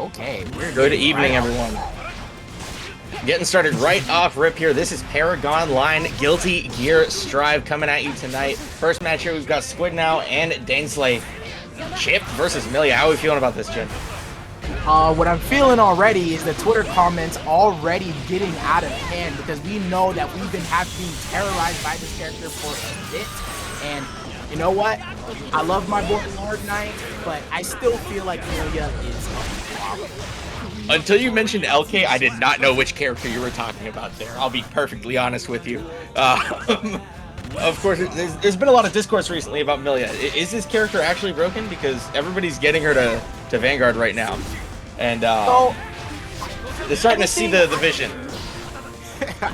Okay. Good evening, everyone. Getting started right off rip here. This is ParagOnline Guilty Gear Strive coming at you tonight. First match here, we've got Squidnow and DainsLeif. Chipp versus Millia. How are we feeling about this, Jim? What I'm feeling already is the Twitter comments already getting out of hand because we know that we've been being terrorized by this character for a bit. And you know what? I love my boy Lord Knight, but I still feel like Millia is a problem. Until you mentioned LK, I did not know which character you were talking about there. I'll be perfectly honest with you. Of course, there's been a lot of discourse recently about Millia. Is this character actually broken? Because everybody's getting her to Vanguard right now. And they're starting to see the vision.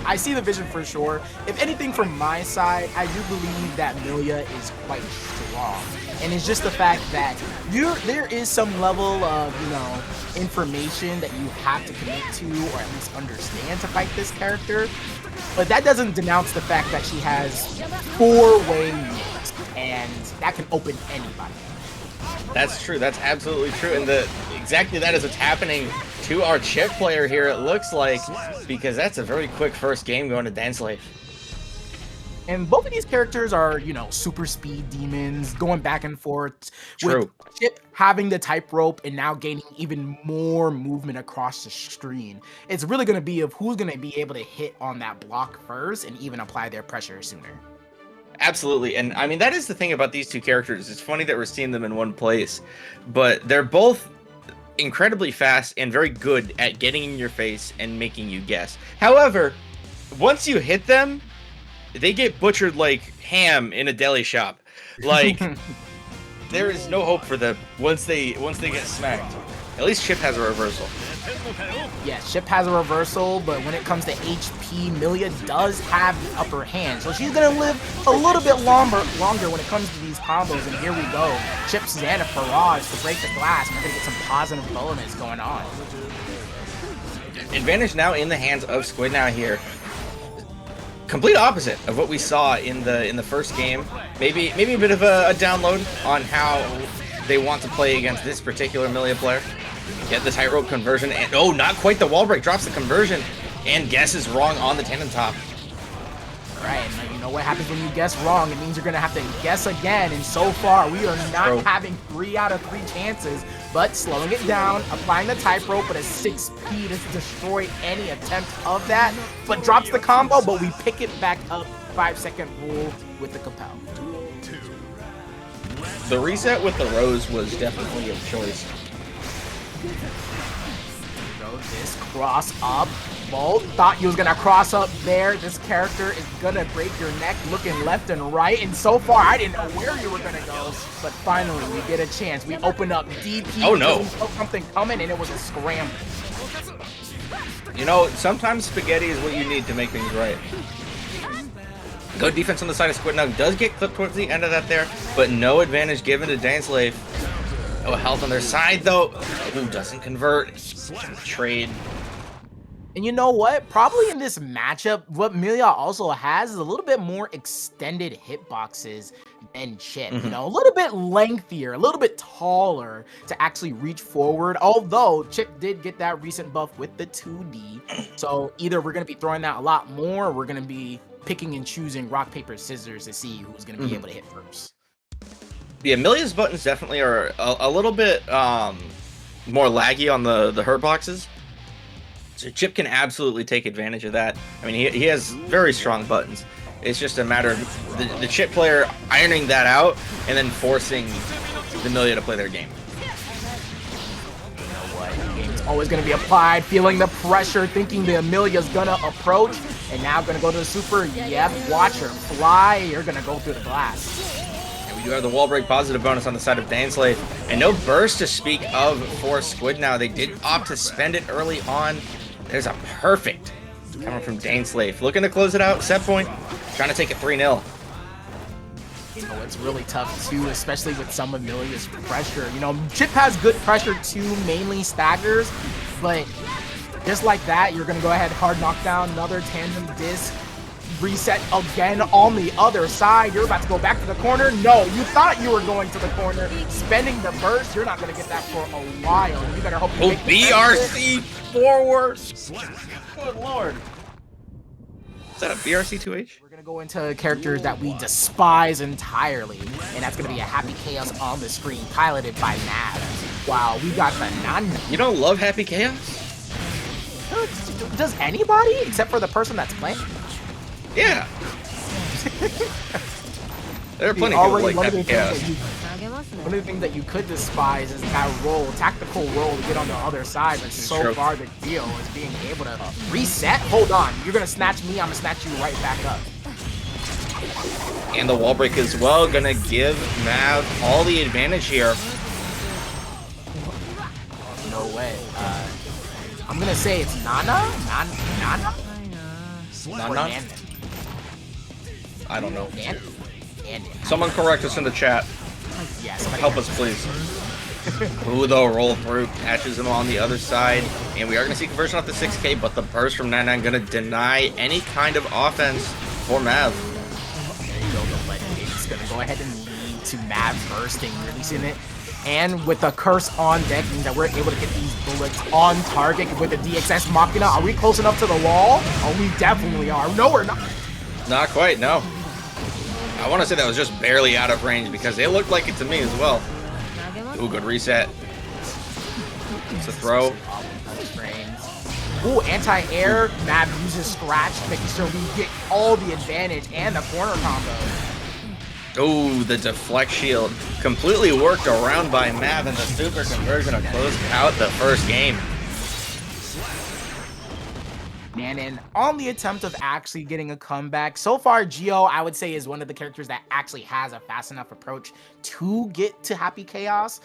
I see the vision for sure. If anything, from my side, I do believe that Millia is quite strong. And it's just the fact that there is some level of, you know, information that you have to commit to or at least understand to fight this character. But that doesn't denounce the fact that she has 4-way moves, and that can open anybody. That's true. That's absolutely true. And exactly that is what's happening to our Chipp player here, it looks like, because that's a very quick first game going to DainsLeif. And both of these characters are, you know, super speed demons going back and forth. True. With Chipp having the type rope and now gaining even more movement across the screen. It's really going to be of who's going to be able to hit on that block first and even apply their pressure sooner. Absolutely. And I mean, that is the thing about these two characters. It's funny that we're seeing them in one place, but they're both incredibly fast and very good at getting in your face and making you guess. However, once you hit them, they get butchered like ham in a deli shop. Like, there is no hope for them once they get smacked. At least Chipp has a reversal. Yes, Chipp has a reversal, but when it comes to HP, Millia does have the upper hand. So she's going to live a little bit longer when it comes to these combos. And here we go. Chipp's Zanuff barrage to break the glass. And we're going to get some positive bonus going on. Advantage now in the hands of Squidnow here. Complete opposite of what we saw in the first game. Maybe a bit of a download on how they want to play against this particular Millia player. Get the tightrope conversion, and oh, not quite the wall break. Drops the conversion, and guesses wrong on the tandem top. Right, and you know what happens when you guess wrong? It means you're gonna have to guess again. And so far, we are not having 3 out of 3 chances, but slowing it down, applying the tightrope with a 6P to destroy any attempt of that. But drops the combo, but we pick it back up. 5-second rule with the compel. The reset with the Rose was definitely a choice. Go this cross up. Bolt thought you was gonna cross up there. This character is gonna break your neck looking left and right. And so far, I didn't know where you were gonna go. But finally, we get a chance. We open up DP. Oh no! We saw something coming, and it was a scramble. You know, sometimes spaghetti is what you need to make things right. Good defense on the side of Squidnow. Does get clipped towards the end of that there, but no advantage given to DainsLeif. No health on their side, though. Who doesn't convert? Trade. And you know what? Probably in this matchup, what Millia also has is a little bit more extended hitboxes than Chipp. You know, a little bit lengthier, a little bit taller to actually reach forward. Although Chipp did get that recent buff with the 2D. So either we're going to be throwing that a lot more, or we're going to be picking and choosing rock, paper, scissors to see who's going to be able to hit first. Yeah, Millia's buttons definitely are a little bit more laggy on the hurt boxes. So Chipp can absolutely take advantage of that. I mean, he has very strong buttons. It's just a matter of the Chipp player ironing that out and then forcing the Millia to play their game. You know what? The game is always going to be applied, feeling the pressure, thinking the Millia's going to approach, and now going to go to the super. Yep, watch her fly. You're going to go through the glass. You have the wall break positive bonus on the side of DainsLeif, and no burst to speak of for Squidnow. They did opt to spend it early on. There's a perfect coming from DainsLeif. Looking to close it out. Set point. Trying to take it 3-0. You know, it's really tough too, especially with some of Millia's pressure. You know, Chipp has good pressure too, mainly staggers, but just like that, you're going to go ahead, hard knockdown, another tandem disc. reset again on the other side. You're about to go back to the corner. No, you thought you were going to the corner. Spending the burst, you're not going to get that for a while. You better hope you make the BRC forward. Good lord. Is that a BRC 2H? We're going to go into characters that we despise entirely. And that's going to be a Happy Chaos on the screen, piloted by Nav. Wow, we got the Nana. You don't love Happy Chaos? Does anybody except for the person that's playing? Yeah. There are plenty of people like Happy Chaos. One of the things that you could despise is that roll, tactical roll to get on the other side, but so far the deal is being able to reset. Hold on, you're gonna snatch me, I'm gonna snatch you right back up. And the wall break as well, gonna give Mav all the advantage here. No way. I'm gonna say it's Nana? Nana? Nana? I don't know. Nan? Someone correct us in the chat. Yes. Help us, please. Ooh, the roll through catches him on the other side. And we are going to see conversion off the 6K, but the burst from 99 going to deny any kind of offense for Mav. There you go, but it's going to go ahead and lead to Mav bursting, releasing it. And with the curse on deck, means that we're able to get these bullets on target with the DXS Machina. Are we close enough to the wall? Oh, we definitely are. No, we're not. Not quite, no. I want to say that was just barely out of range because it looked like it to me as well. Ooh, good reset. It's a throw. Ooh, anti-air. Mav uses scratch, making sure we get all the advantage and the corner combo. Ooh, the deflect shield. Completely worked around by Mav, and the super conversion to close out the first game. And on the attempt of actually getting a comeback, so far Geo, I would say, is one of the characters that actually has a fast enough approach to get to Happy Chaos,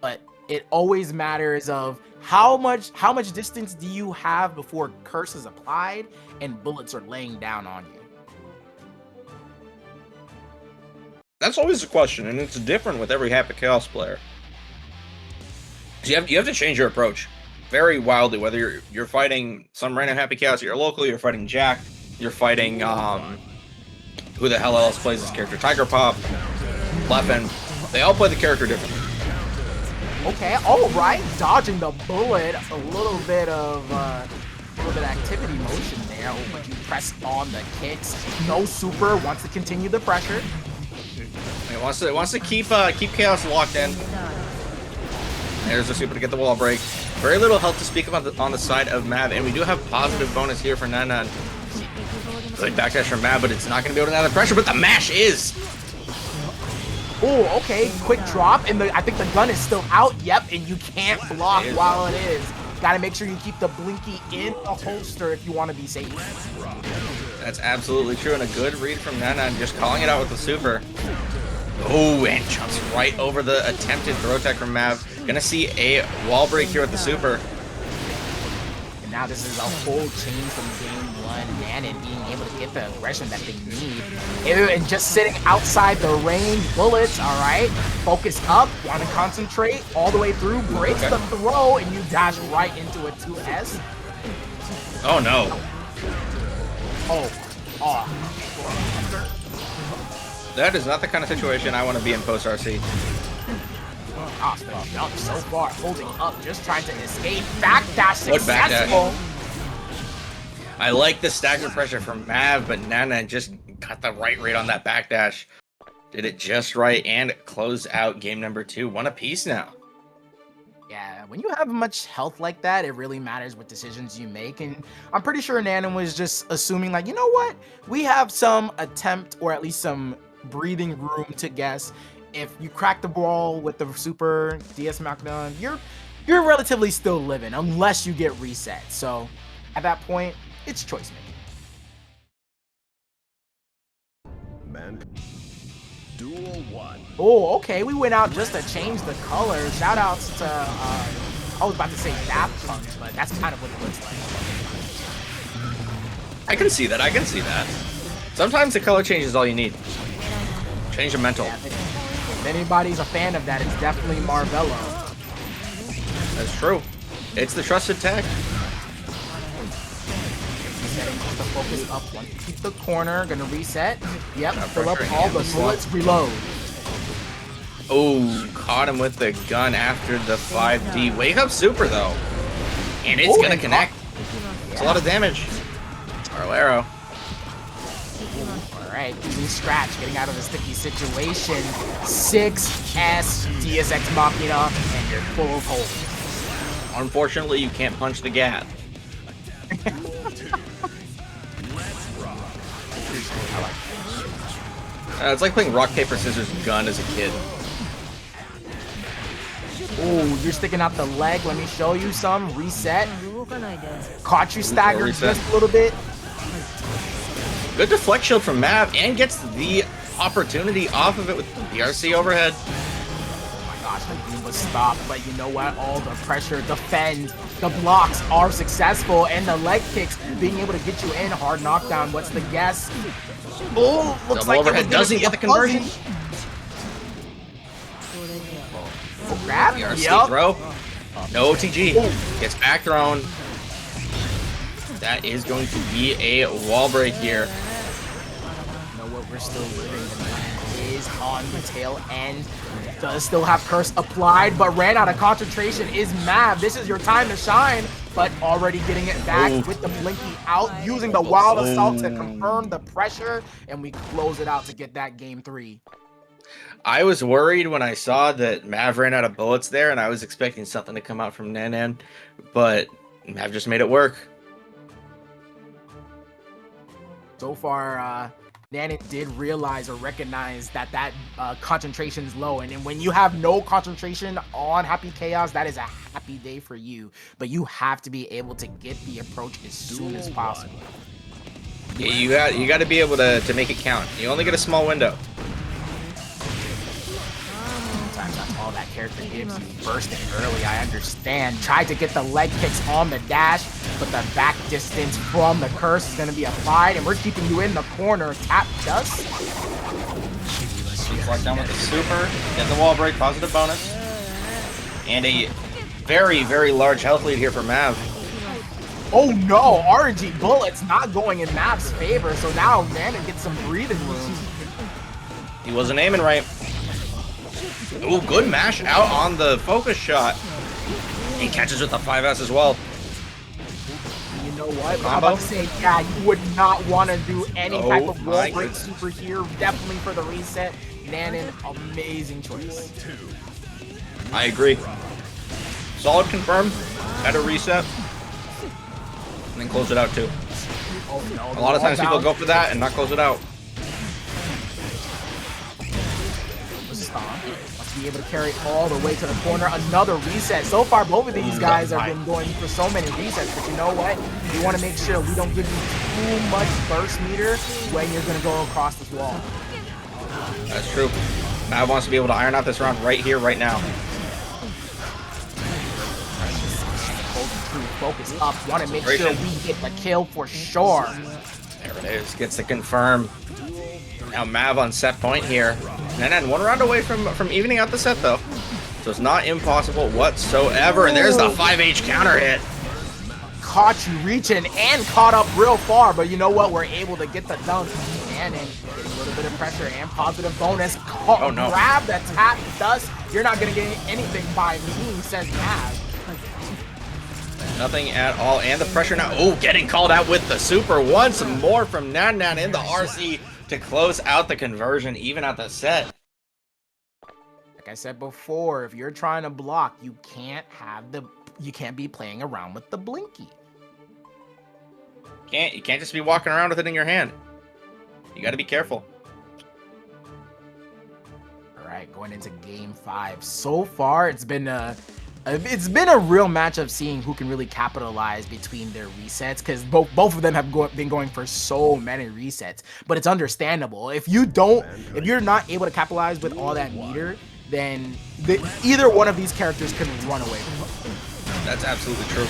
but it always matters of how much distance do you have before curse is applied and bullets are laying down on you. That's always a question, and it's different with every Happy Chaos player. You have to change your approach very wildly, whether you're fighting some random Happy Chaos at your local, you're fighting Jack, you're fighting who the hell else plays this character, Tiger Pop, Leffen. They all play the character differently. Okay, all right, dodging the bullet, a little bit of activity motion there. Oh, but you press on the kicks. No super, wants to continue the pressure. It wants to keep Chaos locked in. There's the super to get the wall break. Very little health to speak about on the side of Mav, and we do have positive bonus here for Nanan. Good backdash from Mav, but it's not going to be able to handle the pressure, but the mash is. Oh, okay, quick drop, and I think the gun is still out. Yep, and you can't block while it is. Gotta make sure you keep the blinky in the holster if you want to be safe. That's absolutely true, and a good read from Nanan, just calling it out with the super. Oh, and jumps right over the attempted throw tech from Mav. Gonna see a wall break here with the super. And now this is a whole change from game one. Nanan being able to get the aggression that they need. And just sitting outside the range. Bullets, all right. Focus up, want to concentrate all the way through. Breaks the throw, and you dash right into a 2S. Oh, no. That is not the kind of situation I want to be in post-RC. So far, holding up, just trying to escape. Backdash successful. I like the stagger pressure from Mav, but Nana just got the right rate on that backdash. Did it just right and close out game number 2. One apiece now. Yeah, when you have much health like that, it really matters what decisions you make. And I'm pretty sure Nana was just assuming, like, you know what? We have some attempt, or at least some breathing room to guess. If you crack the ball with the super DS Machina, you're relatively still living unless you get reset. So at that point, it's choice making. Duel 1. Oh, okay. We went out just to change the color. Shout outs to I was about to say Daft Punk, but that's kind of what it looks like. I can see that. I can see that. Sometimes the color change is all you need. Change the mental. Yeah, if anybody's a fan of that, it's definitely Marvello. That's true. It's the trusted tech. have to focus up one. Keep the corner. Gonna reset. Yep. Fill up pressure all and the bullets. Reload. Oh, caught him with the gun after the 5D. Wake up super though. And it's gonna connect. It's a lot of damage. Arrow. Alright, using Scratch, getting out of the sticky situation. 6S, DSX Machina, and you're full of holes. Unfortunately, you can't punch the gap. It's like playing rock, paper, scissors, gun as a kid. Ooh, you're sticking out the leg. Let me show you some. Reset. Caught you staggered just a little bit. Good deflect shield from Mav and gets the opportunity off of it with the BRC overhead. Oh my gosh, the beam was stopped, but you know what? All the pressure, defend, the blocks are successful, and the leg kicks being able to get you in. Hard knockdown. What's the guess? Oh, looks Double like overhead doesn't get the conversion. Oh, grab. BRC throw. No OTG. Gets back thrown. That is going to be a wall break here. You know what? We're still living. The is on the tail end. Does still have curse applied, but ran out of concentration. Is Mav. This is your time to shine, but already getting it back with the Blinky out, using the Wild Assault to confirm the pressure, and we close it out to get that game 3. I was worried when I saw that Mav ran out of bullets there, and I was expecting something to come out from Nanan, but Mav just made it work. So far, Nanan did realize or recognize that concentration is low, and when you have no concentration on Happy Chaos, that is a happy day for you. But you have to be able to get the approach as soon as possible. Yeah, you got to be able to make it count. You only get a small window. Sometimes that's all that character gives you. Bursting early, I understand. Tried to get the leg kicks on the dash, but the back distance from the curse is going to be applied, and we're keeping you in the corner. Tap dust. Lock down with the super, get the wall break, positive bonus, and a very, very large health lead here for Mav. Oh no, RNG bullets not going in Mav's favor, so now Nanan gets some breathing room. He wasn't aiming right. Ooh, good mash out on the focus shot. He catches with the 5S as well. You know what? I'm about to say, yeah, you would not want to do any type of wall break super here. Definitely for the reset. Nanan, amazing choice. I agree. Solid confirm. At a reset. And then close it out too. Oh, no, a lot of times people go for that and not close it out. Must be able to carry all the way to the corner. Another reset. So far, both of these guys have been going for so many resets, but you know what? We want to make sure we don't give you too much burst meter when you're going to go across this wall. That's true. Mav wants to be able to iron out this round right here, right now. Focus up. Want to make sure we get the kill for sure. There it is. Gets the confirm. Now Mav on set point here. Nanan one round away from evening out the set though. So it's not impossible whatsoever. And there's the 5H counter hit. Caught you reaching and caught up real far, but you know what? We're able to get the dunk. And then getting a little bit of pressure and positive bonus. Oh no. Grab the tap dust. You're not going to get anything by me, says Mav. Nothing at all. And the pressure now. Oh, getting called out with the super. Once more from Nanan in the RC to close out the conversion, even at the set. Like I said before, if you're trying to block, you can't be playing around with the Blinky. You can't just be walking around with it in your hand. You got to be careful. All right, going into game 5. So far, it's been a real match of seeing who can really capitalize between their resets, because both of them have been going for so many resets. But it's understandable. If you're not able to capitalize with all that meter, then either one of these characters can run away from it. That's absolutely true.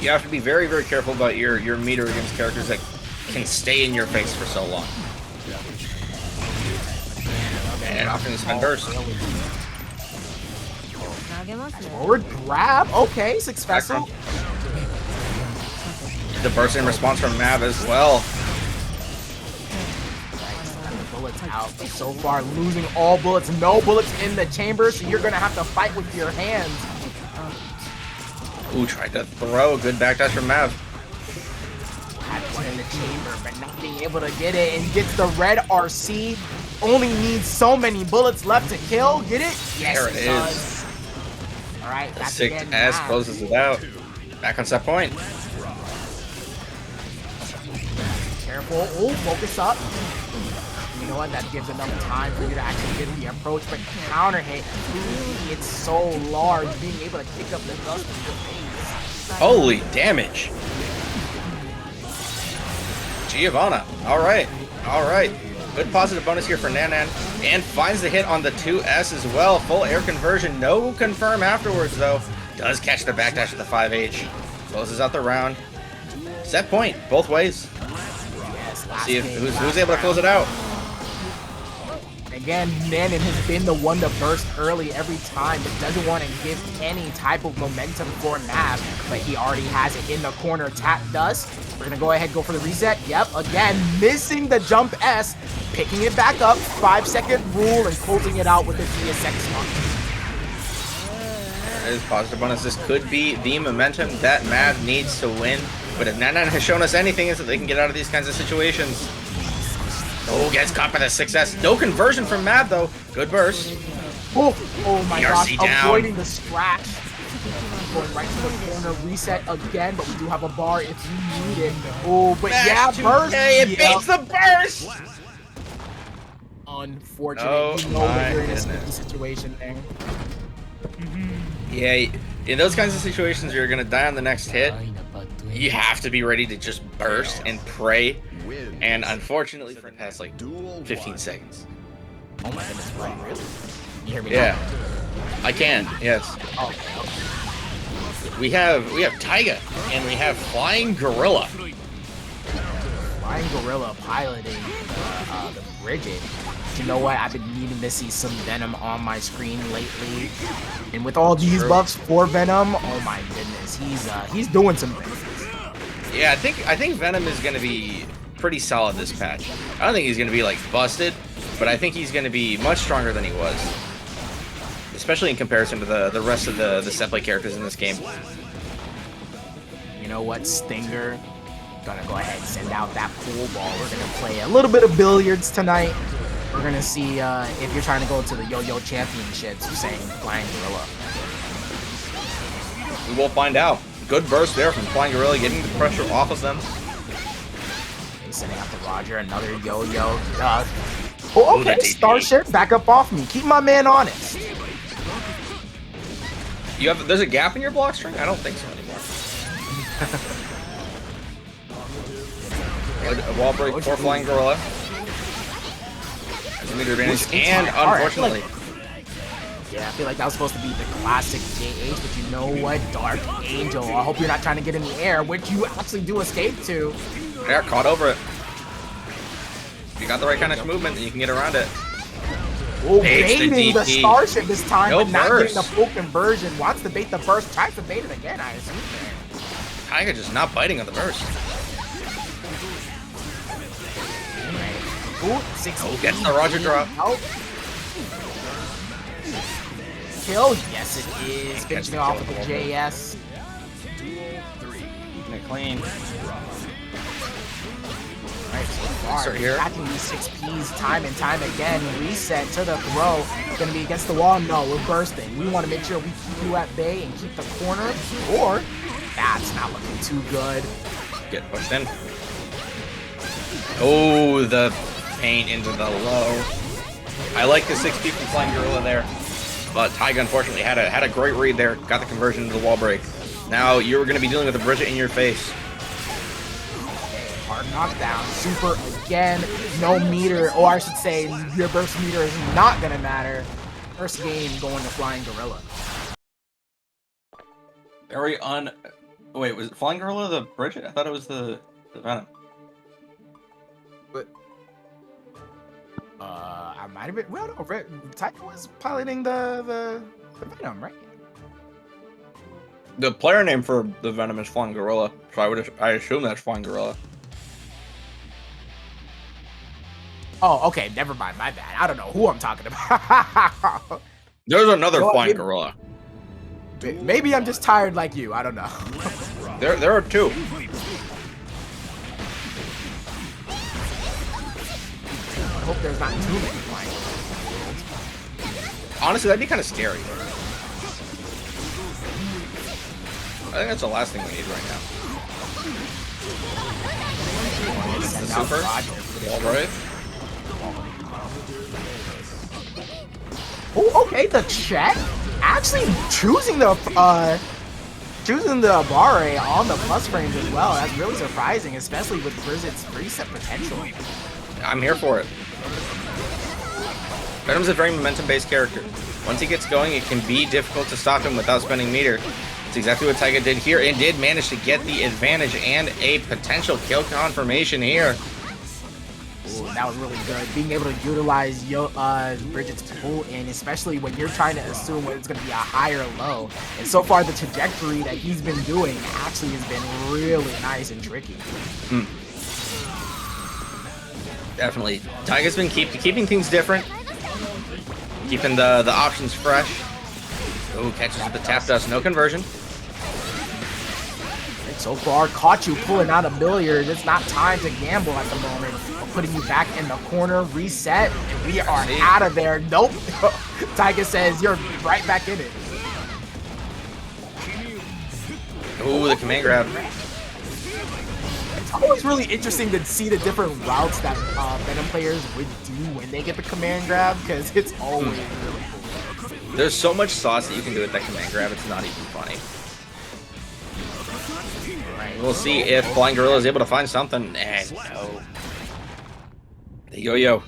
You have to be very, very careful about your meter against characters that can stay in your face for so long. And often spin burst. Forward grab. Okay, successful. The burst in response from Mav as well. Bullets out. So far, losing all bullets. No bullets in the chamber, so you're gonna have to fight with your hands. Ooh, tried to throw. Good backdash from Mav. Had one in the chamber, but not being able to get it, and gets the red RC. Only needs so many bullets left to kill. Get it? Yes, There it is. does. All right, that's again 6S Mav. closes it out. Back on set point. Careful. Oh, focus up. You know what? That gives enough time for you to actually get the approach, but counter hit. It's so large, being able to kick up the dust in your face. Holy damage. Giovanna. All right. Good positive bonus here for Nanan. And finds the hit on the 2S as well. Full air conversion. No confirm afterwards, though. Does catch the backdash with the 5H. Closes out the round. Set point, both ways. Yes, Let's see if who's able to close it out. Again, Nanan has been the one to burst early every time, but doesn't want to give any type of momentum for Mav, but he already has it in the corner. Tap dust. We're going to go ahead, go for the reset. Yep, again, missing the jump S, picking it back up, 5-second rule, and closing it out with the DSX mark. There is positive bonus. This could be the momentum that Mav needs to win, but if Nanan has shown us anything, is that they can get out of these kinds of situations. Oh, gets caught by the 6S. No conversion from Mav, though. Good burst. Oh my gosh, ERC down. avoiding the scratch. Going right to the corner, reset again, but we do have a bar if you need it. Oh, but yeah, burst. It beats the burst! Unfortunate. Oh, you know that you're in a goodness. sticky situation there. Yeah, in those kinds of situations, you're going to die on the next hit. You have to be ready to just burst and pray. And unfortunately, for the past like 15 seconds. Oh my goodness, right? Really? You hear me Yeah, now? I can. Yes. Okay. We have Taiga and we have FlyingGorilla. FlyingGorilla piloting the Bridget. You know what? I've been needing to see some Venom on my screen lately, and with all these buffs for Venom, oh my goodness, he's doing some things. Yeah, I think Venom is going to be pretty solid this patch. I don't think he's going to be like busted, but I think he's going to be much stronger than he was, especially in comparison to the rest of the set play characters in this game. You know what, Stinger? Gonna go ahead and send out that pool ball. We're gonna play a little bit of billiards tonight. We're gonna see if you're trying to go to the Yo-Yo Championships, you're saying FlyingGorilla. We will find out. Good burst there from FlyingGorilla, getting the pressure off of them. He's sending out to Roger, another Yo-Yo. Oh, okay, DP. Starship, back up off me. Keep my man honest. There's a gap in your block string? I don't think so anymore. A wall break for FlyingGorilla. As a meter advantage, and unfortunately. Yeah, I feel like that was supposed to be the classic JH, but you know what? Dark Angel. I hope you're not trying to get in the air, which you actually do escape to. Yeah, caught over it. If you got the right kind of movement, then you can get around it. Oh, Baits the baiting the DP. Starship this time, No but not burst. getting the full conversion. Wants to bait the burst, tries to bait it again, I assume. Taiga just not biting on the burst. Ooh, 6 Gets the Roger drop. Nope. Kill? Yes, it is. Finishing off with the JS. Keeping it clean. Alright, so far, Start here. attacking these 6Ps time and time again. Reset to the throw. Gonna be against the wall? No, we're bursting. We want to make sure we keep you at bay and keep the corner, or that's not looking too good. Get pushed in. Oh, the paint into the low. I like the 6P from FlyingGorilla there, but Taiga unfortunately had a great read there. Got the conversion into the wall break. Now you're going to be dealing with a Bridget in your face. Hard knockdown. Super again. No meter, or I should say, your burst meter is not gonna matter. First game going to FlyingGorilla. Very Wait, was it FlyingGorilla the Bridget? I thought it was the Venom. But I might have been. Well, no, Taiga was piloting the Venom, right? The player name for the Venom is FlyingGorilla, so I assume that's FlyingGorilla. Oh, okay, never mind, my bad. I don't know who I'm talking about. There's another FlyingGorilla. Maybe I'm just tired like you. I don't know. There are two. I hope there's not too many flying. Honestly, that'd be kind of scary. I think that's the last thing we need right now. The super. All right. Oh, okay. The check actually choosing the a.b.a on the plus frames as well. That's really surprising, especially with Bridget's reset potential. I'm here for it. Venom's a very momentum-based character. Once he gets going, it can be difficult to stop him without spending meter. It's exactly what Taiga did here, and did manage to get the advantage and a potential kill confirmation here. Ooh, that was really good. Being able to utilize Bridget's pull in, especially when you're trying to assume what it's going to be a high or low. And so far, the trajectory that he's been doing actually has been really nice and tricky. Definitely. Taiga's been keeping things different. Keeping the options fresh. Oh, catches the tap dust. No conversion. So far, caught you pulling out a billiard. It's not time to gamble at the moment. We're putting you back in the corner, reset, and we are out of there. Nope. Taiga says you're right back in it. Ooh, the command grab. It's always really interesting to see the different routes that Venom players would do when they get the command grab, because it's always really cool. There's so much sauce that you can do with that command grab, it's not even funny. We'll see if FlyingGorilla is able to find something. And no. The yo-yo.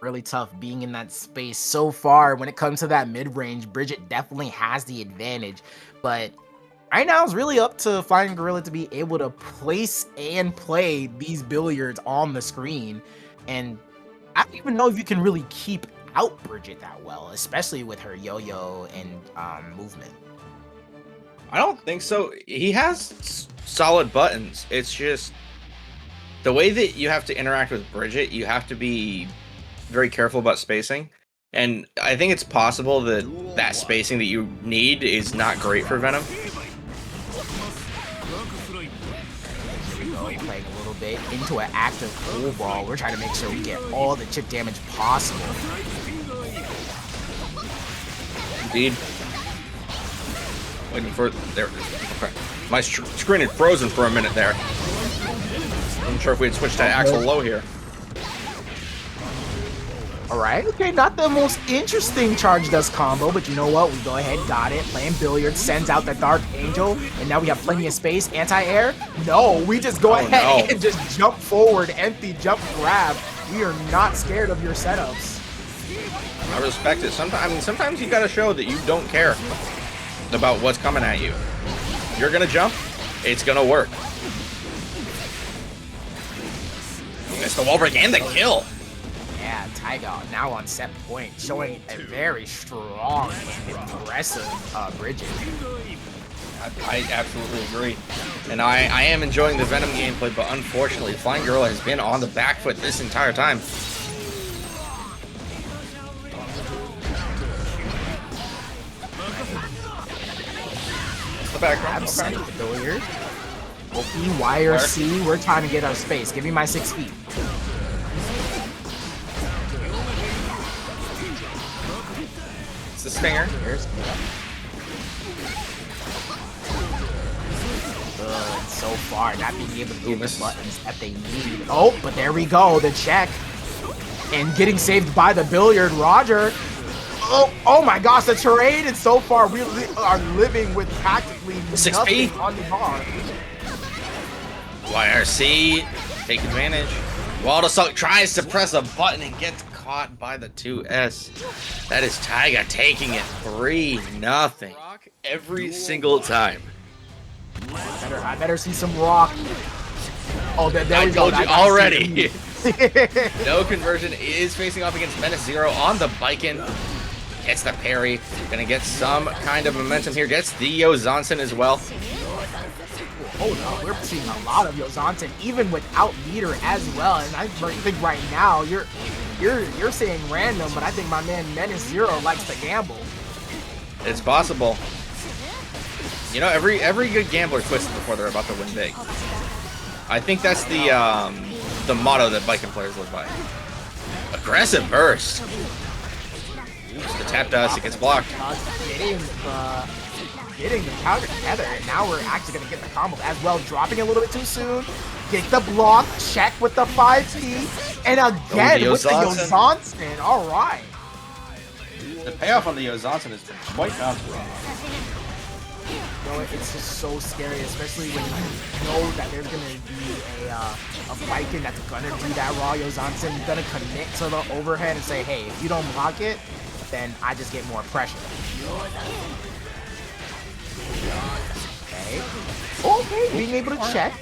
Really tough being in that space so far. When it comes to that mid-range, Bridget definitely has the advantage. But right now, it's really up to FlyingGorilla to be able to place and play these billiards on the screen. And I don't even know if you can really keep out Bridget that well, especially with her yo-yo and movement. I don't think so. He has solid buttons. It's just the way that you have to interact with Bridget, you have to be very careful about spacing. And I think it's possible that that spacing that you need is not great for Venom. Playing a little bit into an active cool ball. We're trying to make sure we get all the chip damage possible. Indeed. Waiting for there. Okay. My screen had frozen for a minute there. I'm sure if we had switched to Axel low here. Alright, okay, not the most interesting charge dust combo, but you know what? We go ahead, got it. Playing billiards, sends out the Dark Angel, and now we have plenty of space. Anti-air? No, we just go ahead and just jump forward, empty jump grab. We are not scared of your setups. I respect it. Sometimes you gotta show that you don't care about what's coming at you. You're gonna jump, it's gonna work. Missed the wall break and the kill. Yeah, Taiga now on set point, showing a very strong and impressive Bridget. I absolutely agree. And I am enjoying the Venom gameplay, but unfortunately, FlyingGorilla has been on the back foot this entire time. The background. Okay. Billiard. OP, wire C, we're trying to get our space. Give me my 6 feet. It's the stinger. Here's good so far, not being able to get the buttons that they need. Oh, but there we go, the check. And getting saved by the billiard, Roger. Oh my gosh, the terrain, and so far we are living with practically nothing on the bar. YRC, take advantage. Wild Assault tries to press a button and gets caught by the 2S. That is Taiga taking it 3-0. Every single time. I better see some rock. Oh, there we go. I told you already. No conversion is facing off against MenaceZero on the Baiken. Gets the parry. Gonna get some kind of momentum here. Gets the Yozansen as well. Oh no, we're seeing a lot of Yozansen even without leader as well. And I think right now you're saying random, but I think my man MenaceZero likes to gamble. It's possible. You know, every good gambler twists before they're about to win big. I think that's the motto that Baiken players live by. Aggressive burst. The tap dust, it gets blocked. Getting the counter together, and now we're actually going to get the combo as well, dropping a little bit too soon. Get the block, check with the 5P, and again with the Yozansen. All right. The payoff on the Yozansen is quite powerful. You know, it's just so scary, especially when you know that there's going to be a Baiken that's going to do that raw Yozansen, going to commit to the overhead and say, hey, if you don't block it, then I just get more pressure. Okay, being able to check.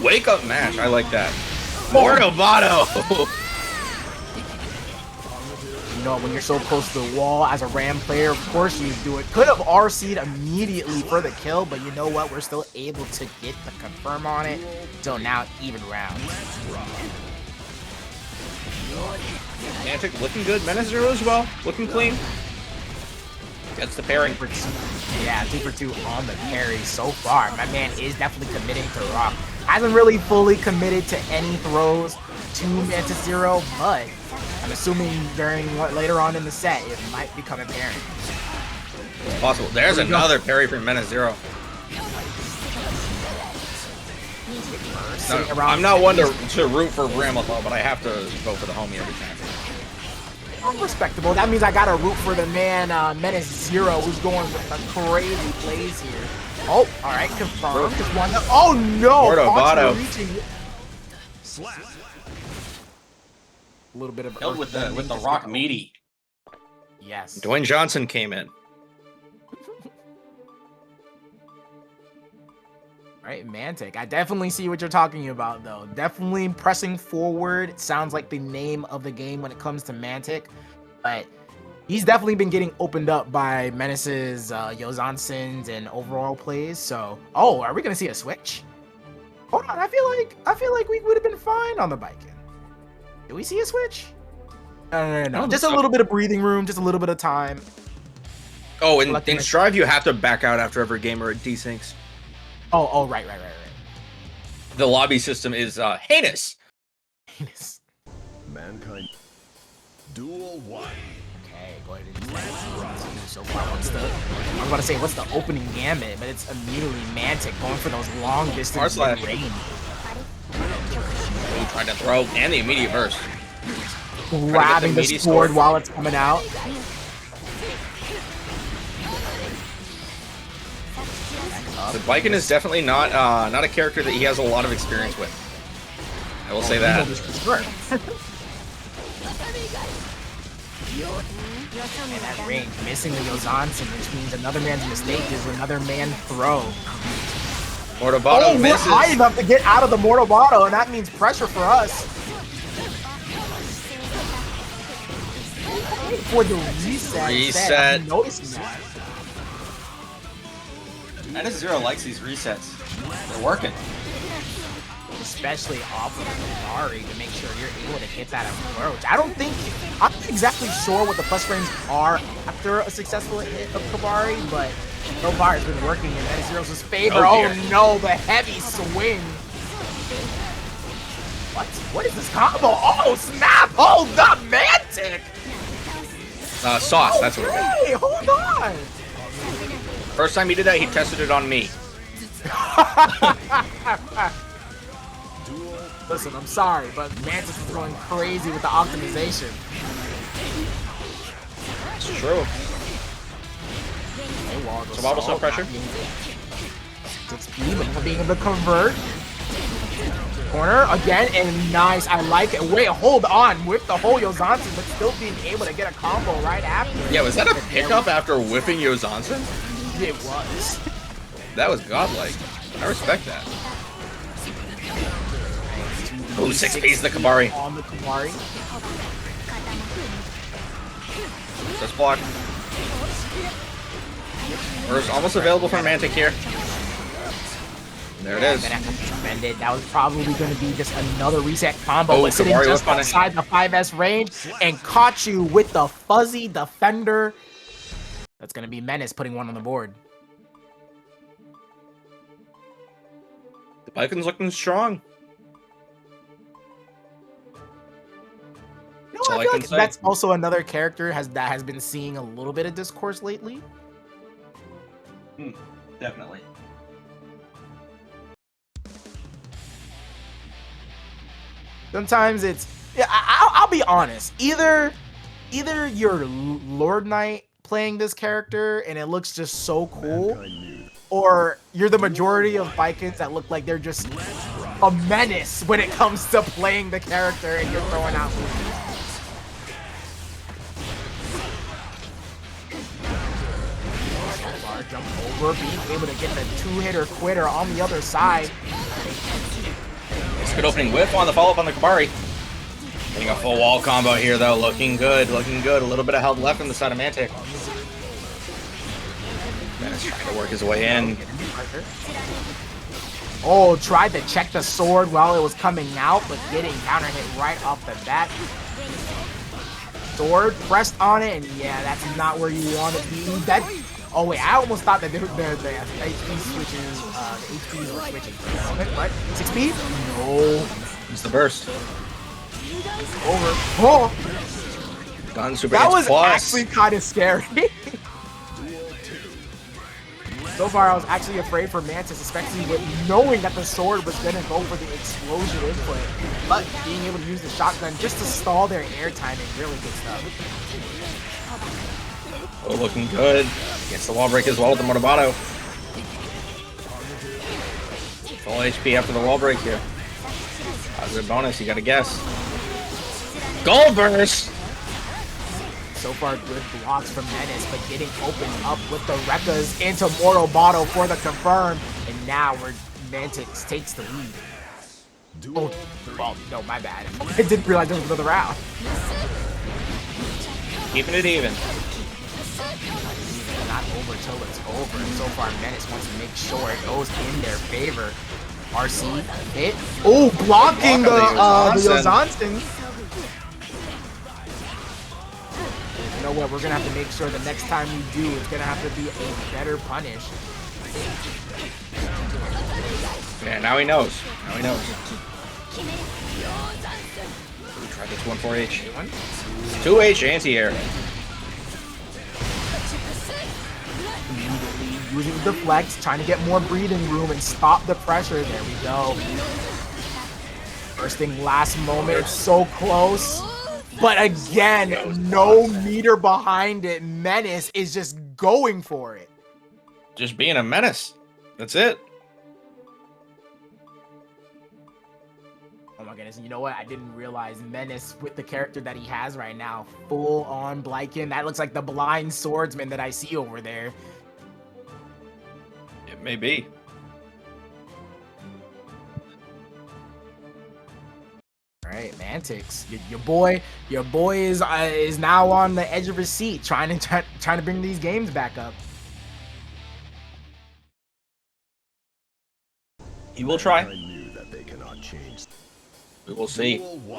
Wake up mash, I like that. Mordovato! You know, when you're so close to the wall as a Ram player, of course you do it. Could have RC'd immediately for the kill, but you know what? We're still able to get the confirm on it. So now even rounds. Mantic looking good. MenaceZero as well. Looking clean. Gets the parry. Yeah, 2 for 2 on the parry so far. My man is definitely committing to rock. Hasn't really fully committed to any throws to MenaceZero, but I'm assuming later on in the set, it might become apparent. It's possible. There's another parry from MenaceZero. No, I'm not one to root for Ramlethal, but I have to vote for the homie every time. Respectable. That means I gotta root for the man MenaceZero, who's going with the crazy plays here. Oh, all right, confirmed. Just one. Oh no! Mordovato. A little bit of killed with the rock meaty. Yes. Dwayne Johnson came in. Right, Mantic. I definitely see what you're talking about, though. Definitely pressing forward. It sounds like the name of the game when it comes to Mantic, but he's definitely been getting opened up by Menace's Yozansens and overall plays. So, oh, are we gonna see a switch? Hold on, I feel like we would have been fine on the Baiken. Did we see a switch? No. Just a little bit of breathing room, just a little bit of time. Oh, in Strive, you have to back out after every game or it desyncs. Oh, right. The lobby system is heinous. Heinous. Mankind. Duel 1. Okay, go ahead and do that. So far, I was about to say, what's the opening gambit, but it's immediately Mantic going for those long distance range. Trying to throw, and the immediate burst. Grabbing the sword while it's coming out. The Baiken is definitely not a character that he has a lot of experience with. I will say that. And that range, missing the Yozansen, which means another man's mistake is another man throw. Mordovato misses. We're high enough to get out of the Mordovato, and that means pressure for us. For the reset. I'm noticing that. MenaceZero likes these resets. They're working. Especially off of Kibari to make sure you're able to hit that approach. I'm not exactly sure what the plus frames are after a successful hit of Kibari, but Kibari's been working in MenaceZero's favor. Oh no, the heavy swing. What is this combo? Oh snap! Hold up, Mantic! Sauce, that's what it is. Hey, hold on! First time he did that, he tested it on me. Listen, I'm sorry, but Mantic is going crazy with the optimization. It's true. Survival self pressure. 6P, but being able to convert. Corner again, and nice. I like it. Wait, hold on with the whole Yozansen, but still being able to get a combo right after. Yeah, was that a pickup after whipping Yozansen? It was. That was godlike. I respect that. Oh, 6P's the Kibari. On the Kibari. Just block. Burst almost available for Mantic here. There it is. That was probably going to be just another reset combo, but sitting Kabari just outside the 5S range and caught you with the fuzzy defender. That's going to be Menace putting one on the board. The Baiken's looking strong. You know, I feel like that's also another character that has been seeing a little bit of discourse lately. Definitely. Sometimes it's, yeah, I'll be honest. Either you're Lord Knight playing this character and it looks just so cool, or you're the majority of Baikens that look like they're just a menace when it comes to playing the character and you're throwing out moves. Jump over, being able to get the two-hitter quitter on the other side. Good opening whiff on the follow-up on the Kabari. Getting a full wall combo here, though. Looking good, looking good. A little bit of health left on the side of Mantic. Menace trying to work his way in. Oh, tried to check the sword while it was coming out, but getting counter hit right off the bat. Sword pressed on it, and yeah, that's not where you want to be. Oh wait, I almost thought that the HP switches, the HPs were switching for a moment, but 6P? No. It's the burst. Over. Oh! Done super that was plus. actually kind of scary. So far, I was actually afraid for Mantis, especially with knowing that the sword was going to go for the explosion input, but being able to use the shotgun just to stall their air timing, really good stuff. Oh, looking good. Gets the wall break as well with the Motobato. Full HP after the wall break here. Positive bonus, you gotta guess. Gold burst! So far, good blocks from Menace, but getting opened up with the Rekkas into Motobato for the confirm. And now where Mantic takes the lead. Oh, well, no, my bad. I didn't realize there was another round. Keeping it even. Not over till it's over. And so far, Menace wants to make sure it goes in their favor. RC hit. Oh, blocking the Yozansen. You know what? We're gonna have to make sure the next time we do, it's gonna have to be a better punish. Yeah, now he knows. Now he knows. Try this 1-4H. 2H anti-air. Using the flex, trying to get more breathing room and stop the pressure. There we go. First thing, last moment. It's so close. But again, no meter behind it. Menace is just going for it. Just being a menace. That's it. Oh my goodness, you know what? I didn't realize Menace, with the character that he has right now, full on Baiken. That looks like the blind swordsman that I see over there. It may be. All right, Mantic, your boy is now on the edge of his seat, trying to bring these games back up. He will try. I knew that they cannot change. We will see. He's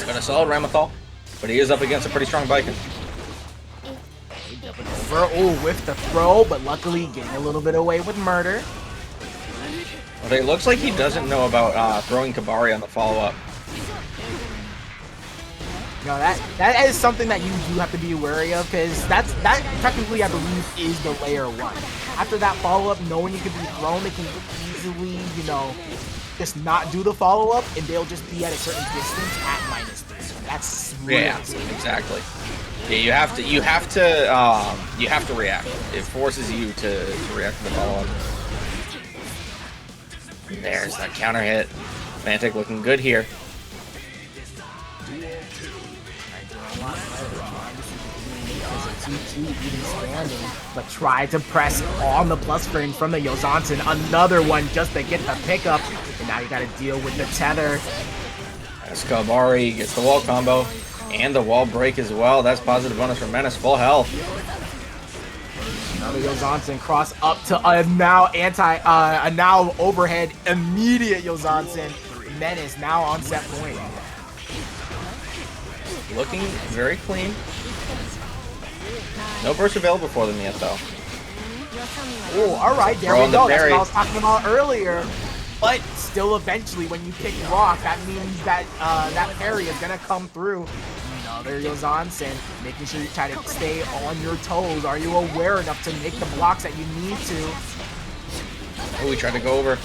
got a solid Ramlethal, but he is up against a pretty strong Baiken. Jumping over, oh, with the throw, but luckily getting a little bit away with murder. But it looks like he doesn't know about throwing Kabari on the follow-up. You know, that is something that you do have to be wary of, because that technically, I believe, is the layer 1. After that follow-up, knowing it could be thrown, they can easily, you know, just not do the follow-up, and they'll just be at a certain distance at -3. That's really exactly. Yeah, you have to react. It forces you to react to the follow-up. There's that counter hit. Mantic looking good here. But try to press on the plus frame from the Yozansen. Another one just to get the pickup. And now you got to deal with the tether. Excalibur gets the wall combo. And the wall break as well. That's positive bonus for Menace. Full health. Another Yozansen cross up to a now now overhead immediate Yozansen. Menace now on set point. Looking very clean. No burst available for them yet though. Oh, all right, there Throw we go. the That's what berry. I was talking about earlier. But still, eventually, when you pick rock, that means that that parry is gonna come through. Another Yozansen, making sure you try to stay on your toes. Are you aware enough to make the blocks that you need to? Oh, he tried to go over.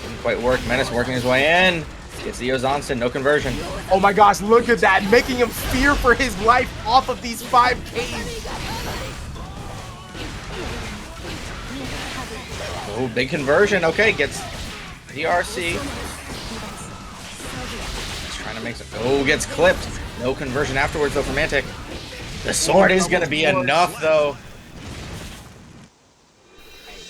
Didn't quite work. Menace working his way in. Gets the Yozansen, no conversion. Oh my gosh, look at that, making him fear for his life off of these 5Ks. Oh, big conversion. Okay, gets DRC. He's trying to make some. Oh, gets clipped. No conversion afterwards though for Mantic. The sword is gonna be enough though.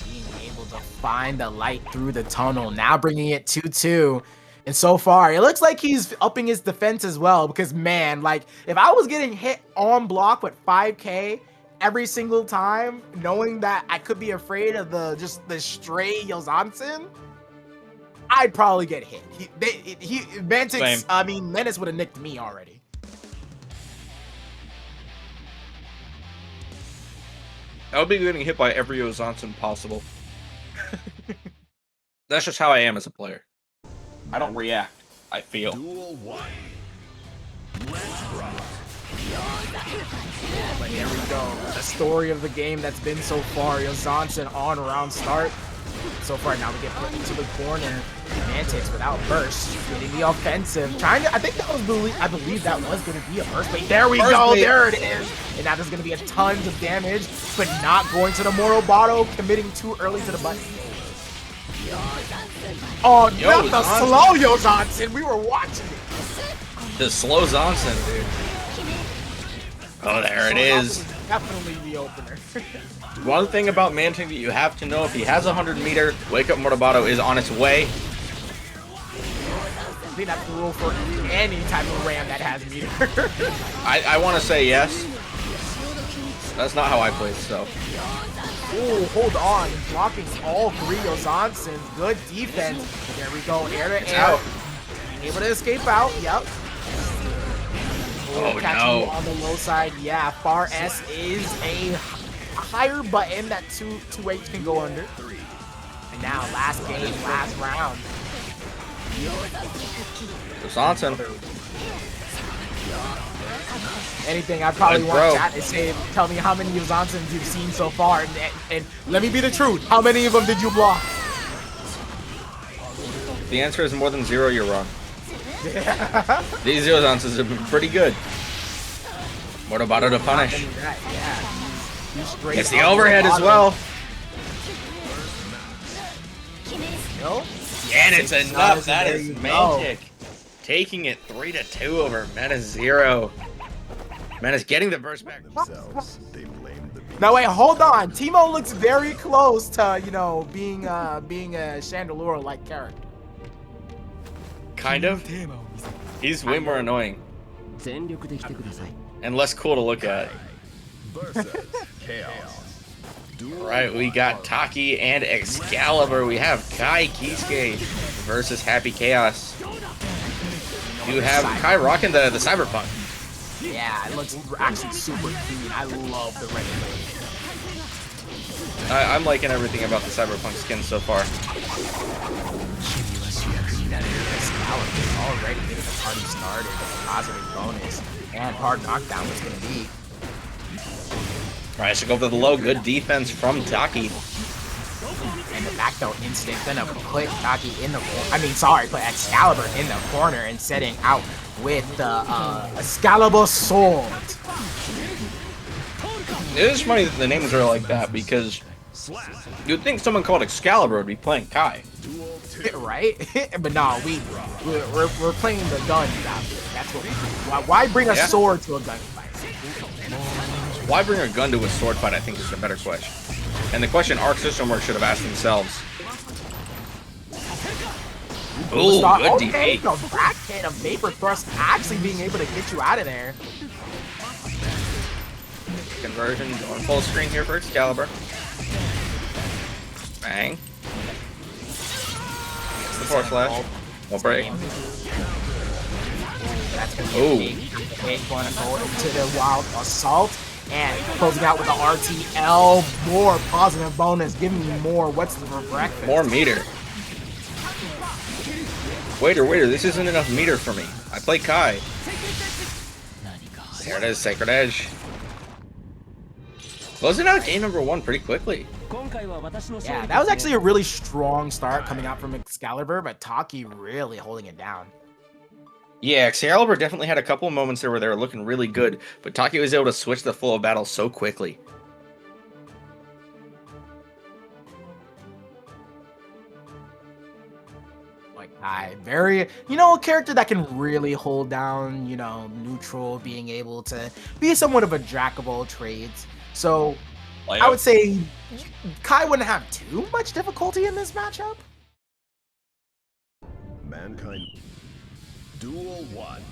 Being able to find the light through the tunnel, now bringing it 2-2. And so far, it looks like he's upping his defense as well, because man, like, if I was getting hit on block with 5K every single time, knowing that I could be afraid of the stray Yozansen, I'd probably get hit. Menace would have nicked me already. I would be getting hit by every Yozansen possible. That's just how I am as a player. I don't react. I feel. Duel 1. Let's rock. But here we go. The story of the game that's been so far. Yozansen on round start. So far now we get put into the corner. Mantic without burst, getting the offensive. Trying to, I believe that was going to be a burst bait. There we go. There it is. And now there's going to be a tons of damage, but not going to the Mortal Bottle, committing too early to the button. Oh, not the slow Yozansen. We were watching it. The slow Zonsen, dude. Oh, there it is. Definitely the opener. One thing about Mantic that you have to know, if he has a 100-meter, Wake Up Mortabato is on its way. I think that's the rule for any type of ram that has meter. I want to say yes. That's not how I played, so. Ooh, hold on. Blocking all three Yozansen. Good defense. There we go. Air to air. Out. Able to escape out. Yep. Oh, catching no. you on the low side. Yeah, far S is a higher button that 2H can go under. And now, last game, last round. Zonsen. Anything I probably Good want throw. chat to say, tell me how many Yozansen you've seen so far, and let me be the truth. How many of them did you block? The answer is more than 0, you're wrong. These Yozanses have been pretty good. Mortabato to punish. Yeah, he's straight It's the up overhead as bottom. well. No? And it's enough. That There is you go. Mantic taking it 3-2 over MenaceZero. Menace getting the burst back. Themselves, they blamed the beast. Now wait, hold on. Timo looks very close to, being a Chandelure-like character. Kind of. He's way more annoying. And less cool to look at. Versus Chaos. Duel Right, we got Taki and Excalibur. We have Kai Kiske versus Happy Chaos. You have Kai rocking the Cyberpunk. Yeah, it looks actually super clean. I love the red blade. I'm liking everything about the Cyberpunk skin so far. Excalibur already getting the party started with a positive bonus. And hard knockdown was going to be. Alright, so go for the low. Good defense from Taki. And the back throw instinct gonna put Taki in the put Excalibur in the corner and setting out with the Excalibur sword. It is funny that the names are like that because you'd think someone called Excalibur would be playing Kai. Duel 2. Right? But no, we're playing the guns out here. That's what we do. Why bring a sword to a gunfight? Why bring a gun to a sword fight, I think, is a better question. And the question Arc System Works should have asked themselves. Ooh, good okay, DP. the back hit of Vapor Thrust actually being able to get you out of there. Conversion going full screen here for Excalibur. Bang. Gets the force slash. Won't break. That's going to be a big going to go into the Wild Assault. And closing out with the RTL. More positive bonus. Give me more. What's the for breakfast? More meter. Waiter, this isn't enough meter for me. I play Kai. There it is, Sacred Edge. Closing out game number 1 pretty quickly. Yeah, that was actually a really strong start coming out from Excalibur, but Taki really holding it down. Yeah, Excalibur definitely had a couple of moments there where they were looking really good, but Taki was able to switch the flow of battle so quickly. Like Kai, very, you know, a character that can really hold down, you know, neutral, being able to be somewhat of a jack of all trades. So I would say Kai wouldn't have too much difficulty in this matchup. Mankind. Duel 1.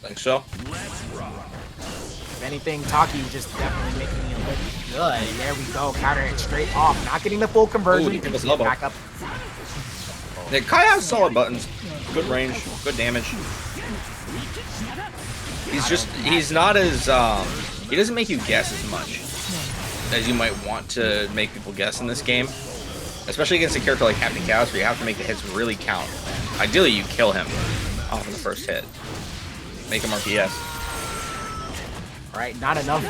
Think so? Let's rock. If anything, Taki just definitely making me look good. There we go, countering it straight off, not getting the full conversion. Ooh, he took his elbow. Back up. Yeah, Kai has solid buttons, good range, good damage. He's not as, he doesn't make you guess as much as you might want to make people guess in this game. Especially against a character like Happy Chaos where you have to make the hits really count. Ideally, you kill him off of the first hit. Make him RPS. All right, not enough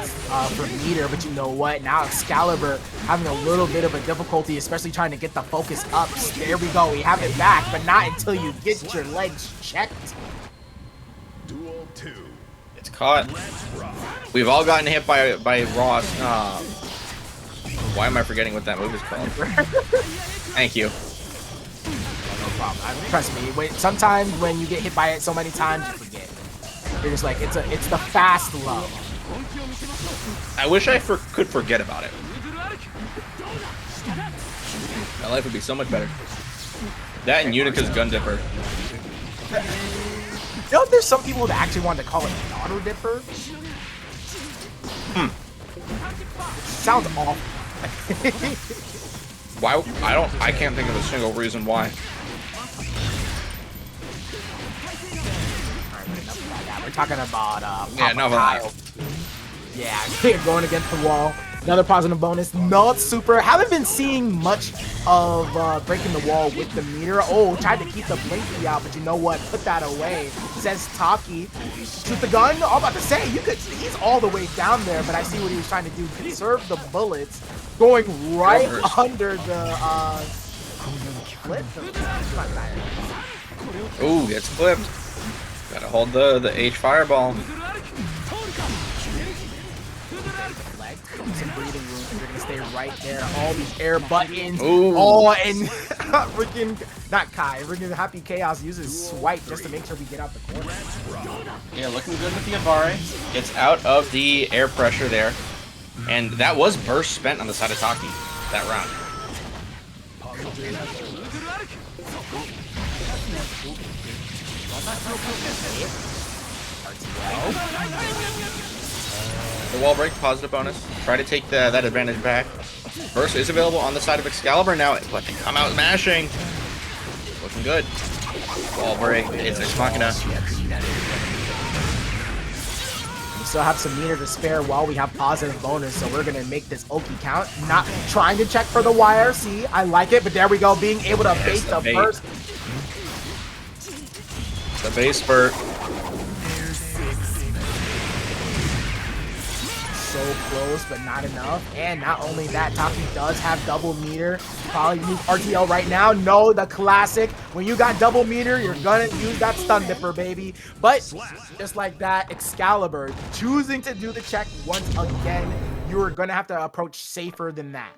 for meter, but you know what? Now Excalibur having a little bit of a difficulty, especially trying to get the focus up. There we go, we have it back, but not until you get your legs checked. Duel 2. It's caught. We've all gotten hit by Ross. Why am I forgetting what that move is called? Thank you. No problem. Trust me. Sometimes when you get hit by it so many times, you forget. You're just like, it's the fast love. I wish I could forget about it. My life would be so much better. That and Unica's Gun Dipper. You know, there's some people that actually want to call it an auto dipper. Sounds awful. Why? I can't think of a single reason why. We're talking about Yeah, enough of that. Yeah, going against the wall. Another positive bonus. Not super. Haven't been seeing much of breaking the wall with the meter. Oh, tried to keep the blinky out, but you know what? Put that away. Says Taki. Shoot the gun. I'm about to say, you could. He's all the way down there, but I see what he was trying to do. Conserve the bullets. Going right under the clip. Ooh, gets clipped. Gotta hold the H fireball. Some breathing room. You're gonna stay right there. All these air buttons. Ooh. Oh, and freaking not Kai. Freaking Happy Chaos uses swipe just to make sure we get out the corner. Yeah, looking good with the a.b.a. Gets out of the air pressure there, and that was burst spent on the side of Taki that round. The wall break, positive bonus. Try to take that advantage back. Burst is available on the side of Excalibur now, but they come out mashing. Looking good. Wall break, it's Ex Machina. We still have some meter to spare while we have positive bonus, so we're gonna make this Oki count. Not trying to check for the wire. See, I like it, but there we go, being able to bait the burst. The base spurt. So close, but not enough. And not only that, Taki does have double meter. Probably use RTL right now. No, the classic. When you got double meter, you're gonna use that stun dipper, baby. But just like that, Excalibur choosing to do the check once again. You're gonna have to approach safer than that.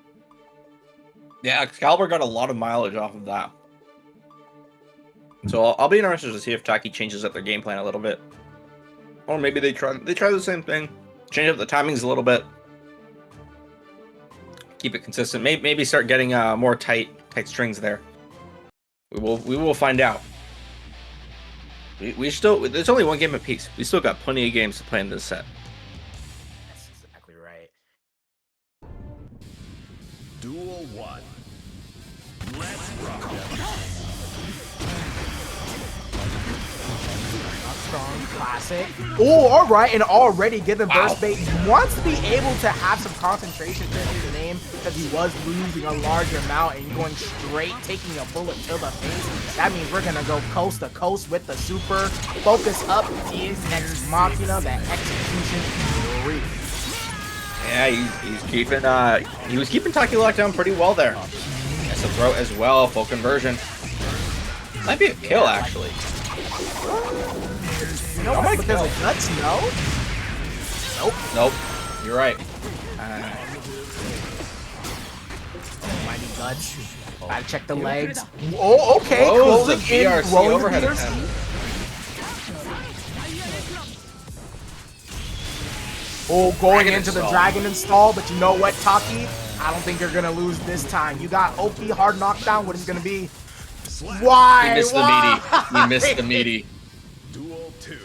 Yeah, Excalibur got a lot of mileage off of that. So I'll be interested to see if Taki changes up their game plan a little bit. Or maybe they try the same thing. Change up the timings a little bit. Keep it consistent. Maybe start getting more tight strings there. We will find out. We still, there's only one game apiece. We still got plenty of games to play in this set. That's exactly right. Duel 1. Let's rock. Strong classic. Oh, all right, and already get the burst bait. He wants to be able to have some concentration in his name because he was losing a large amount and going straight, taking a bullet to the face. That means we're gonna go coast to coast with the super. Focus up, Ex Machina, that execution. Yeah, he's keeping he was keeping Taki locked down pretty well there. That's a throw as well, full conversion. Might be a kill actually. You know what? Because of guts, no? Nope. Nope. You're right. Mighty guts. Gotta check the legs. Oh, okay. Whoa, the closing in. VRC Rolling overhead the attempt. VRC. Oh, going Dragon into the install. dragon install, but you know what, Taki? I don't think you're gonna lose this time. You got OP hard knockdown. What is it gonna be? Why? You missed the meaty. You missed the meaty. Duel 2.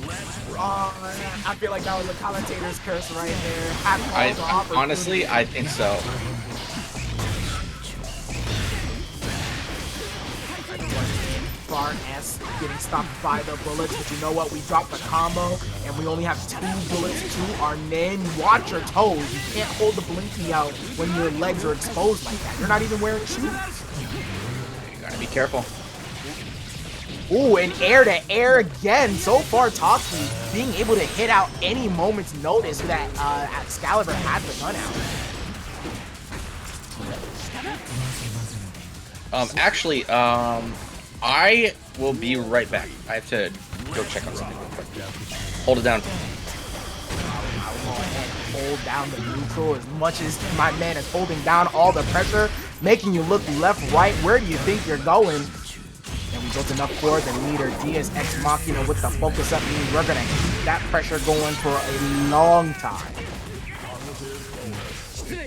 Let's rock. I feel like that was a commentator's curse right there. Had all the opportunity. Honestly, I think so. Bar S getting stopped by the bullets, but you know what? We dropped the combo, and we only have 2 bullets to our name. Watch your toes. You can't hold the blinky out when your legs are exposed like that. You're not even wearing shoes. You gotta be careful. Ooh, and air to air again. So far, Taki being able to hit out any moment's notice that Excalibur had the gun out. Actually, I will be right back. I have to go check on something real quick. Hold it down. I'll go ahead and hold down the neutral as much as my man is holding down all the pressure, making you look left, right. Where do you think you're going? And we built enough for the leader, Ex Machina with the focus up. Means we're going to keep that pressure going for a long time.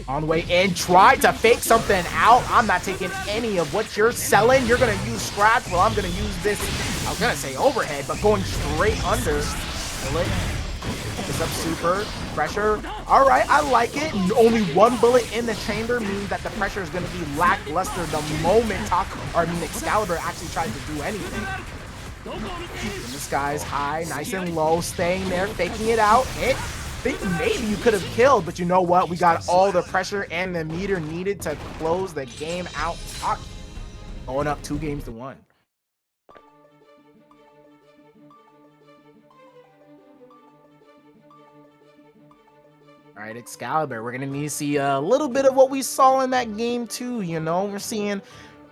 On the way in, try to fake something out. I'm not taking any of what you're selling. You're going to use scratch. Well, I'm going to use this, I was going to say overhead, but going straight under. Bullet. Focus up super. Pressure. All right, I like it. Only 1 bullet in the chamber means that the pressure is going to be lackluster the moment Excalibur actually tries to do anything. And this guy's high, nice and low, staying there, faking it out. Hit. Think maybe you could have killed, but you know what? We got all the pressure and the meter needed to close the game out. Taki going up 2-1. All right, Excalibur, we're gonna need to see a little bit of what we saw in that game too. You know,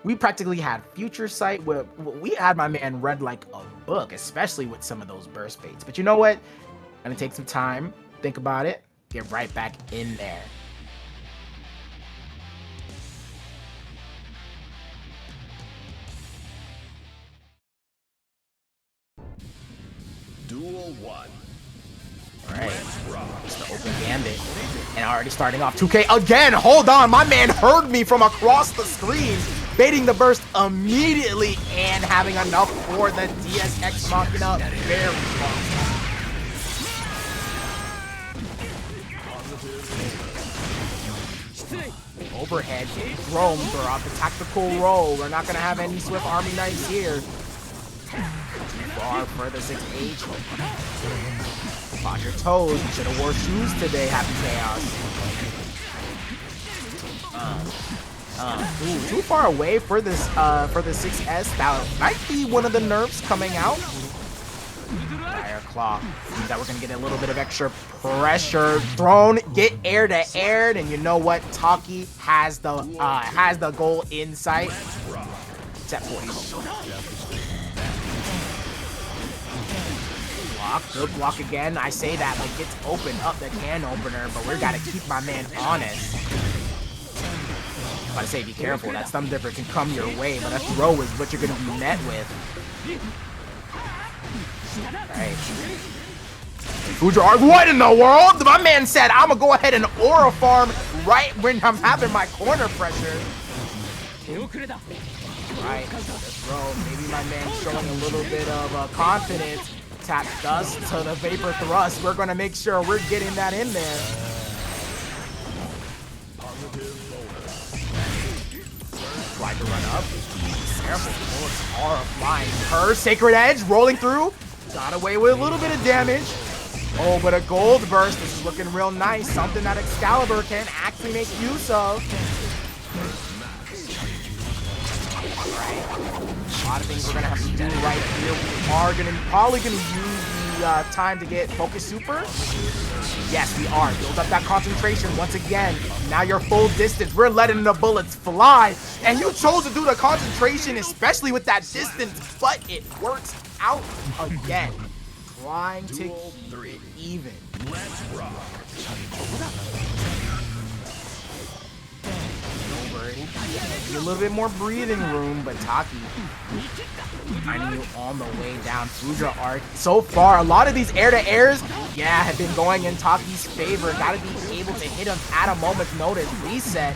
we practically had future sight where we had my man read like a book, especially with some of those burst baits. But you know what? Gonna take some time. Think about it, get right back in there. Duel 1. All right, it's the open gambit. And already starting off 2K again. Hold on, my man heard me from across the screen, baiting the burst immediately and having enough for the Ex Machina. Very close. Overhead, Rome for off the tactical roll. We're not gonna have any Swift Army Knights here. Far for the 6H. Watch your toes. You should have wore shoes today. Happy Chaos. Ooh, too far away for this for the 6S. That might be one of the nerfs coming out. Fire Claw. Means that we're gonna get a little bit of extra pressure thrown. Get air to air, and you know what? Taki has the goal in sight. Set point. Block, good block again. I say that like it's opened up the can opener, but we gotta keep my man honest. I say be careful. That Thumb Dipper can come your way, but a throw is what you're gonna be met with. Right. Fujar, what in the world? My man said I'm gonna go ahead and aura farm right when I'm having my corner pressure. Right, bro, maybe my man showing a little bit of confidence. Tap dust to the Vapor Thrust. We're gonna make sure we're getting that in there. Try to run up. Careful, bullets are flying. Her Sacred Edge rolling through. Got away with a little bit of damage. Oh, but a gold burst. This is looking real nice. Something that Excalibur can actually make use of. Right. A lot of things we're gonna have to do right here. We are probably gonna use the time to get Focus Super. Yes, we are. Build up that concentration once again. Now you're full distance. We're letting the bullets fly. And you chose to do the concentration, especially with that distance, but it works out again. Trying to keep it even. Let's rock. A little bit more breathing room, but Taki finding you on the way down. Fudra arc. So far, a lot of these air-to-airs, yeah, have been going in Taki's favor. Gotta be able to hit him at a moment's notice. Reset.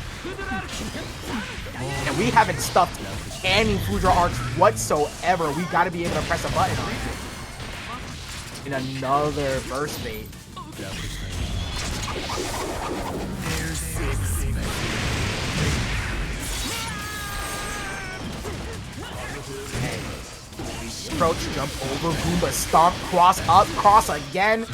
And we haven't stuffed any Fudra arcs whatsoever. We gotta be able to press a button on it. In another burst bait. Approach, jump over, Goomba, stomp, cross up, cross again.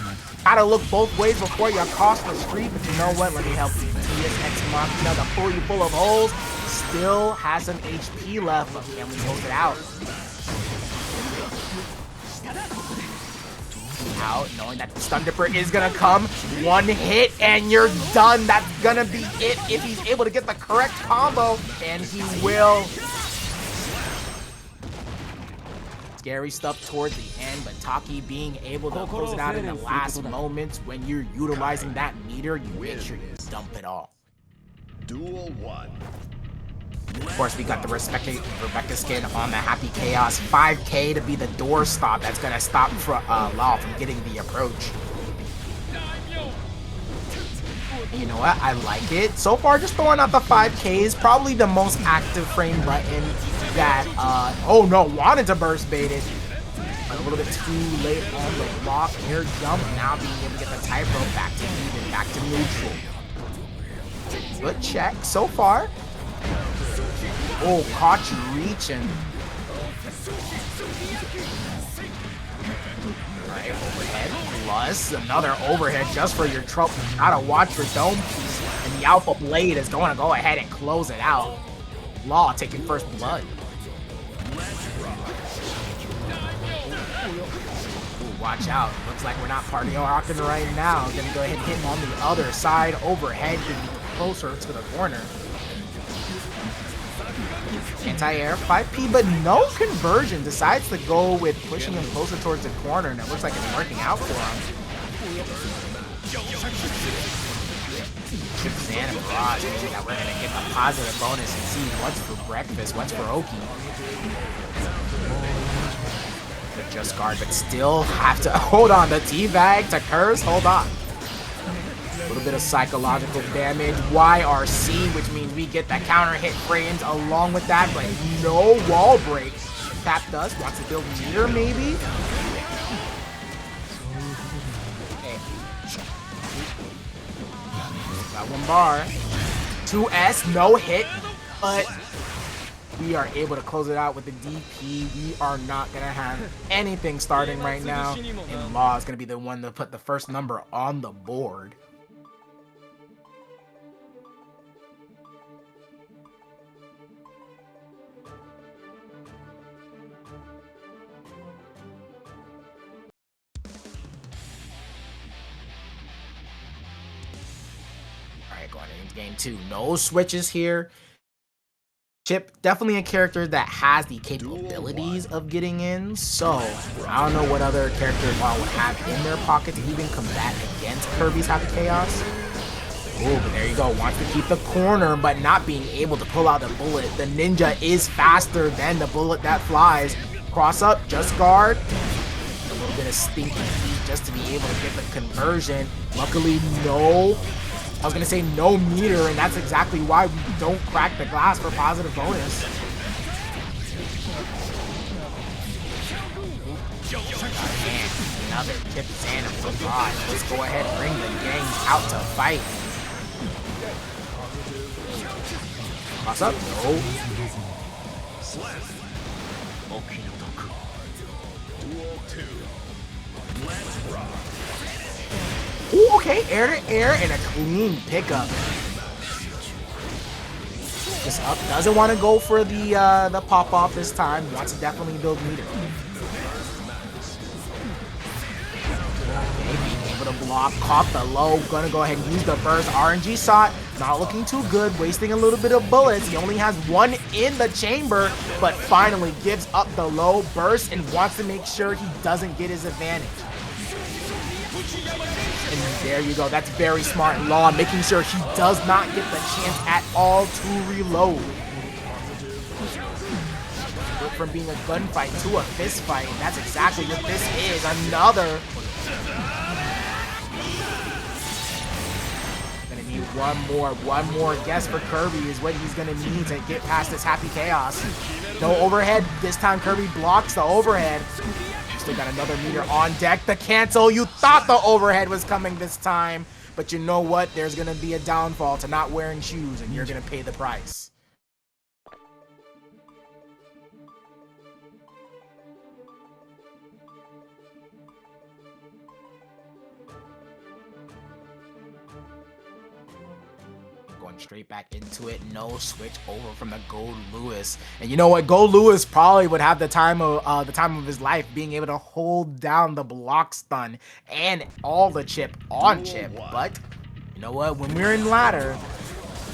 Gotta look both ways before you cross the street, but you know what? Let me help you. TS X Machina to pull you full of holes. Still has some HP left, but can we close it out? Out, knowing that the Stun Dipper is gonna come. One hit and you're done. That's gonna be it if he's able to get the correct combo, and he will. Scary stuff towards the end, but Taki being able to close it out in the last moments. When you're utilizing that meter, you make sure you dump it all. Duel 1. Of course, we got the Rebecca skin on the Happy Chaos. 5K to be the doorstop that's going to stop Law from getting the approach. You know what? I like it. So far, just throwing out the 5K is probably the most active frame button that, oh no, wanted to burst bait it. But a little bit too late on the block. Air jump, now being able to get the typo back to even, back to neutral. Good check so far. Oh, caught you reaching. Right, overhead plus another overhead just for your trouble. Gotta watch your dome piece. And the Alpha Blade is going to go ahead and close it out. Law taking first blood. Ooh, watch out. Looks like we're not partying rocking right now. Gonna go ahead and hit him on the other side. Overhead, getting closer to the corner. Anti-air, 5P, but no conversion. Decides to go with pushing him closer towards the corner, and it looks like it's working out for him. Chipp, Zan, and Barrage, meaning that we're going to get a positive bonus and see what's for breakfast, what's for Oki. But just guard, but still have to hold on. The teabag to curse, hold on. A little bit of psychological damage. YRC, which means we get the counter hit frames along with that, but no wall break. Tap dust, wants to build meter maybe? Okay. Got one bar. 2S, no hit, but we are able to close it out with the DP. We are not going to have anything starting right now, and Law is going to be the one to put the first number on the board. Going into game 2. No switches here. Chipp, definitely a character that has the capabilities of getting in, so I don't know what other characters would have in their pocket to even combat against Kirby's Happy Chaos. Oh, but there you go. Wants to keep the corner, but not being able to pull out the bullet. The ninja is faster than the bullet that flies. Cross up, just guard. A little bit of stinky feet just to be able to get the conversion. Luckily, no I was gonna say no meter, and that's exactly why we don't crack the glass for positive bonus. Man, another Chipp Zanuff. Oh God, let's go ahead and bring the gangs out to fight. Cross up? No. Duel 2. Let's rock. Ooh, okay, air to air and a clean pickup. This up doesn't want to go for the pop off this time. Wants to definitely build meter. Okay, being able to block, caught the low. Gonna go ahead and use the burst. RNG shot, not looking too good. Wasting a little bit of bullets. He only has one in the chamber, but finally gives up the low burst and wants to make sure he doesn't get his advantage. And there you go. That's very smart Law, making sure he does not get the chance at all to reload. From being a gunfight to a fist fight, and that's exactly what this is. Another. Gonna need one more guess for Kriby is what he's gonna need to get past this happy chaos. No overhead. This time Kriby blocks the overhead. Still got another meter on deck. The cancel. You thought the overhead was coming this time, but you know what? There's gonna be a downfall to not wearing shoes, and you're gonna pay the price. Straight back into it. No switch over from the Gold Lewis. And you know what? Gold Lewis probably would have the time of his life, being able to hold down the block stun and all the chip on Chipp. But you know what? When we're in ladder,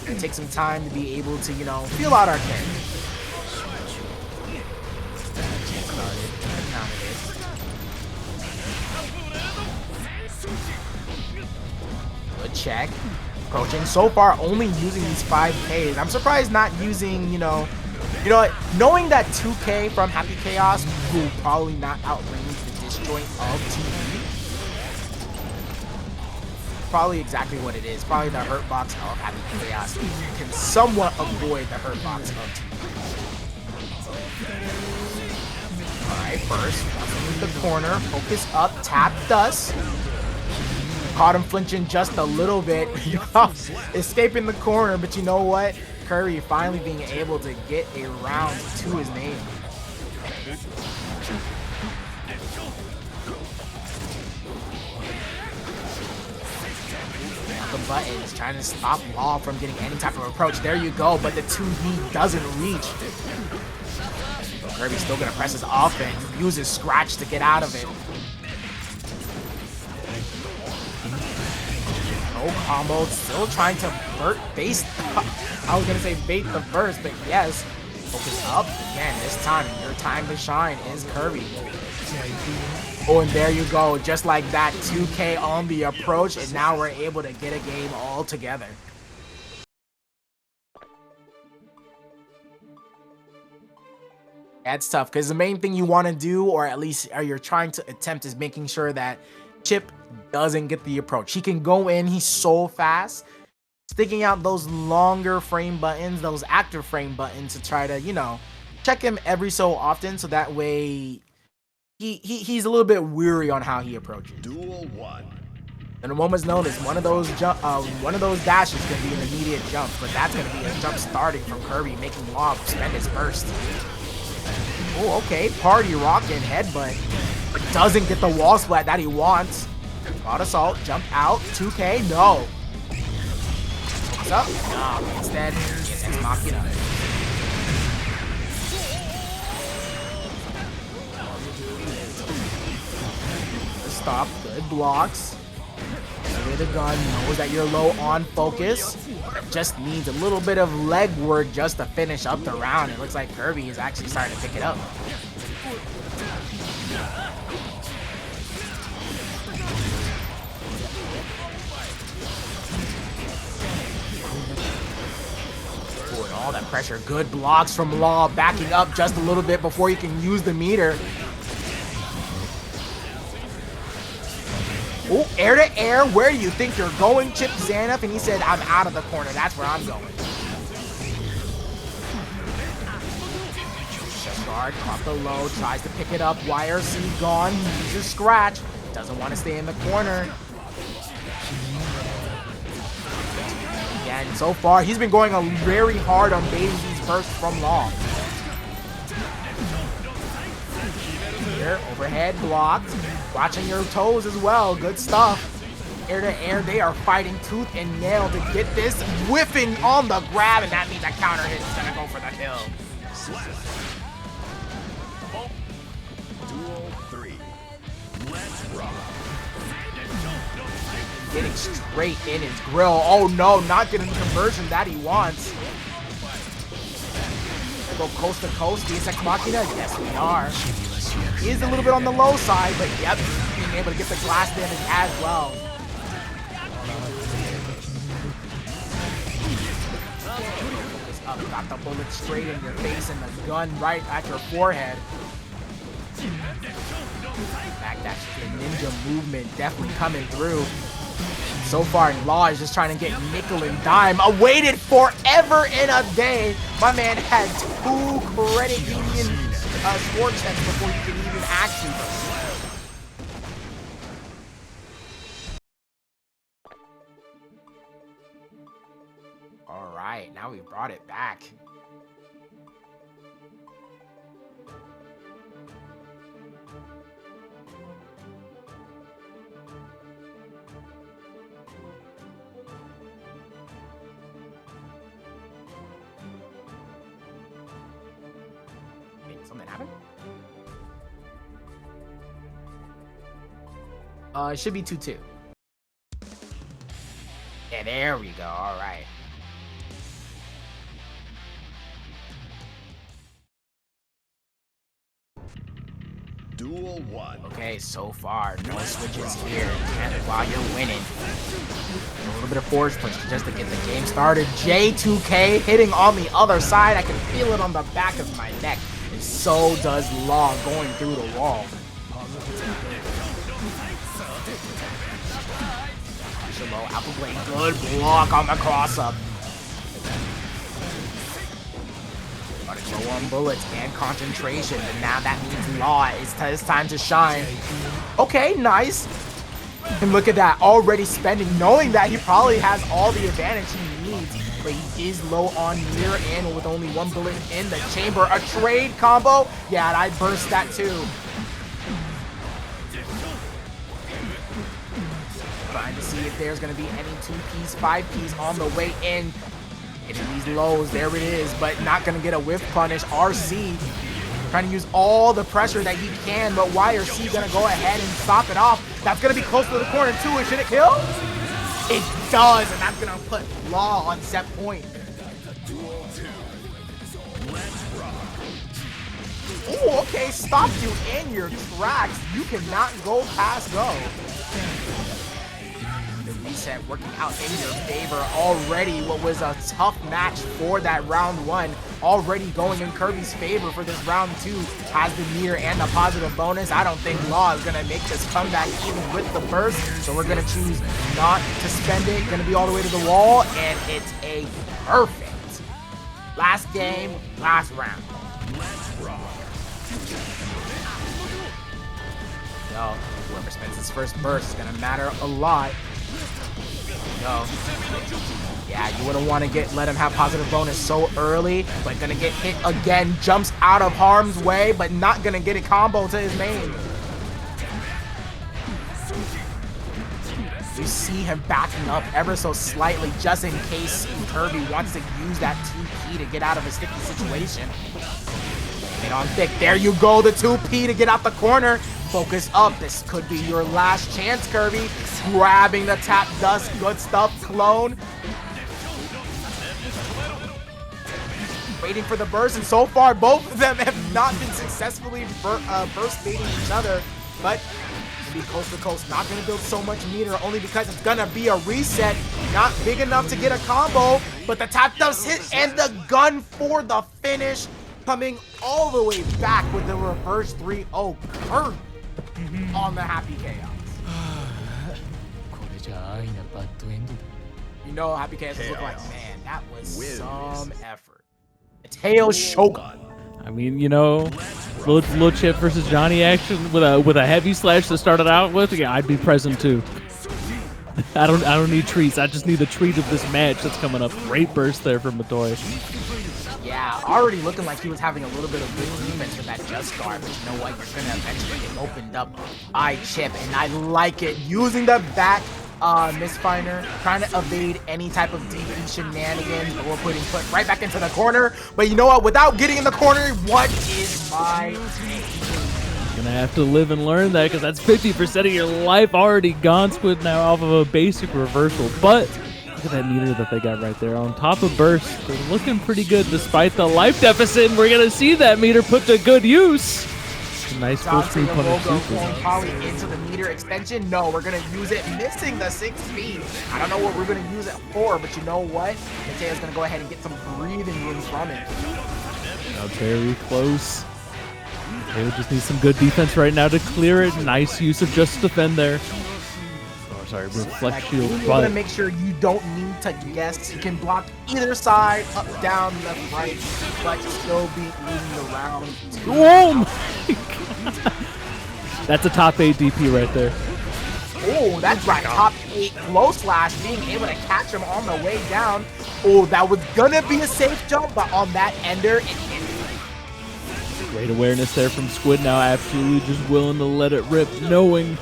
it takes some time to be able to, you know, feel out our character. Good check. Approaching so far, only using these 5Ks. I'm surprised not using, you know what, knowing that 2K from Happy Chaos will probably not outrange the disjoint of TV. Probably exactly what it is. Probably the hurt box of Happy Chaos. You can somewhat avoid the hurt box of TV. Alright, first, in the corner, focus up, tap dust. Caught him flinching just a little bit, escaping the corner, but you know what? Kriby finally being able to get a round to his name. The buttons trying to stop Law from getting any type of approach. There you go, but the 2D doesn't reach. Kriby's still gonna press his offense, use his scratch to get out of it. Combo, still trying to base. I was gonna say bait the burst, but yes. Focus up again. This time, your time to shine is Kriby. Oh, and there you go. Just like that, 2K on the approach, and now we're able to get a game all together. That's tough, because the main thing you want to do, or at least you're trying to attempt, is making sure that Chipp doesn't get the approach. He can go in, he's so fast, sticking out those longer frame buttons, those active frame buttons to try to, you know, check him every so often, so that way he's a little bit weary on how he approaches. Duel 1. And a moment's notice, one of those dashes can be an immediate jump, but that's gonna be a jump starting from Kriby, making Law spend his burst. Oh, okay, party rocking headbutt, but doesn't get the wall splat that he wants. Got assault, jump out, 2K, no. What's up? No, instead, just knock it up. Stop, good blocks. The gun knows that you're low on focus. Just needs a little bit of leg work just to finish up the round. It looks like Kriby is actually starting to pick it up. Ooh, and all that pressure. Good blocks from Law, backing up just a little bit before you can use the meter. Oh, air to air. Where do you think you're going, Chipp Zanuff? And he said, I'm out of the corner. That's where I'm going. Guard off the low, tries to pick it up. YRC gone. He uses scratch. Doesn't want to stay in the corner. Again, so far, he's been going very hard on baiting these bursts from long. Here, overhead blocked. Watching your toes as well. Good stuff. Air to air, they are fighting tooth and nail to get this. Whiffing on the grab, and that means a counter hit is going to go for the kill. Duel 3. Let's rock. Getting straight in his grill. Oh no, not getting the conversion that he wants. Go coast to coast, Deus Ex Machina. Yes, we are. He is a little bit on the low side, but yep, being able to get the glass damage as well. Focus up, got the bullet straight in your face and the gun right at your forehead. Backdash, the ninja movement definitely coming through. So far, Law is just trying to get nickel and dime. Awaited forever and a day. My man had 2 credit union score checks before you can even actually proceed. All right, now we brought it back. Something happened? It should be 2-2. Yeah, there we go. All right. Duel 1. Okay, so far, no switches here. And while you're winning, a little bit of force push just to get the game started. J2K hitting on the other side. I can feel it on the back of my neck. And so does Law going through the wall. Low out the way. Good block on the cross-up. Low on bullets and concentration, and now that means Law it's time to shine. Okay, nice. And look at that, already spending, knowing that he probably has all the advantage he needs, but he is low on mirror and with only 1 bullet in the chamber. A trade combo? Yeah, and I'd burst that too. Trying to see if there's going to be any 2-piece, 5-piece on the way in. Hitting these lows, there it is, but not going to get a whiff punish. RC trying to use all the pressure that he can, but YRC going to go ahead and stop it off. That's going to be close to the corner too, and should it kill? It does, and that's going to put Law on set point. Duel 2. Let's rock. Oh, okay, stopped you in your tracks. You cannot go past go. The reset working out in your favor already. What was a tough match for that round 1 already going in Kirby's favor for this round 2. Has the meter and the positive bonus. I don't think Law is going to make this comeback even with the burst, so we're going to choose not to spend it. Going to be all the way to the wall, and it's a perfect last game, last round. Let's rock. So whoever spends his first burst is going to matter a lot. Go. Yeah, you wouldn't want to let him have positive bonus so early, but gonna get hit again, jumps out of harm's way, but not gonna get a combo to his main. You see him backing up ever so slightly just in case Kirby wants to use that 2P to get out of a sticky situation. Get on thick, there you go, the 2P to get out the corner. Focus up, this could be your last chance, Kirby. Grabbing the tap dust, good stuff, clone. Waiting for the burst, and so far both of them have not been successfully burst baiting each other, but be coast to coast, not gonna build so much meter only because it's gonna be a reset, not big enough to get a combo, but the tap dust hit and the gun for the finish, coming all the way back with the reverse 3-0 Kirby on the Happy Chaos. You know, Happy Kansas look like, man, that was some effort. Mateo Shogun. I mean, you know, little Chipp versus Johnny action with a heavy slash to start it out with. Yeah, I'd be present too. I don't need treats. I just need the treat of this match that's coming up. Great burst there from Matoi. Yeah, already looking like he was having a little bit of good defense for that just guard, but you know what? You're gonna eventually get opened up by Chipp, and I like it. Using the back misfinder, trying to evade any type of DP shenanigans, but we're putting foot right back into the corner. But you know what? Without getting in the corner, what is my Gonna have to live and learn that, because that's 50% of your life already gone, Squidnow, off of a basic reversal. But look at that meter that they got right there. On top of burst, they're looking pretty good despite the life deficit, and we're gonna see that meter put to good use. Nice full screen punish. Probably into the meter extension. No, we're gonna use it, missing the 6 speed. I don't know what we're gonna use it for, but you know what? Mateo's gonna go ahead and get some breathing room from it. Now very close. They just need some good defense right now to clear it. Nice use of just defend there. Oh, sorry, reflect shield. You want to make sure you don't need to guess. You can block either side, up, down, left, right, but still be losing the round. Oh my god! That's a top 8 DP right there. Oh, that's right. Top 8 close slash, being able to catch him on the way down. Oh, that was gonna be a safe jump, but on that ender, it hit. Great awareness there from Squidnow, absolutely just willing to let it rip, knowing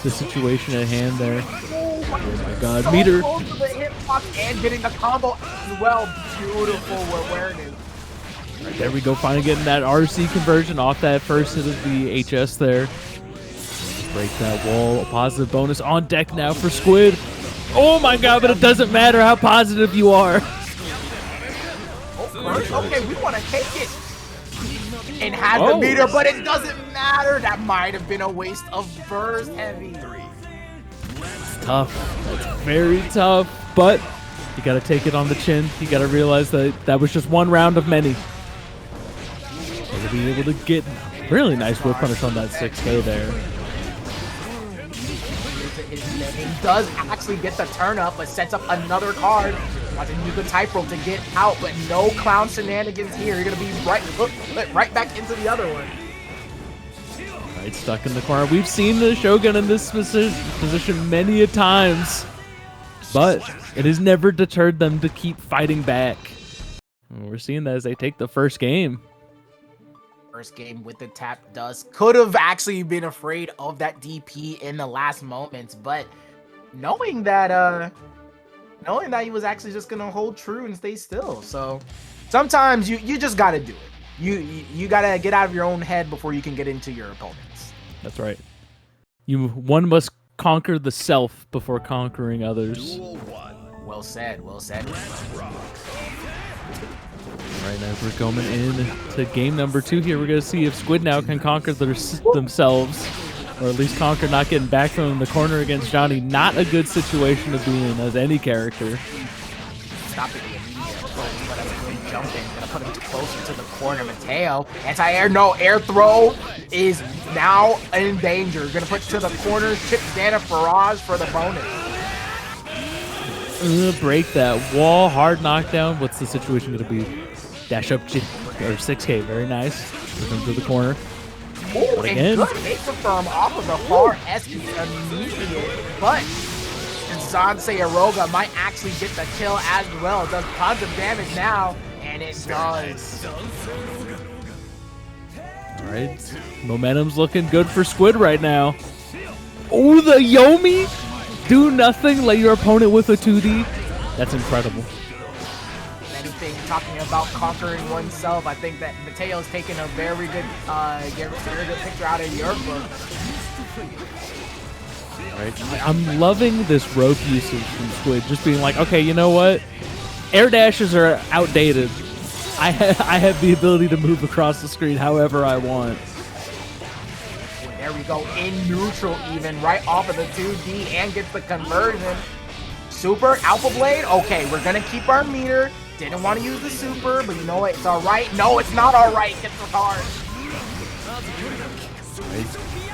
the situation at hand there. Oh my god, meter. Close to the hitbox and getting the combo as well. Beautiful awareness. Right, there we go, finally getting that RC conversion off that first hit of the HS there. Break that wall, a positive bonus on deck now for Squid. Oh my god, but it doesn't matter how positive you are. Okay, we want to take it. And has the meter, but it doesn't matter. That might have been a waste of burst heavy. It's tough. It's very tough, but you got to take it on the chin. You got to realize that that was just one round of many. So to be able to get really nice whip punish on that 6K there. He does actually get the turn up, but sets up another card. Watching use the type roll to get out, but no clown shenanigans here. You're gonna be right back into the other one. Right, stuck in the corner. We've seen the Shogun in this position many a times, but it has never deterred them to keep fighting back. And we're seeing that as they take the first game. First game with the tap dust. Could have actually been afraid of that DP in the last moments, but knowing that he was actually just gonna hold true and stay still. So sometimes you just gotta do it. You gotta get out of your own head before you can get into your opponents. That's right. One must conquer the self before conquering others. Well said. Well said. Right now we're going into game number 2 here. We're gonna see if Squidnow can conquer themselves. Or at least conquer not getting back from in the corner against Johnny. Not a good situation to be in as any character. Stop it, the immediate approach, but that's a good jumping. Gonna put him closer to the corner. Mateo, anti-air, no, air throw is now in danger. Gonna put to the corner. Chipp Zanuff barrage for the bonus. Break that wall, hard knockdown. What's the situation gonna be? Dash up or 6K, very nice. Put him to the corner. Oh, and good hit confirm off of the far S immediate, but ZanSeiroga might actually get the kill as well. It does tons of damage now, and it does. All right, momentum's looking good for Squid right now. Oh, the Yomi! Do nothing, let your opponent with a 2D. That's incredible. Anything talking about conquering oneself, I think that Mateo's taken a very good picture out of your book. Right. I'm loving this rope usage from Squid, just being like, okay, you know what? Air dashes are outdated. I have the ability to move across the screen however I want. There we go, in neutral even, right off of the 2D, and gets the conversion. Super, Alpha Blade, okay, we're gonna keep our meter. Didn't want to use the super, but you know what, it's alright. No, it's not alright, gets the card. Right.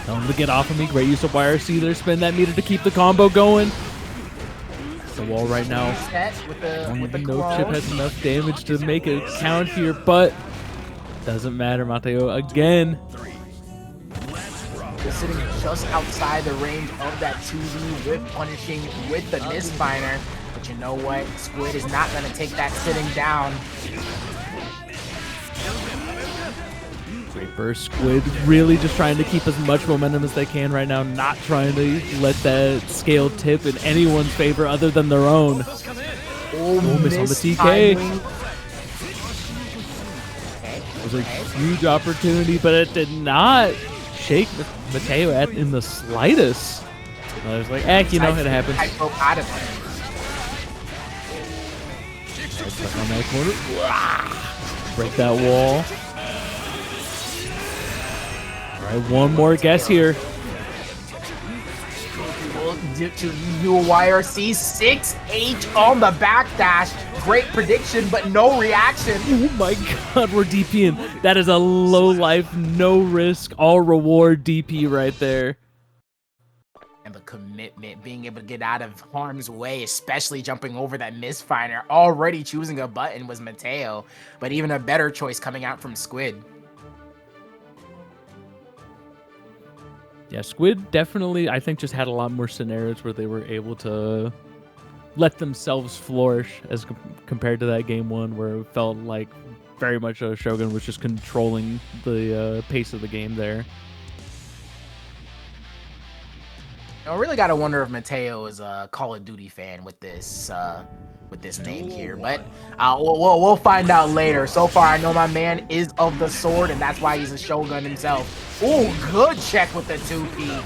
Tell him to get off of me, great use of YRC there, spin that meter to keep the combo going. The wall right now. Set with the No clone. Chipp has enough damage to make it count here, but doesn't matter. Matoi again. They're sitting just outside the range of that 2v with punishing with the misfiner. But you know what? Squid is not going to take that sitting down. Great burst. Squid really just trying to keep as much momentum as they can right now, not trying to let that scale tip in anyone's favor other than their own. Oh, miss on the TK. It was a huge opportunity, but it did not shake Matoi in the slightest. I was like, you know, it happens. Out of it. Stuck on that corner. Break that wall. All right, one more guess here. We'll do a YRC 6H on the backdash. Great prediction, but no reaction. Oh my god, we're DPing. That is a low life, no risk, all reward DP right there. And the commitment, being able to get out of harm's way, especially jumping over that misfiner, already choosing a button was Matoi, but even a better choice coming out from Squid. Yeah, Squid definitely, I think, just had a lot more scenarios where they were able to let themselves flourish as compared to that game one, where it felt like very much Shogun was just controlling the pace of the game there. I really gotta wonder if Matoi is a Call of Duty fan with this name here, but we'll find out later. So far, I know my man is of the sword, and that's why he's a Shogun himself. Ooh, good check with the 2P.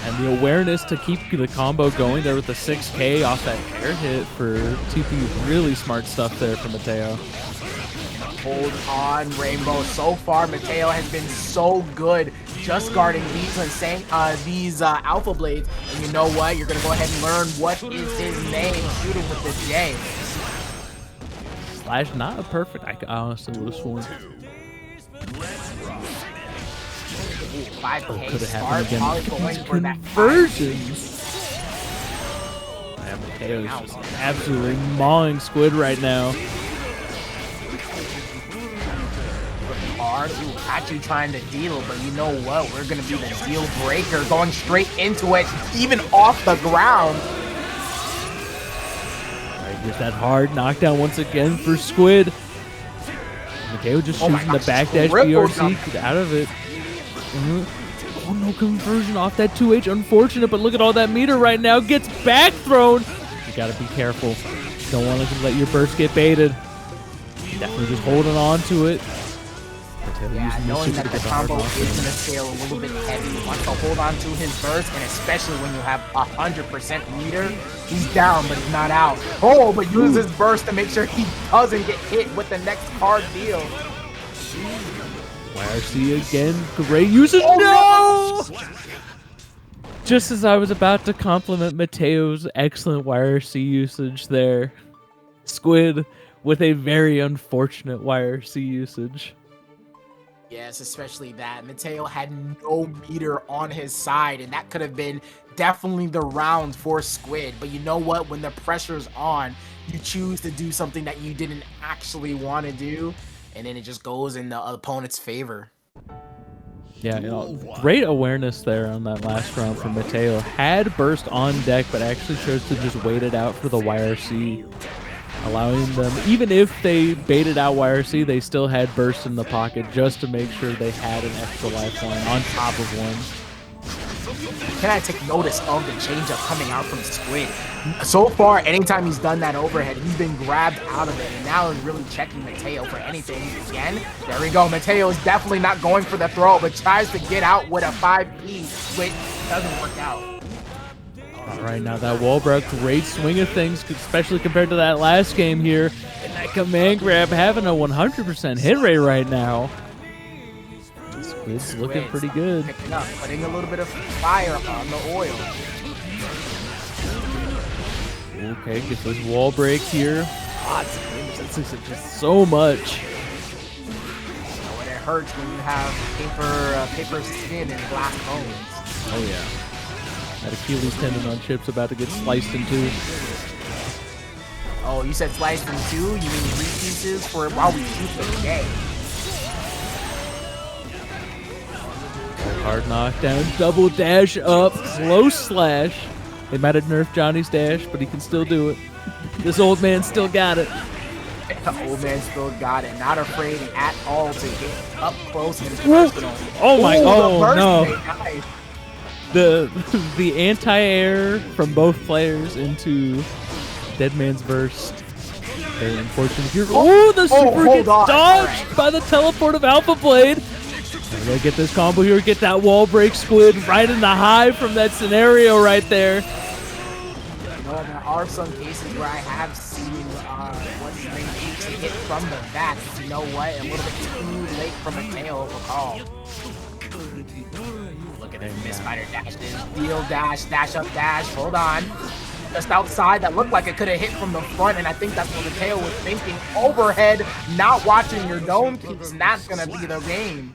And the awareness to keep the combo going there with the 6K off that air hit for 2P. Really smart stuff there from Matoi. Hold on, Rainbow. So far, Matoi has been so good just guarding these Alpha Blades. And you know what? You're going to go ahead and learn what is his name, shooting with the J. Slash, not a perfect. I honestly would have sworn. 5K could have start, happened probably again. going for that Conversions. Matoi is just absolutely mauling Squid right now. Hard. Ooh, actually trying to deal, but you know what? We're going to be the deal breaker, going straight into it, even off the ground. All right, get that hard knockdown once again for Squid. Matoi just shooting the backdash BRC, get out of it. Oh, no conversion off that 2H. Unfortunate, but look at all that meter right now. Gets back thrown. You got to be careful. Don't want to let your burst get baited. Definitely just holding on to it. Yeah, knowing that the combo is going to scale a little bit heavy, he wants to hold on to his burst, and especially when you have 100% meter, he's down, but he's not out. Oh, but uses his burst to make sure he doesn't get hit with the next card deal. YRC again, great usage. Oh, no! Just as I was about to compliment Mateo's excellent YRC usage there, Squid with a very unfortunate YRC usage. Yes, especially that. Matoi had no meter on his side, and that could have been definitely the round for Squid. But you know what? When the pressure's on, you choose to do something that you didn't actually want to do, and then it just goes in the opponent's favor. Yeah, you know, great awareness there on that last round from Matoi. Had burst on deck, but actually chose to just wait it out for the YRC. Allowing them, even if they baited out YRC, they still had burst in the pocket just to make sure they had an extra lifeline on top of one. Can I take notice of the changeup coming out from Squid? So far, anytime he's done that overhead, he's been grabbed out of it, and now he's really checking Matoi for anything. Again, there we go. Matoi is definitely not going for the throw, but tries to get out with a 5P, which doesn't work out. All right, now that wall broke, great swing of things, especially compared to that last game here. And that command grab having a 100% hit rate right now. Squid's looking pretty good. Picking up, putting a little bit of fire on the oil. Okay, gets this wall break here. Lots of damage. That's just so much. When it hurts when you have paper skin and glass bones. Oh yeah. That Achilles tendon on Chipp's about to get sliced into. Oh, you said sliced in 2? You mean 3 pieces for while we shoot the game? Hard knockdown, double dash up, close slash. They might have nerfed Johnny's dash, but he can still do it. This old man still got it. The old man still got it. Not afraid at all to get up close and personal. Oh my! Oh no! Nice. The anti-air from both players into Dead Man's Burst. Very unfortunate here. Oh, the super gets dodged by the teleport of Alpha Blade. We're gonna get this combo here, get that wall break Squid right in the high from that scenario right there. You know, there are some cases where I have seen what's his name to hit from the back. But you know what? A little bit too late from Mateo overcall. Look at this misfighter dash. Deal dash, dash up dash. Hold on. Just outside, that looked like it could have hit from the front, and I think that's what Mateo was thinking. Overhead, not watching your dome keeps, and that's gonna be the game.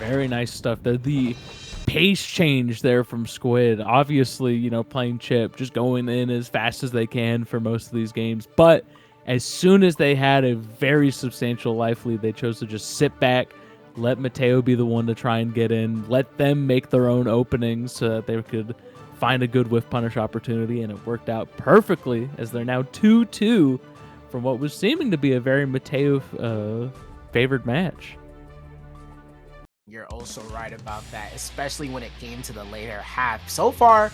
Very nice stuff there. The pace change there from Squid. Obviously, you know, playing Chipp, just going in as fast as they can for most of these games. But as soon as they had a very substantial life lead, they chose to just sit back, let Mateo be the one to try and get in, let them make their own openings so that they could find a good whiff punish opportunity, and it worked out perfectly as they're now 2-2 from what was seeming to be a very Mateo favored match. You're also right about that, especially when it came to the later half. So far,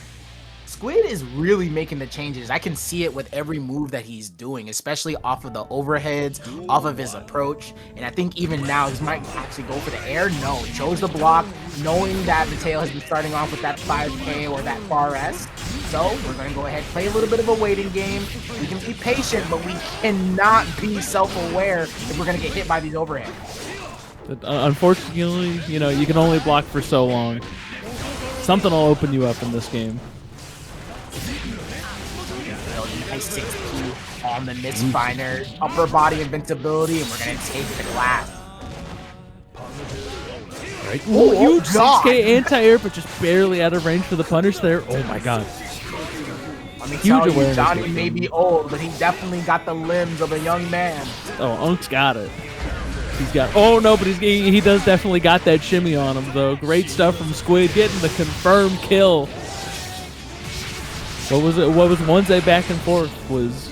Squid is really making the changes. I can see it with every move that he's doing, especially off of the overheads, off of his approach. And I think even now, he might actually go for the air. No, he chose the block, knowing that Mateo has been starting off with that 5K or that far S. So we're going to go ahead and play a little bit of a waiting game. We can be patient, but we cannot be self-aware if we're going to get hit by these overheads. But unfortunately, you know, you can only block for so long. Something will open you up in this game. Nice 6P on the misfinder, upper body invincibility, and we're gonna take the glass. Right. Ooh, huge 6K anti-air, but just barely out of range for the punish there. Oh my god. Let me tell you, Johnny may be old, but he definitely got the limbs of a young man. Oh, Unk's got it. He's got, oh no, but he does definitely got that shimmy on him though. Great stuff from Squid, getting the confirmed kill. What was it? What was Wednesday back and forth was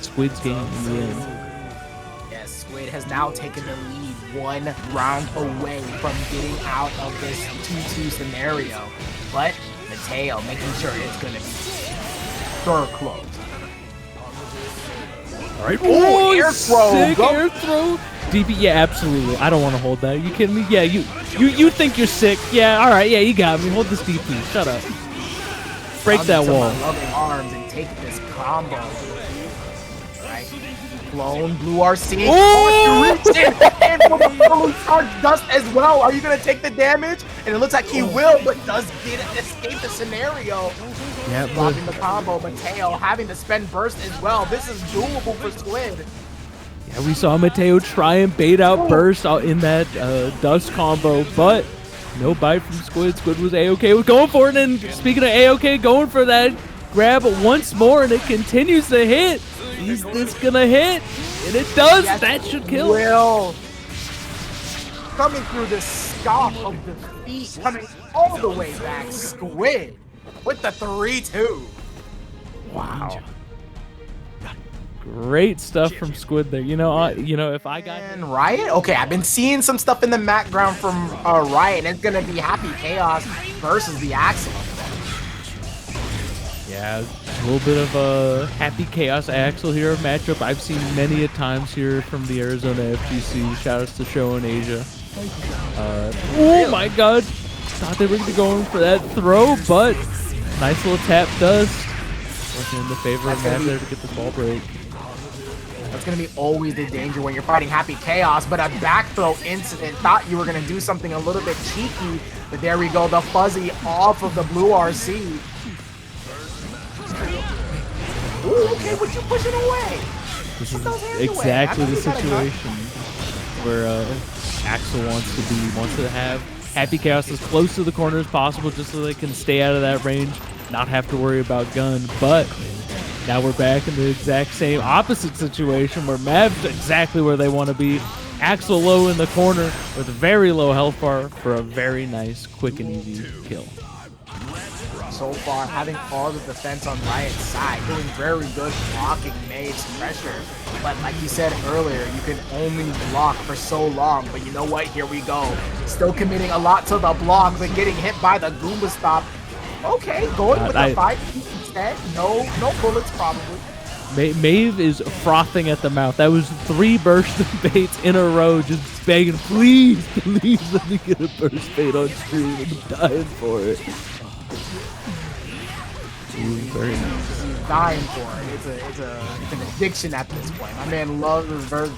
Squid's game in the end. Yes, Squid has now taken the lead 1 round away from getting out of this 2-2 scenario. But Mateo making sure it's gonna be super close. All right, oh, air throw, sick air throw. DP, yeah, absolutely. I don't want to hold that. Are you kidding me? Yeah, you think you're sick? Yeah, all right, yeah, you got me. Hold this DP. Shut up. Break that wall. Loving arms and take this combo. Right, clone blue RC. Oh, you reached in and for the full charge dust as well. Are you gonna take the damage? And it looks like he will, but does get escape the scenario. Yeah, blocking the combo. Mateo having to spend burst as well. This is doable for Squid. Yeah, we saw Mateo try and bait out burst out in that dust combo, but no bite from Squid. Squid was A-OK with going for it, and speaking of A-OK, going for that grab once more, and it continues to hit. Is this gonna hit? And it does. Yes, that should kill. Will. Coming through the scoff of defeat, coming all the way back. Squid with the 3-2. Wow. Great stuff from Squid there. You know, if I got and Riot. Okay, I've been seeing some stuff in the background from Riot, and it's gonna be Happy Chaos versus the Axel. Yeah, a little bit of a Happy Chaos Axel here matchup I've seen many a times here from the Arizona FGC. Shoutouts to Show in Asia. Oh my god, thought they were gonna be going for that throw, but nice little tap dust. Working in the favor of Matt there to get the ball break. That's going to be always the danger when you're fighting Happy Chaos, but a back throw incident. Thought you were going to do something a little bit cheeky, but there we go. The fuzzy off of the blue RC. Ooh, okay, what you pushing away? This is exactly the situation where Axel wants to have Happy Chaos as close to the corner as possible just so they can stay out of that range, not have to worry about gun, but Now we're back in the exact same opposite situation where Mav's exactly where they want to be. Axel low in the corner with a very low health bar for a very nice, quick and easy kill. So far, having all the defense on Riot's side, doing very good blocking Maeve's pressure. But like you said earlier, you can only block for so long. But you know what? Here we go. Still committing a lot to the block, but getting hit by the Goomba Stop. Okay, going with the 5 instead. No bullets probably. Maeve is frothing at the mouth. That was 3 burst baits in a row, just begging, please let me get a burst bait on stream. I'm dying for it. Ooh, very nice. He's dying for it. It's an addiction at this point. My man loves his burst.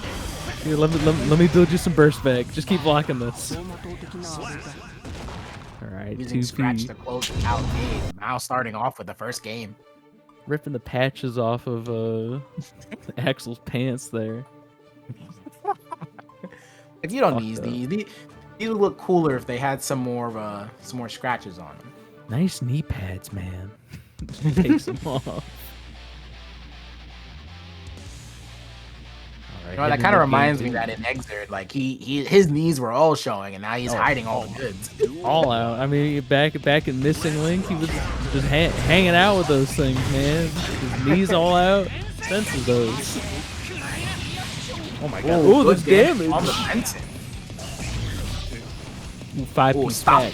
Here, let me build you some burst bag. Just keep blocking this. All right, using 2P. Scratch to close out game. Now starting off with the first game. Ripping the patches off of Axel's pants there. If you don't need these would look cooler if they had some more scratches on them. Nice knee pads, man. Just takes them off. All right, You know, that kind of reminds me that in Exert, like his knees were all showing, and now he's hiding all the goods. All out. I mean, back in Missing Link, he was just hanging out with those things, man. His knees all out. Senses those. Oh my god. Ooh, the damage. On the fencing. 5-piece tag.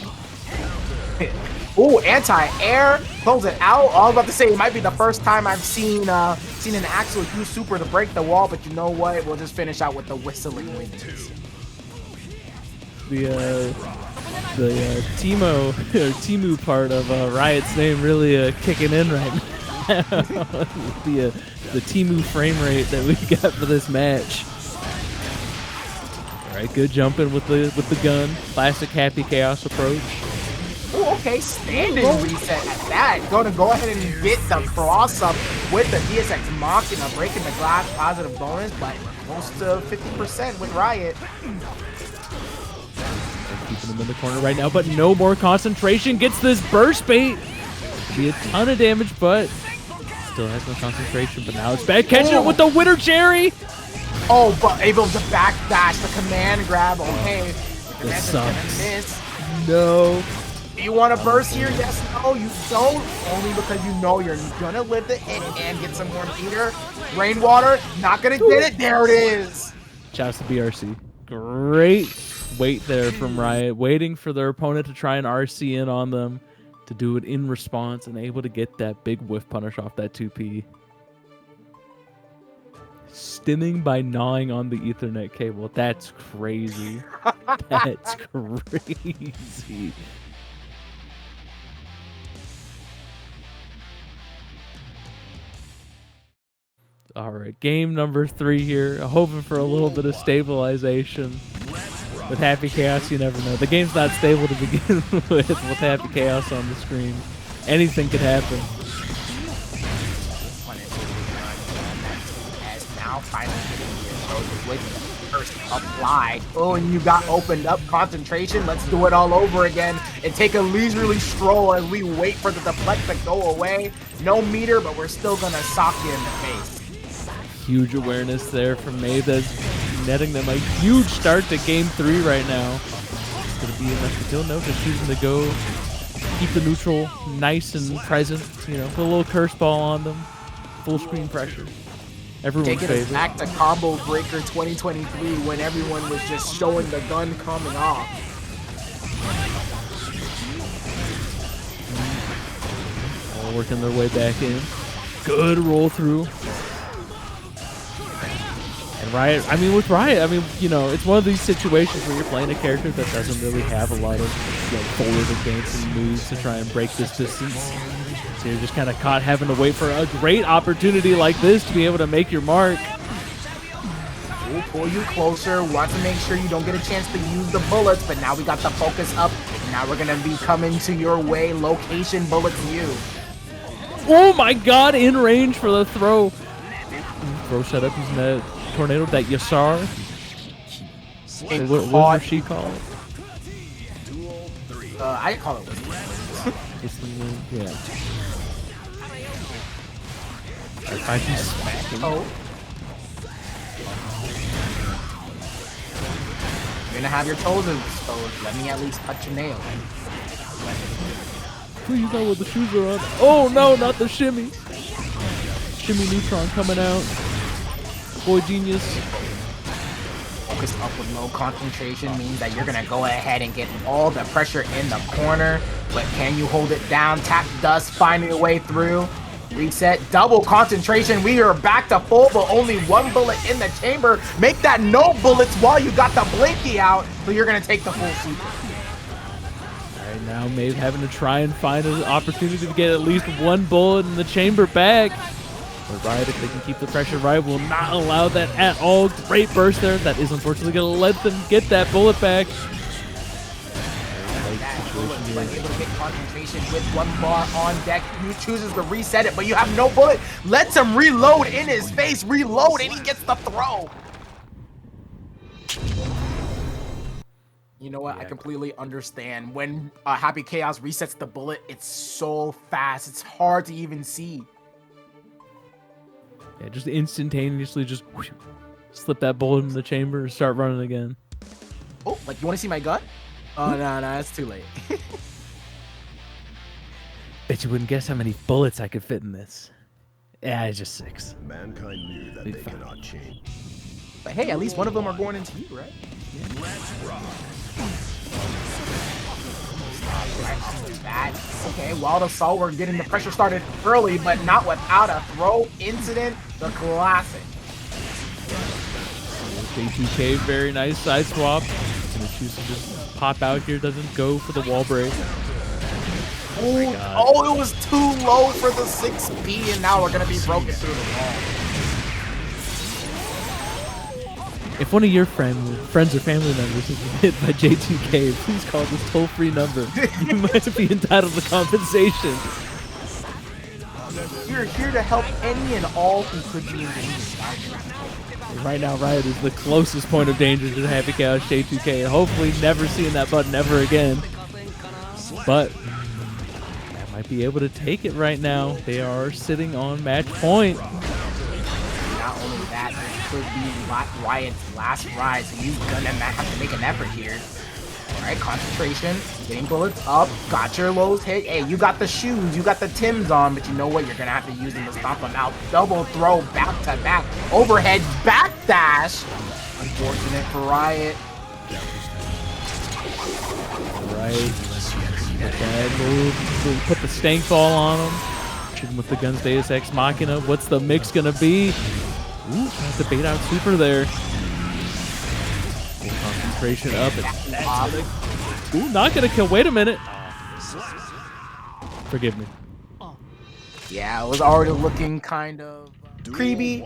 Ooh, anti-air, close it out. I was about to say it might be the first time I've seen an Axel use super to break the wall, but you know what? We'll just finish out with the whistling wings. The Timu part of Riot's name really kicking in right now. the Timu frame rate that we got for this match. All right, good jumping with the gun. Classic Happy Chaos approach. Oh, okay, standing reset at that. Going to go ahead and get the cross up with the DSX Machina, breaking the glass positive bonus, but close to 50% with Riot. Keeping him in the corner right now, but no more concentration. Gets this burst bait. Be a ton of damage, but still has no concentration. But now it's back catching it with the winter cherry. Oh, but able to backdash the command grab. Okay, This sucks. Miss. No. Do you want to burst here? Yes, no, you don't. Only because you know you're gonna live the hit and get some more meter. Rainwater, not gonna get it. There it is. Shouts to BRC. Great wait there from Riot, waiting for their opponent to try and RC in on them to do it in response and able to get that big whiff punish off that 2P. Stinning by gnawing on the Ethernet cable. That's crazy. That's crazy. All right, game number 3 here. Hoping for a little bit of stabilization. With Happy Chaos, you never know. The game's not stable to begin with Happy Chaos on the screen. Anything could happen. As now finally getting the with first apply. Oh, and you got opened up concentration. Let's do it all over again and take a leisurely stroll as we wait for the deflect to go away. No meter, but we're still gonna sock you in the face. Huge awareness there from Maeve that's netting them a huge start to game 3 right now. It's going to be enough to kill. No, just choosing to go keep the neutral nice and present. You know, put a little curse ball on them. Full screen pressure. Everyone's taking us favorite. back to Combo Breaker 2023 when everyone was just showing the gun coming off. All working their way back in. Good roll through. And Riot, I mean, with Riot, I mean, you know, it's one of these situations where you're playing a character that doesn't really have a lot of, you know, forward advancing moves to try and break this distance. So you're just kind of caught having to wait for a great opportunity like this to be able to make your mark. We'll pull you closer. Want to make sure you don't get a chance to use the bullets, but now we got the focus up. Now we're going to be coming to your way. Location bullets you. Oh my god, in range for the throw. Throw setup using that tornado, that Yasar. What does she call it? I call it Yeah. I can smack him. Oh. You're gonna have your toes exposed. Let me at least touch your nail. Please not with the shoes are on. Oh no, not the shimmy. Shimmy neutron coming out. Boy genius. Focus up with low concentration means that you're gonna go ahead and get all the pressure in the corner. But can you hold it down? Tap dust finding a way through. Reset, double concentration. We are back to full, but only one bullet in the chamber. Make that no bullets while you got the blinky out, so you're gonna take the full super. Right now, Maeve having to try and find an opportunity to get at least one bullet in the chamber back. But Riot, if they can keep the pressure right, will not allow that at all. Great burst there. That is unfortunately going to let them get that bullet back. But able to get concentration with one bar on deck. He chooses to reset it, but you have no bullet. Lets him reload in his face. Reload, and he gets the throw. You know what? I completely understand. When Happy Chaos resets the bullet, it's so fast. It's hard to even see. Yeah, just instantaneously just whoosh, slip that bullet in the chamber and start running again. Oh, like you want to see my gun? Oh, no, that's too late. Bet you wouldn't guess how many bullets I could fit in this. Yeah, it's just 6. Mankind knew that they cannot change. But hey, at least one of them are going into you, right? Let's rock. Right off the bat. Okay, Wild Assault, we're getting the pressure started early, but not without a throw incident. The classic. J2K, very nice side swap. Gonna choose to just pop out here, doesn't go for the wall break. Oh, it was too low for the 6B, and now we're gonna be broken through the wall. If one of your friends or family members has been hit by J2K, please call this toll-free number. You might be entitled to compensation. You're here to help any and all who could be in danger. Right now, Riot is the closest point of danger to Happy Chaos J2K, and hopefully never seeing that button ever again. But that might be able to take it right now. They are sitting on match point. Not only that, this could be Riot's last ride, so he's gonna have to make an effort here. Alright, concentration, getting bullets up, got your lows hit. Hey, you got the shoes, you got the Timbs on, but you know what? You're gonna have to use them to stomp them out. Double throw, back to back, overhead, backdash. Unfortunate for Riot. Right. Bad move. Put the stank ball on him. Hit him with the Guns Deus Ex Machina. What's the mix gonna be? Ooh, has to bait out super there. Concentration up. Ooh, not gonna kill. Wait a minute. Forgive me. Yeah, it was already looking kind of creepy.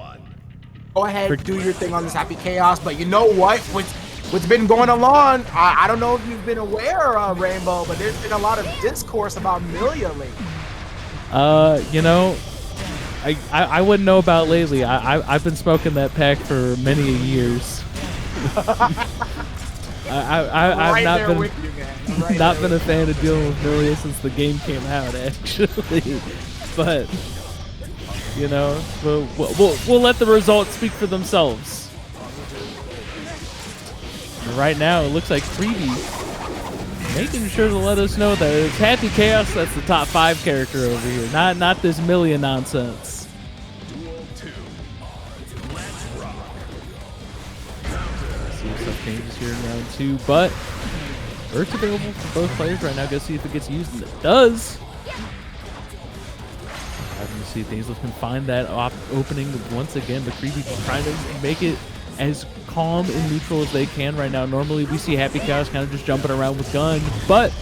Go ahead, do your thing on this Happy Chaos, but you know what? What's been going along? I don't know if you've been aware, Rainbow, but there's been a lot of discourse about Millia lately. You know, I wouldn't know about lately. I've been smoking that pack for many years. I've not been a fan of dealing with Millia since the game came out, actually. But you know, we'll let the results speak for themselves. And right now, it looks like Kriby making sure to let us know that it's Happy Chaos that's the top 5 character over here, not this Millia nonsense. See if stuff changes here in round 2, but burst available for both players right now. Go see if it gets used, and it does. Having to see if DainsLeif can find that opening once again, but Kriby trying to make it as calm and neutral as they can right now. Normally we see Happy Chaos kind of just jumping around with guns, but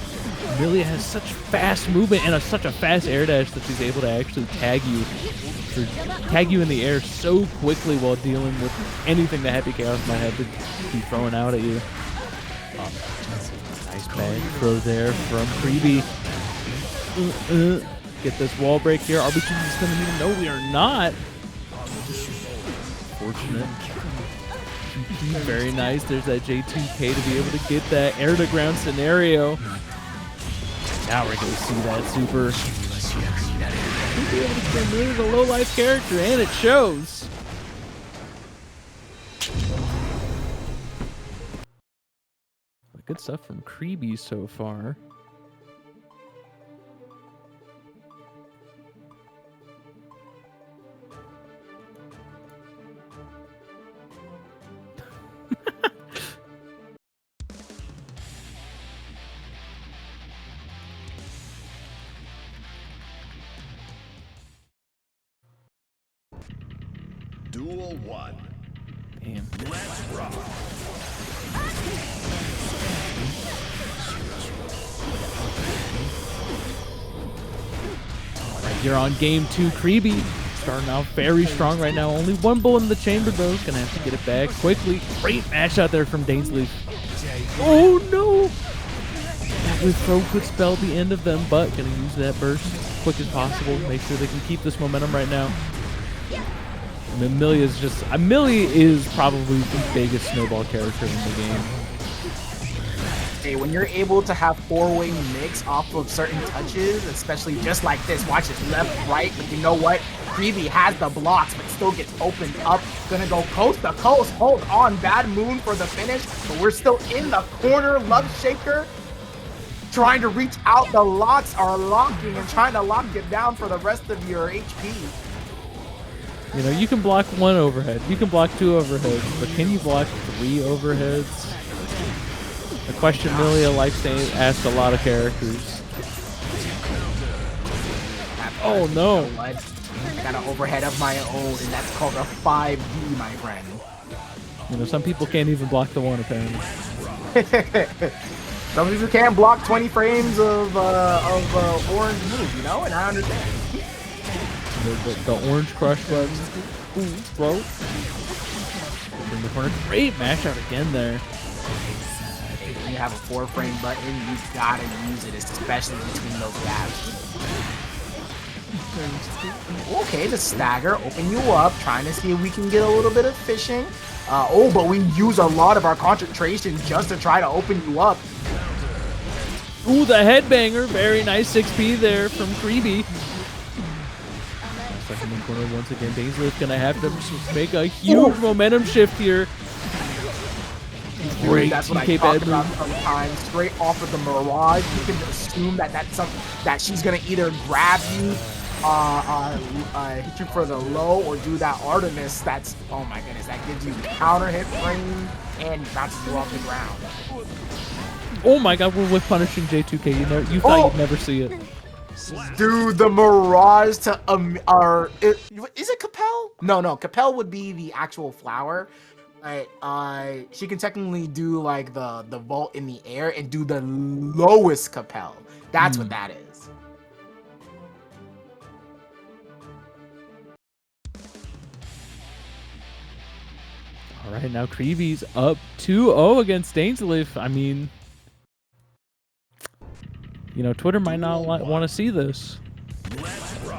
Millia has such fast movement and such a fast air dash that she's able to actually tag you in the air so quickly while dealing with anything that Happy Chaos might have to be throwing out at you. Nice bag throw there from Kriby. Get this wall break here. Are we just going to need him? No, we are not. Fortunate. Very nice. There's that J2K to be able to get that air to ground scenario. Now we're going to see that super. to be able to get rid of the low life character, and it shows. Good stuff from Kriby so far. Duel 1. Damn. Let's rock. You're on game 2, Kriby. Starting out very strong right now. Only one bullet in the chamber though. Gonna have to get it back quickly. Great match out there from DainsLeif. Oh no! With throw could spell the end of them, but gonna use that burst as quick as possible. Make sure they can keep this momentum right now. And then Millia is probably the biggest snowball character in the game. Hey, when you're able to have four-way mix off of certain touches, especially just like this, watch it left, right, but you know what? Kriby has the blocks, but still gets opened up. Gonna go coast to coast, hold on, bad moon for the finish, but we're still in the corner. Love Shaker trying to reach out, the locks are locking and trying to lock it down for the rest of your HP. You know, you can block one overhead, you can block two overheads, but can you block three overheads? A question Millia likes to ask a lot of characters. Oh no! I got an overhead of my own, and that's called a 5D, my friend. You know, some people can't even block the one, apparently. Some people can't block 20 frames of orange move, you know, and I understand. The orange crush button. Ooh, bro. In the corner. Great mash out again there. When you have a 4-frame button, you gotta use it, especially between those gaps. Okay, the stagger, open you up, trying to see if we can get a little bit of fishing. But we use a lot of our concentration just to try to open you up. Ooh, the headbanger, very nice 6P there from Kriby. Second in corner once again, DainsLeif gonna have to make a huge momentum shift here. Great That's what I talked about sometimes. Straight off of the Mirage, you can assume that she's gonna either grab you, hit you for the low, or do that Artemis. That's, oh my goodness, that gives you counter hit frame and bounces you off the ground. Oh my god, we're with punishing J2K. You thought you'd never see it. Dude, the Mirage to is it Capel? No, Capel would be the actual flower. She can technically do like the vault in the air and do the lowest Capel. That's what that is. All right, now Kriby's up 2-0 against DainsLeif. I mean, you know, Twitter might not want to see this.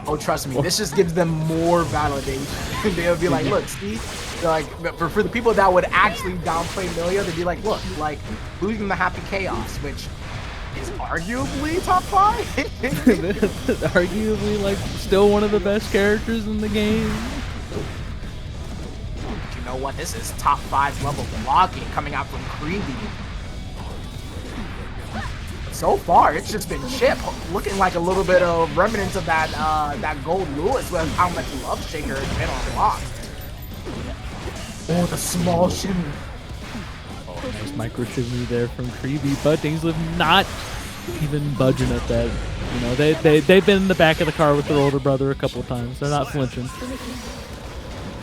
Oh, trust me, this just gives them more validation. They'll be like, look, see? Like, for the people that would actually downplay Millia, they'd be like, look, like, losing the Happy Chaos, which is arguably top 5. Arguably, like, still one of the best characters in the game. But you know what? This is top 5 level blocking coming out from Kriby. So far, it's just been Chipp looking like a little bit of remnants of that Gold Lewis with how much Love Shaker has been unlocked. Oh, the small shimmy. Oh, nice micro shimmy there from Kriby, but DainsLeif not even budging at that. You know, they've been in the back of the car with their older brother a couple of times. They're not flinching.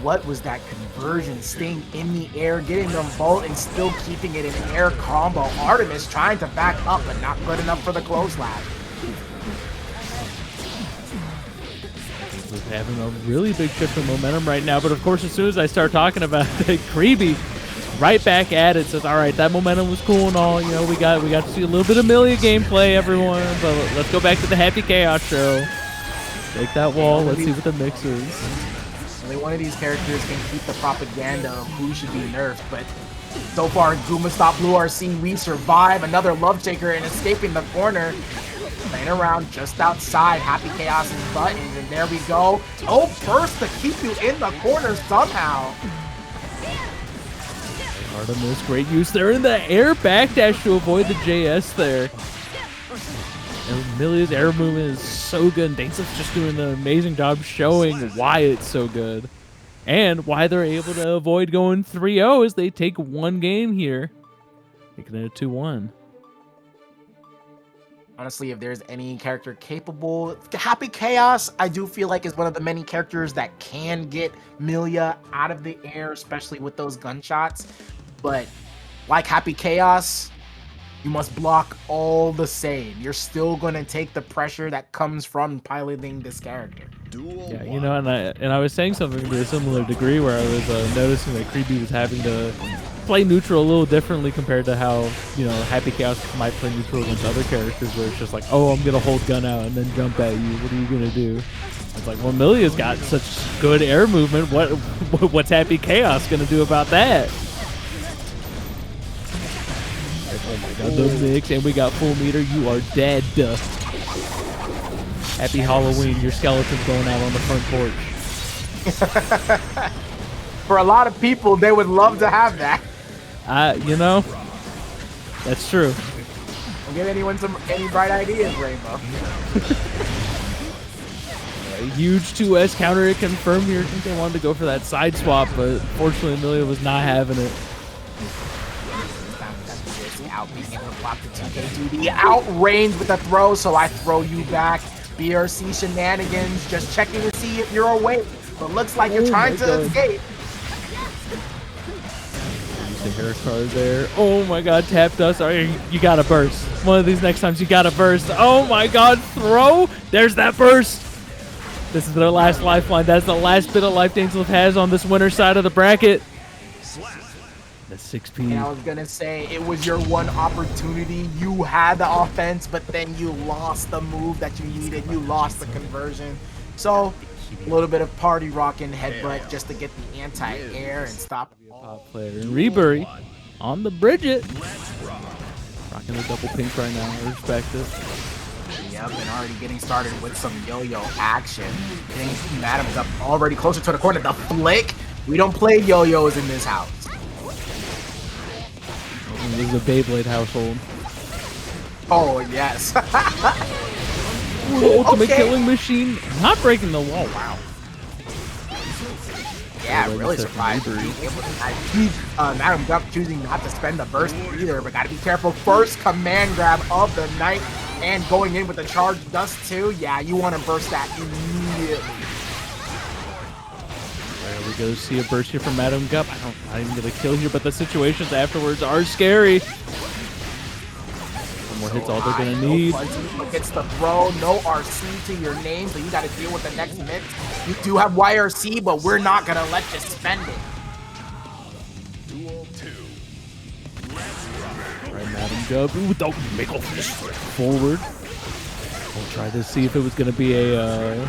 What was that conversion? Staying in the air, getting them both, and still keeping it in air combo. Artemis trying to back up, but not good enough for the close latch. Having a really big shift in momentum right now, but of course, as soon as I start talking about it, Kriby right back at it says, "All right, that momentum was cool and all. You know, we got to see a little bit of Millia gameplay, everyone. But let's go back to the Happy Chaos show. Take that wall. Let's see what the mix is." Only one of these characters can keep the propaganda of who should be nerfed, but so far, Guma Stop Blue are seeing we survive. Another Love Shaker and escaping the corner. playing around just outside Happy Chaos's buttons, and there we go. Oh, burst to keep you in the corner somehow. Artemis, great use there in the air backdash to avoid the JS there. And Millia's air movement is so good. And DainsLeif's just doing an amazing job showing why it's so good and why they're able to avoid going 3-0 as they take one game here, making it a 2-1. Honestly, if there's any character capable, Happy Chaos, I do feel like is one of the many characters that can get Millia out of the air, especially with those gunshots. But like Happy Chaos, you must block all the same. You're still going to take the pressure that comes from piloting this character. Yeah, you know, and I was saying something to a similar degree where I was noticing that Kriby was having to play neutral a little differently compared to how, you know, Happy Chaos might play neutral against other characters where it's just like, oh, I'm going to hold gun out and then jump at you. What are you going to do? It's like, well, Millia's got such good air movement. What's Happy Chaos going to do about that? Oh my god, the mix, and we got full meter. You are dead. Happy Halloween. Your skeleton's going out on the front porch. For a lot of people, they would love to have that. You know, that's true. Don't give anyone any bright ideas, Rainbow. A huge 2S counter to confirm here. I think they wanted to go for that side swap, but fortunately, Millia was not having it. Out, being able to block the 2K duty, outrange with a throw, so I throw you back. BRC shenanigans, just checking to see if you're awake, but looks like you're trying to escape. Use the hair card there. Oh my god, tapped us. You gotta burst. One of these next times you gotta burst. Oh my god, throw. There's that burst. This is their last lifeline. That's the last bit of life DainsLeif has on this winner side of the bracket. The 6P. And I was gonna say, it was your one opportunity. You had the offense, but then you lost the move that you needed. You lost the conversion. So, a little bit of party rocking headbutt just to get the anti-air and stop. Top player. And Riburi on the Bridget. Rocking the double pink right now. I respect it. Yep, and already getting started with some yo-yo action. Getting Madam's up already closer to the corner. The flick. We don't play yo-yos in this house. This is a Beyblade household. Oh, yes. Ooh, ultimate killing machine. Not breaking the wall. Wow. Yeah, really surprised. Madam Gump choosing not to spend the burst either, but gotta be careful. First command grab of the night and going in with the charge dust too. Yeah, you want to burst that immediately. There we go. See a burst here from Madam Gup. I'm not even going to kill here, but the situations afterwards are scary. One more hit's all they're going to need. Gets the throw. No RC to your name, so you got to deal with the next mix. You do have YRC, but we're not going to let you spend it. Duel 2. Right, Madam Gup. Ooh, don't make a fist forward. We'll try to see if it was going to be a...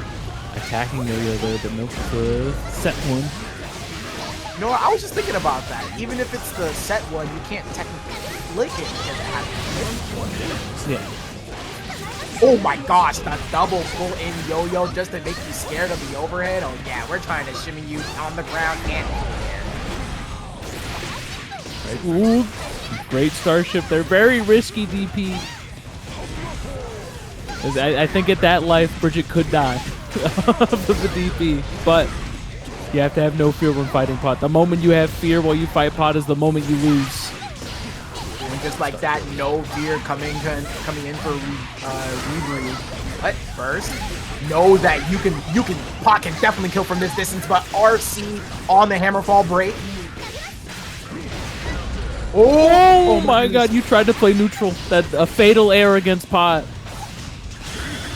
attacking area there, but nope, it's a set one. You know what, I was just thinking about that. Even if it's the set one, you can't technically flick it because it has yeah. Oh my gosh, the double full in yo-yo just to make you scared of the overhead. Oh yeah, we're trying to shimmy you on the ground and in the air. Right. Ooh, great Starship there. Very risky DP. I think at that life, Bridget could die. Of the DP, but you have to have no fear when fighting Pot. The moment you have fear while you fight Pot is the moment you lose. And just like that, no fear coming in for Riburi. But first, know that Pot can definitely kill from this distance, but RC on the Hammerfall break. Oh my god, you tried to play neutral. That a fatal air against Pot.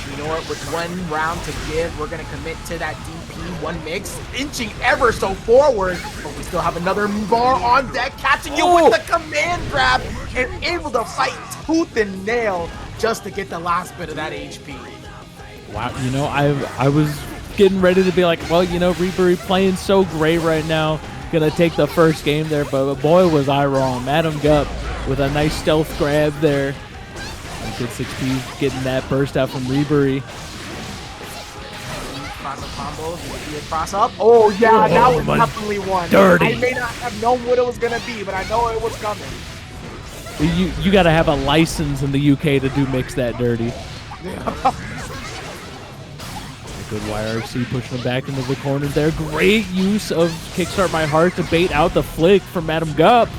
You know what, with one round to give, we're going to commit to that DP, one mix, inching ever so forward, but we still have another bar on deck, catching you with the command grab, and able to fight tooth and nail just to get the last bit of that HP. Wow, you know, I was getting ready to be like, well, you know, Riburi playing so great right now, gonna take the first game there, but boy was I wrong. Madam Gup with a nice stealth grab there. Good 6P, getting that burst out from Riburi. Cross up combos, you cross up. Oh yeah, that was definitely one. Dirty. I may not have known what it was gonna be, but I know it was coming. You got to have a license in the UK to do mix that dirty. Good YRC pushing him back into the corner there. Great use of Kickstart My Heart to bait out the flick from Madam Gup.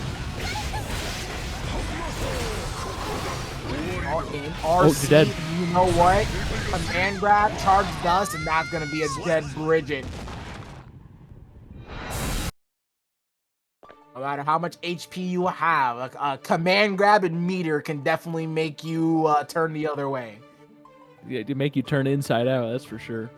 In RC, Oh, you're dead. You know what? Command grab, charge dust, and that's gonna be a dead Bridget. No matter how much HP you have, a command grab and meter can definitely make you turn the other way. Yeah, to make you turn inside out, that's for sure.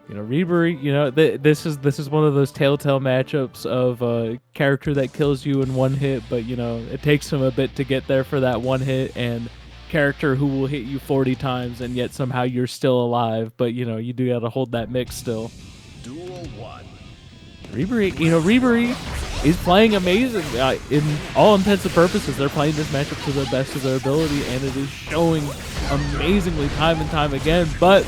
You know, Riburi, you know, this is one of those telltale matchups of a character that kills you in one hit, but, you know, it takes him a bit to get there for that one hit, and character who will hit you 40 times, and yet somehow you're still alive, but, you know, you do got to hold that mix still. Duel 1. Riburi is playing amazing. In all intents and purposes, they're playing this matchup to the best of their ability, and it is showing amazingly time and time again, but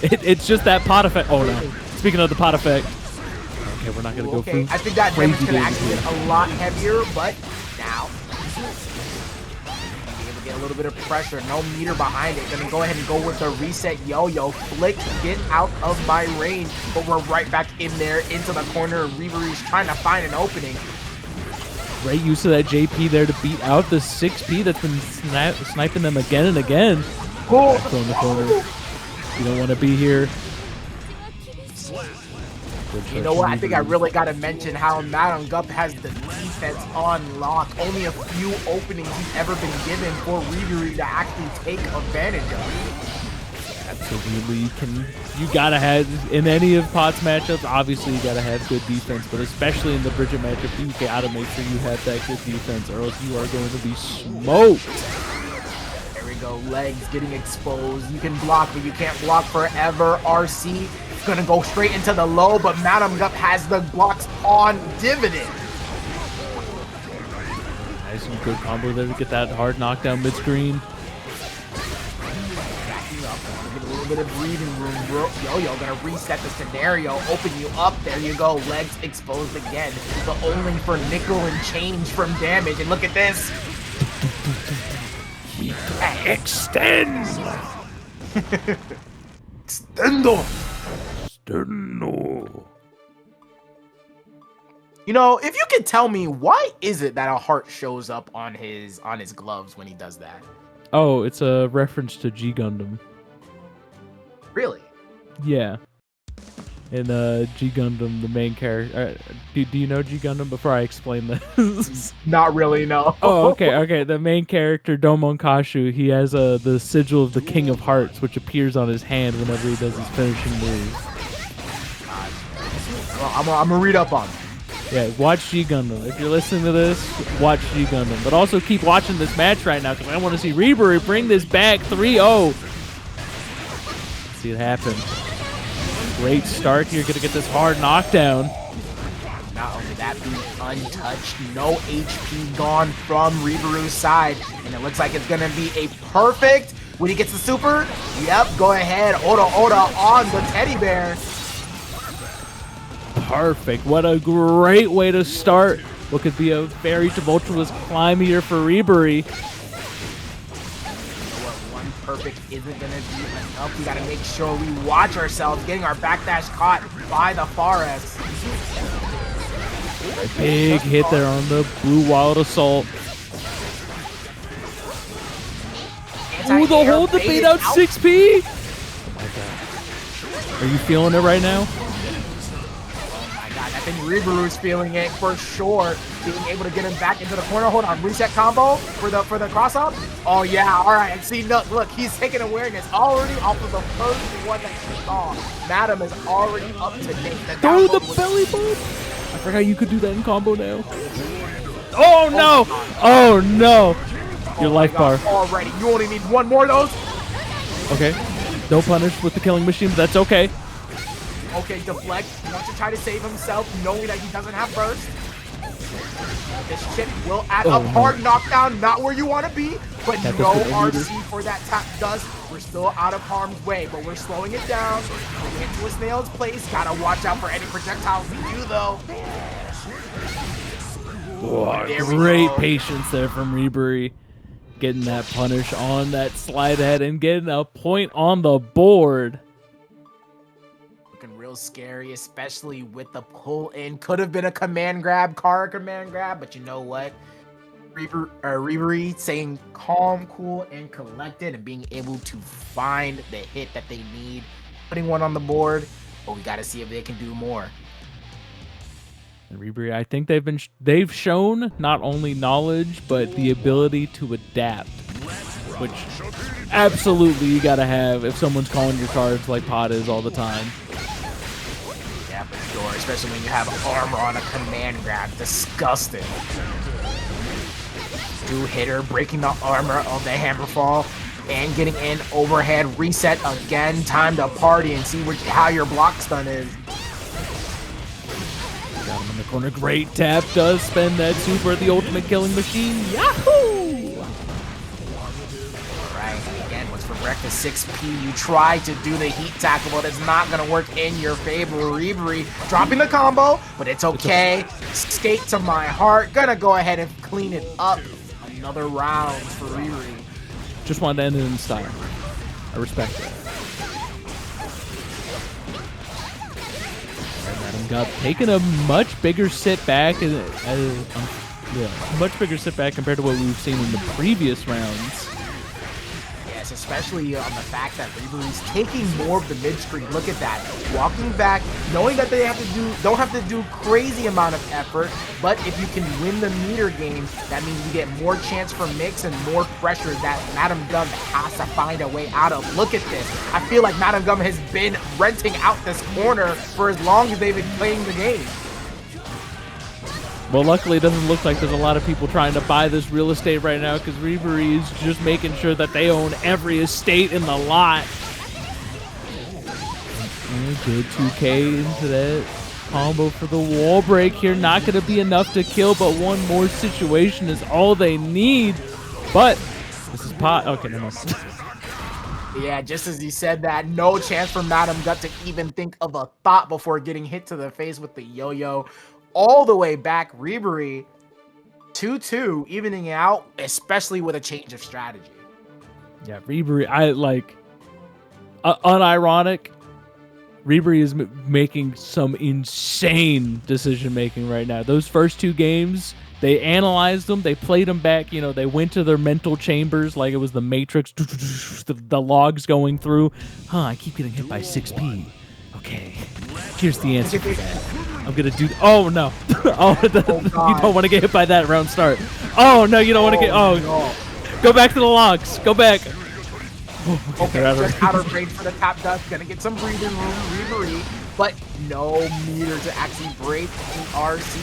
it's just that pot effect. Oh no. Speaking of the pot effect. Okay, we're not going to go through. I think that damage could actually get a lot heavier, but now be able to get a little bit of pressure. No meter behind it. Gonna go ahead and go with the reset yo-yo. Flick, get out of my range. But we're right back in there into the corner. Riburi's trying to find an opening. Great use of that JP there to beat out the 6P that's been sniping them again and again. Oh. Back in the corner. You don't want to be here. You know what? I think I really got to mention how Madam Gup has the defense on lock. Only a few openings he's ever been given for Riburi to actually take advantage of. Absolutely. You gotta have, in any of Pot's matchups, obviously you gotta have good defense, but especially in the Bridget matchup, you gotta make sure you have that good defense, or else you are going to be smoked. Go, legs getting exposed. You can block, but you can't block forever. RC gonna go straight into the low, but Madam Gup has the blocks on dividend. Nice and good combo there to get that hard knockdown mid-screen. Backing up, get a little bit of breathing room, bro. Yo-yo gonna reset the scenario, open you up. There you go, legs exposed again, but only for nickel and change from damage. And look at this. Extend! Extendo! Extendo. You know, if you could tell me, why is it that a heart shows up on his gloves when he does that? Oh, it's a reference to G Gundam. Really? Yeah. In G Gundam, the main character. Do you know G Gundam before I explain this? Not really, no. Oh, okay. The main character, Domon Kashu, he has the sigil of the King of Hearts, which appears on his hand whenever he does his finishing move. Well, I'm gonna read up on it. Yeah, watch G Gundam. If you're listening to this, watch G Gundam. But also keep watching this match right now, because I want to see Riburi bring this back 3-0. See it happen. Great start here. Gonna get this hard knockdown. Not only that, being untouched, no HP gone from Riburu's side, and it looks like it's gonna be a perfect when he gets the super. Yep, go ahead, Oda on the teddy bear. Perfect. What a great way to start what could be a very tumultuous climb here for Riburi. One perfect isn't gonna be enough. We gotta make sure we watch ourselves getting our backdash caught by the Fares. Big hit there on the Blue Wild Assault. Ooh, the hold to beat out 6P. Oh my god. Are you feeling it right now? I think Riburu's feeling it for sure. Being able to get him back into the corner. Hold on, reset combo for the cross up. Oh yeah, all right. See, look, he's taking awareness already off of the first one that he saw. Madam is already up to date. Throw the belly bump. I forgot you could do that in combo now. Oh no! Oh no! Your life bar. Already, you only need one more of those. Okay. No punish with the killing machine, but that's okay. Okay, deflect. He wants to try to save himself, knowing that he doesn't have burst. This Chipp will add a hard knockdown, not where you want to be, but That no does get RC for that tap dust. We're still out of harm's way, but we're slowing it down. We're into a snail's place. Gotta watch out for any projectiles we do, though. Great patience there from Riburi. Getting that punish on that slide head and getting a point on the board. Looking real scary, especially with the pull in. Could have been a command grab, Kara command grab, but you know what? Riburi saying calm, cool, and collected and being able to find the hit that they need. Putting one on the board, but we got to see if they can do more. And Riburi, I think they've shown not only knowledge but the ability to adapt, which absolutely you gotta have if someone's calling your cards like Pot is all the time. Yeah, for sure, especially when you have armor on a command grab. Disgusting. Two-hitter, breaking the armor of the Hammerfall and getting in overhead. Reset again. Time to party and see how your block stun is. Got him in the corner. Great tap. Does spend that super, the ultimate killing machine. Yahoo! Right. Again, what's for breakfast? 6P. You try to do the heat tackle, but it's not going to work in your favor. Riburi dropping the combo, but it's okay. Skate to my heart. Gonna go ahead and clean it up. Another round for Riburi. Just wanted to end it in style. I respect that. Madam Got taking a much bigger sit back, much bigger sit back compared to what we've seen in the previous rounds. Yes, especially on the fact that Riburi's taking more of the mid-screen. Look at that, walking back, knowing that they don't have to do crazy amount of effort, but if you can win the meter game, that means you get more chance for mix and more pressure that Madam Gum has to find a way out of. Look at this. I feel like Madam Gum has been renting out this corner for as long as they've been playing the game. Well, luckily, it doesn't look like there's a lot of people trying to buy this real estate right now because Riburi is just making sure that they own every estate in the lot. Good 2K into that combo for the wall break here. Not going to be enough to kill, but one more situation is all they need. But this is Pot. Okay, no. Yeah, just as you said that, no chance for Madam Gut to even think of a thought before getting hit to the face with the yo-yo. All the way back, Riburi 2-2, evening out, especially with a change of strategy. Yeah, Riburi, unironic, Riburi is making some insane decision making right now. Those first two games, they analyzed them, they played them back, they went to their mental chambers like it was the Matrix, the logs going through. I keep getting hit by 6P. Okay, here's the answer for that. I'm gonna do. Oh no! You don't want to get hit by that round start. Oh no, you don't want to get. Oh, no. Go back to the logs. Go back. Okay, just out of range for the tap dust. Gonna get some breathing room, Riburi, but no meter to actually break the RC.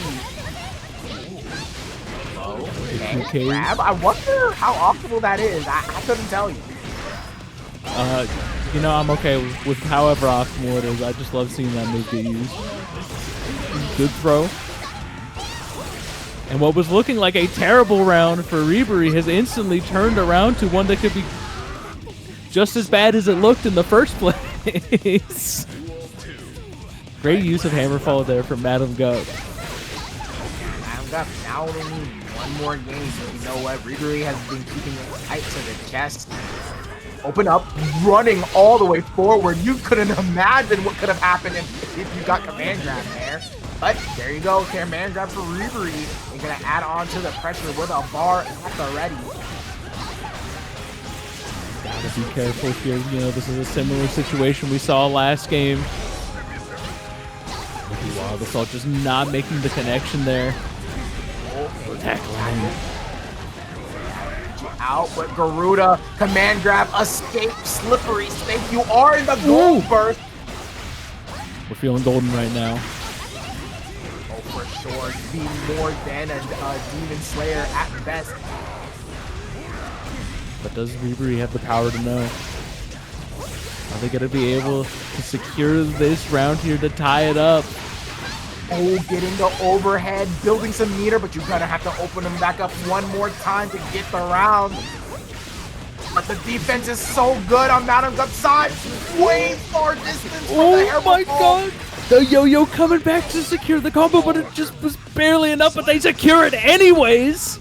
Okay, grab. I wonder how optimal that is. I couldn't tell you. I'm okay with however optimal it is. I just love seeing that move get used. Good throw. And what was looking like a terrible round for Riburi has instantly turned around to one that could be just as bad as it looked in the first place. Great use of Hammerfall there from Madam Gut. Madam Gut now only need one more game. You know what? Riburi has been keeping it tight to the chest. Open up, running all the way forward. You couldn't imagine what could have happened if you got command grab there. But there you go, command grab for Riburi. You're gonna add on to the pressure with a bar at the ready. Gotta be careful here. This is a similar situation we saw last game. Wow, this all just not making the connection there. Tackling. Out, but Garuda, command grab, escape, slippery snake. You are in the gold burst. We're feeling golden right now. Oh, for sure. Be more than a Demon Slayer at best. But does Riburi have the power to know? Are they going to be able to secure this round here to tie it up? Oh, getting the overhead, building some meter, but you're gonna have to open them back up one more time to get the round. But the defense is so good on Mantic's side. Way far distance from the air my ball. god! The yo-yo coming back to secure the combo, but it just was barely enough, but they secure it anyways!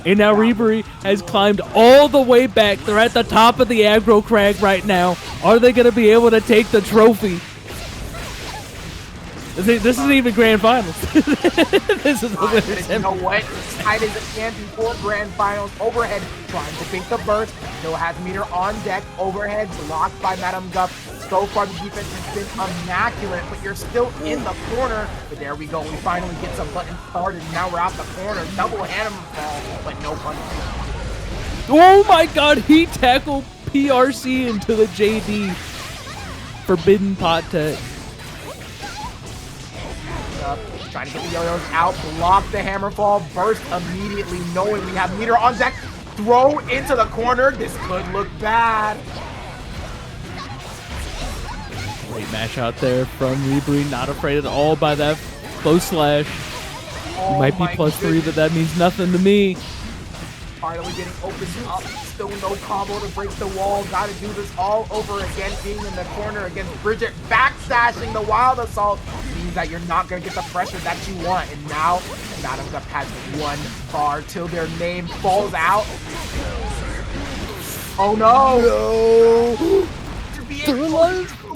And now Riburi has climbed all the way back. They're at the top of the aggro crag right now. Are they going to be able to take the trophy? This isn't even grand finals. This is the winners. You know what? As tight as it can before grand finals. Overhead trying to beat the burst. Still has meter on deck. Overhead blocked by Madam Guff. So far the defense has been immaculate, but you're still in the corner. But there we go. We finally get some buttons started. Now we're out the corner. Double hammer fall, but no pun. Oh my god, he tackled PRC into the JD. Forbidden pot tech. Trying to get the yo-yos out, block the hammer fall, burst immediately, knowing we have meter on deck, throw into the corner. This could look bad. Great match out there from Riburi, not afraid at all by that close slash. Oh, You might be +3, but that means nothing to me. Finally getting opened up, still no combo to break the wall. Gotta do this all over again, being in the corner against Bridget, backstashing the wild assault. Means that you're not gonna get the pressure that you want. And now, Madam Guff has one bar till their name falls out. Oh no! No!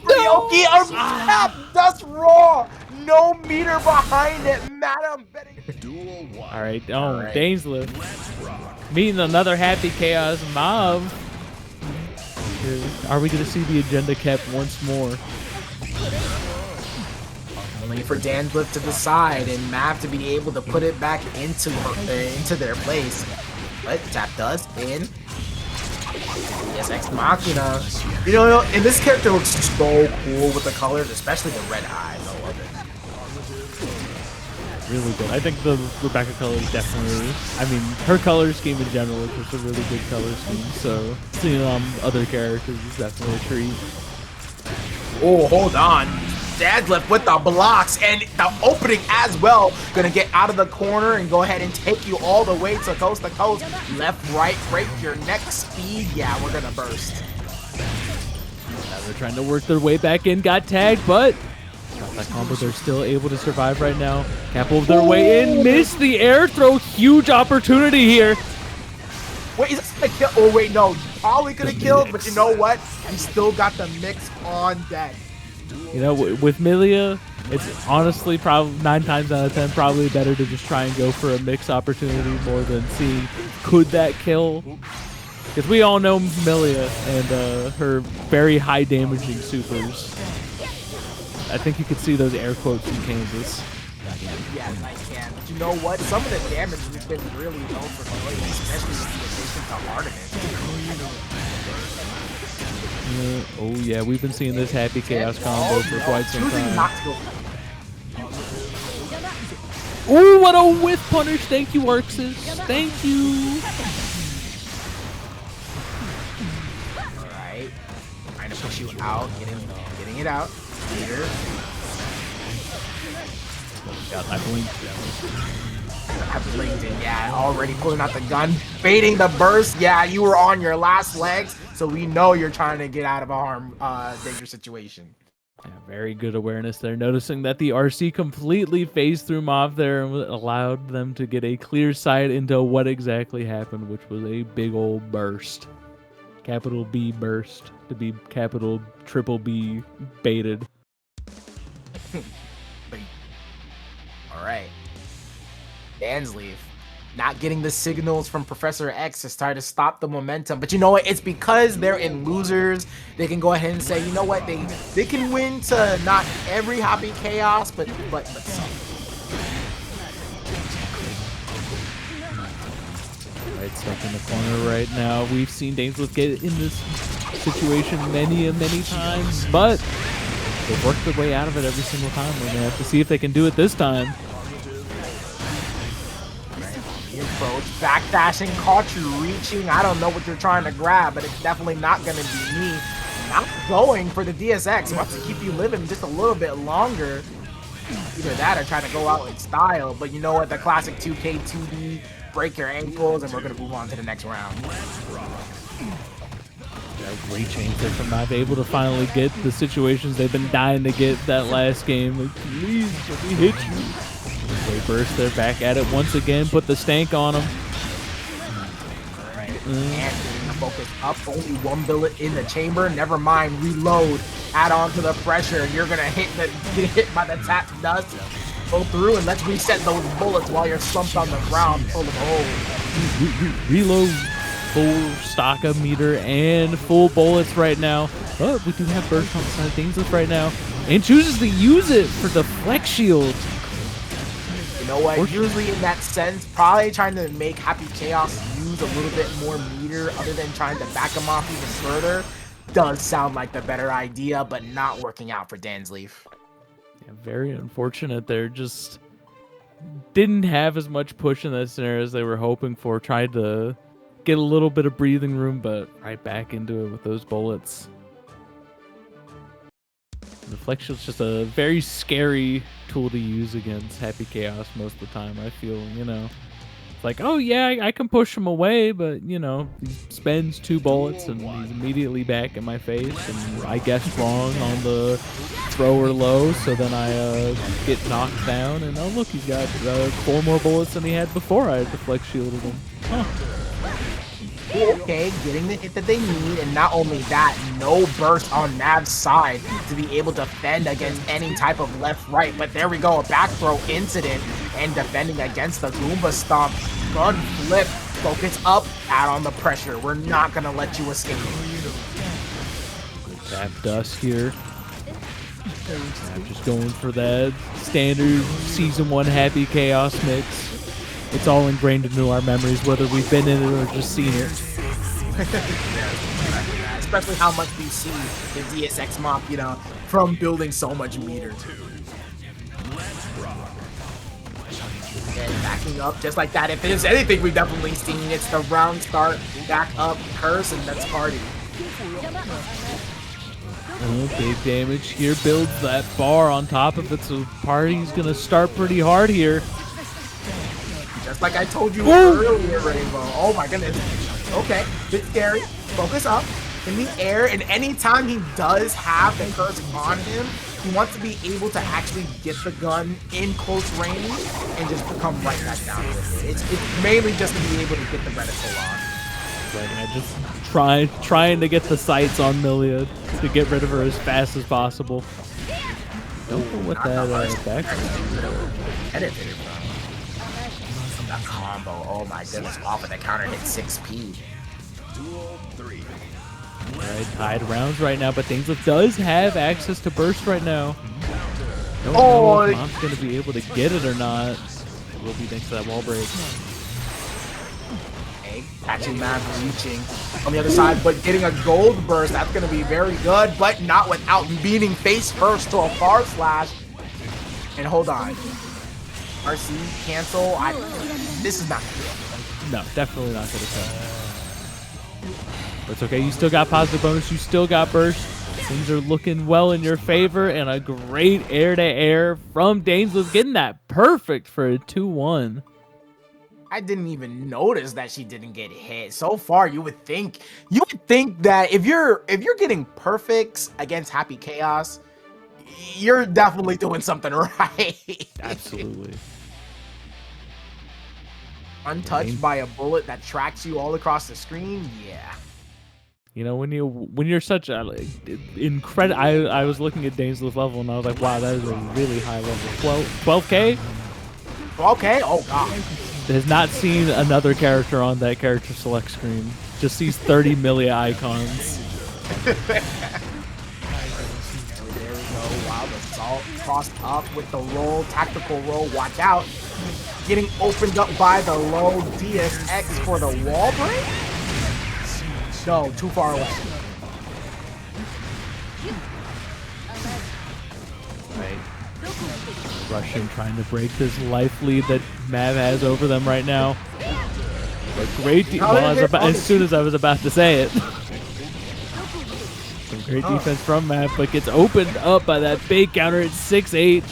Ryoki tap, that's raw! No meter behind it, Madam betting. Duel 1. All right, Alright. DainsLeif meeting another happy chaos mob. Are we going to see the agenda kept once more? Only for DainsLeif to decide and Mav to be able to put it back into their place. But tap does in. Yes, Ex Machina. You know, and this character looks so cool with the colors, especially the red eyes. I love it. Really good. I think the Rebecca color is definitely, I mean, her color scheme in general is just a really good color scheme. So seeing other characters is definitely a treat. Oh, hold on. DainsLeif with the blocks and the opening as well. Gonna get out of the corner and go ahead and take you all the way to coast. Left, right, break your neck speed. Yeah, we're gonna burst. Now they're trying to work their way back in, got tagged, but got that combo. They're still able to survive right now. Capo their way in, missed the air throw. Huge opportunity here. Wait, is this a kill? Oh, wait, no. Probably could have killed, but you know what? We still got the mix on deck. You know, with Millia, it's honestly probably 9 times out of 10 probably better to just try and go for a mix opportunity more than seeing could that kill. Because we all know Millia and her very high damaging supers. I think you could see those air quotes in Kansas. Yes, I can. But you know what? Some of the damage has been really low for Millia, especially with the addition to Artemis. Oh yeah, we've been seeing this happy chaos combo for quite some Choosing time. not to go. Ooh, what a whiff punish! Thank you, Arxis. Thank you. All right, trying to push you out, getting it out. Here. God, I blinked. I blinked it. Yeah, already pulling out the gun, baiting the burst. Yeah, you were on your last legs, so we know you're trying to get out of a dangerous situation. Yeah, very good awareness there. Noticing that the RC completely phased through mob there and allowed them to get a clear sight into what exactly happened, which was a big old burst. Capital B burst to be capital triple B baited. All right. DainsLeif not getting the signals from Professor X to try to stop the momentum. But you know what? It's because they're in losers. They can go ahead and say, you know what? They can win to not every happy chaos, but some. Right, stuck in the corner right now. We've seen DainsLeif get in this situation many times, but they've worked their way out of it every single time. And they have to see if they can do it this time. Approach, backdashing, caught you reaching. I don't know what you're trying to grab, but it's definitely not going to be me. Not going for the DSX. Wants to keep you living just a little bit longer. Either that or try to go out in style. But you know what? The classic 2K 2D, break your ankles, and we're going to move on to the next round. Great chain set from Mav, able to finally get the situations they've been dying to get that last game. Like, please, let me hit you. They burst, they're back at it once again, put the stank on them. And focus up, only one bullet in the chamber. Never mind, reload, add on to the pressure. You're gonna get hit by the tap dust. Go through and let's reset those bullets while you're slumped on the ground full of holes. Reload. Full stocka meter and full bullets right now. But we do have burst on the side of DainsLeif right now, and chooses to use it for the flex shield. You know what? Usually in that sense, probably trying to make Happy Chaos use a little bit more meter other than trying to back him off even further does sound like the better idea, but not working out for DainsLeif. Yeah, very unfortunate there. Just didn't have as much push in that scenario as they were hoping for. Tried to get a little bit of breathing room, but right back into it with those bullets. The flex shield's just a very scary tool to use against Happy Chaos most of the time, I feel, you know. It's like, oh yeah, I can push him away, but, you know, he spends 2 bullets and he's immediately back in my face, and I guessed wrong on the thrower low, so then I get knocked down, and oh look, he's got 4 more bullets than he had before I had the flex shielded him. Huh. Okay, getting the hit that they need, and not only that, no burst on Nav's side to be able to fend against any type of left-right, but there we go, a back throw incident, and defending against the Goomba Stomp. Gun flip, focus up, add on the pressure. We're not gonna let you escape. Good tap dust here. Just going for that standard Season 1 Happy Chaos mix. It's all ingrained into our memories, whether we've been in it or just seen it. Especially how much we see the DSX mop, you know, from building so much meter. And backing up just like that. If there's anything we've definitely seen, it's the round start, back up, curse, and that's party. Oh, big damage here, builds that bar on top of it, so party's gonna start pretty hard here. Just like I told you earlier, Rainbow. Oh my goodness. Okay, bit scary. Focus up in the air, and anytime he does have the curse on him, he wants to be able to actually get the gun in close range and just come right back down with it. It's mainly just to be able to get the reticle on. Right, I just trying to get the sights on Millia to get rid of her as fast as possible. Don't know what that back. That combo, oh my goodness, off of the counter hit 6P. Alright, tied rounds right now, but DainsLeif does have access to burst right now. Don't know if Mom's going to be able to get it or not. It will be thanks to that wall break. Okay, catching Mav reaching on the other side, but getting a gold burst, that's going to be very good, but not without beating face first to a far slash. And hold on. RC, cancel. This is not good. No, definitely not going to come. But it's okay. You still got positive bonus. You still got burst. Things are looking well in your favor, and a great air-to-air from DainsLeif, getting that perfect for a 2-1. I didn't even notice that she didn't get hit. So far, you would think that if you're getting perfects against Happy Chaos, you're definitely doing something right. Absolutely. Untouched by a bullet that tracks you all across the screen, yeah. You know, when you're such a incredible, I was looking at DainsLeif level and I was like, wow, that is a really high level. 12K? 12K? Oh god. Has not seen another character on that character select screen. Just sees 30 Millia icons. There we go. Wow, the salt crossed up with the roll, tactical roll. Watch out. Getting opened up by the low DSX for the wall break? No, too far away. Right. Russian trying to break this life lead that Mav has over them right now. But great as soon as I was about to say it. Some great defense from Mav, but gets opened up by that big counter at 6H.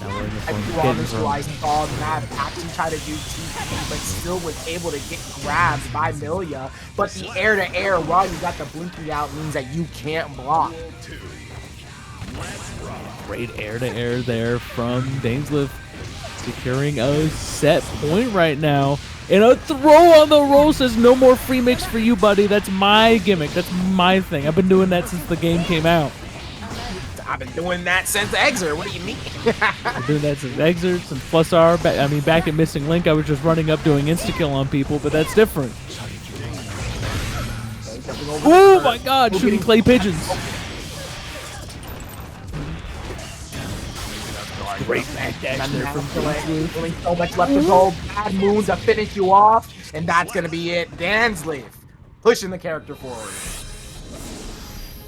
Now we're in the form And of you getting honest thrown. I saw Matt actually try to do TP, but still was able to get grabbed by Millia. But the air-to-air while you got the blinking out means that you can't block. Great air-to-air there from DainsLeif, securing a set point right now. And a throw on the roll says, no more free mix for you, buddy. That's my gimmick. That's my thing. I've been doing that since the game came out. I've been doing that since Exer. What do you mean? I've been doing that since Exer, since Plus R. Back at Missing Link, I was just running up doing insta-kill on people, but that's different. Oh my god, shooting clay pigeons. Great back dash there from DainsLeif. Only so much left to go. Bad moons to finish you off, and that's gonna be it. DainsLeif pushing the character forward.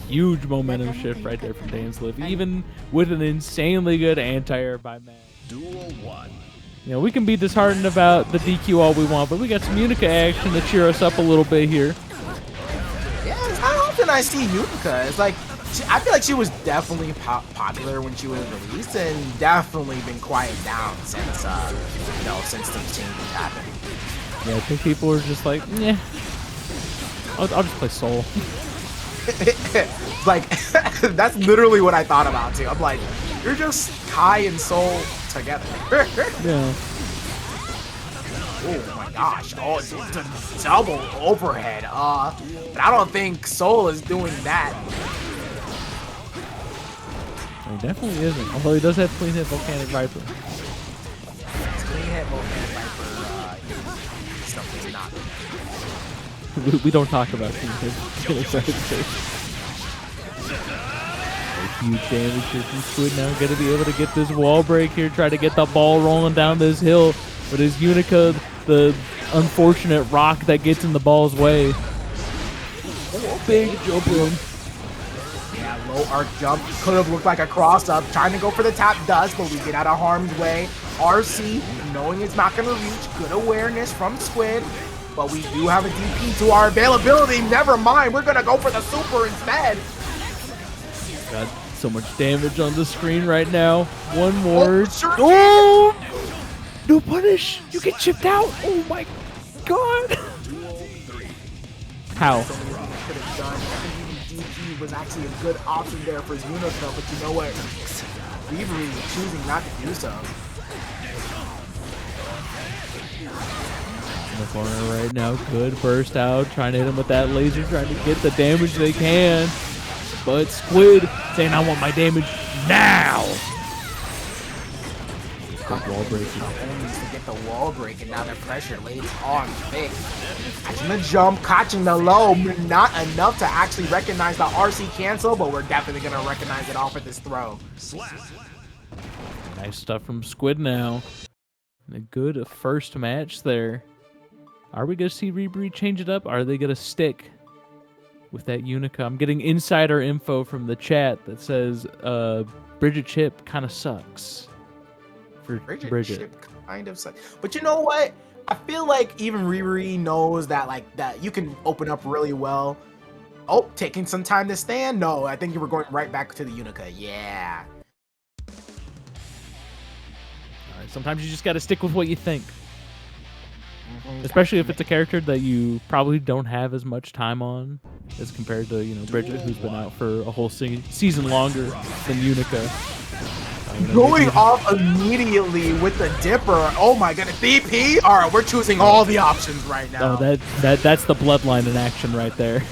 Huge momentum shift right there from DainsLeif, even with an insanely good anti-air by Matt. Duel 1. You know, we can be disheartened about the DQ all we want, but we got some Unica action to cheer us up a little bit here. Yeah, it's not often I see Unica. It's like, I feel like she was definitely popular when she was released, and definitely been quieted down since, you know, since these changes happened. Yeah, I think people were just like, yeah, I'll just play Soul. Like, that's literally what I thought about too. I'm like, you're just Kai and Soul together. Yeah. Oh my gosh! Oh, it's a double overhead. But I don't think Soul is doing that. He definitely isn't. Although he does have clean hit Volcanic Viper. Clean hit Volcanic Viper. Stuff is not. We don't talk about clean hit Volcanic Viper. Huge damage here from Squidnow. Gonna be able to get this wall break here. Try to get the ball rolling down this hill. But is Unica the unfortunate rock that gets in the ball's way? Oh, big jump in. Yeah, low arc jump. Could have looked like a cross up. Trying to go for the tap does, but we get out of harm's way. RC, knowing it's not going to reach. Good awareness from Squid. But we do have a DP to our availability. Never mind. We're going to go for the super instead. Got so much damage on the screen right now. One more. Oh, sure. Oh! No punish! You get chipped out! Oh my god! How? Could have done. I think DP was actually a good option there for Unica, but you know what? Riburi is choosing not to do so. In the corner right now, good burst out, trying to hit him with that laser, trying to get the damage they can. But Squid saying, I want my damage now! Good wall breaking. Needs to get the wall break, and now the pressure lays on thick. Catching the jump, catching the low, not enough to actually recognize the RC cancel, but we're definitely going to recognize it off of this throw. Nice stuff from Squidnow. And a good first match there. Are we going to see Riburi change it up? Are they going to stick with that Unica? I'm getting insider info from the chat that says Bridget Chipp kind of sucks. For Bridget. Chipp kind of sucks. But you know what? I feel like even Riburi knows that that you can open up really well. Oh, taking some time to stand? No, I think you were going right back to the Unica. Yeah. All right, sometimes you just got to stick with what you think. Especially if it's a character that you probably don't have as much time on as compared to, you know, Bridget, who's been out for a whole season longer than Unica. Going off immediately with the Dipper. Oh my goodness. DP? All right, we're choosing all the options right now. Oh, that's the bloodline in action right there.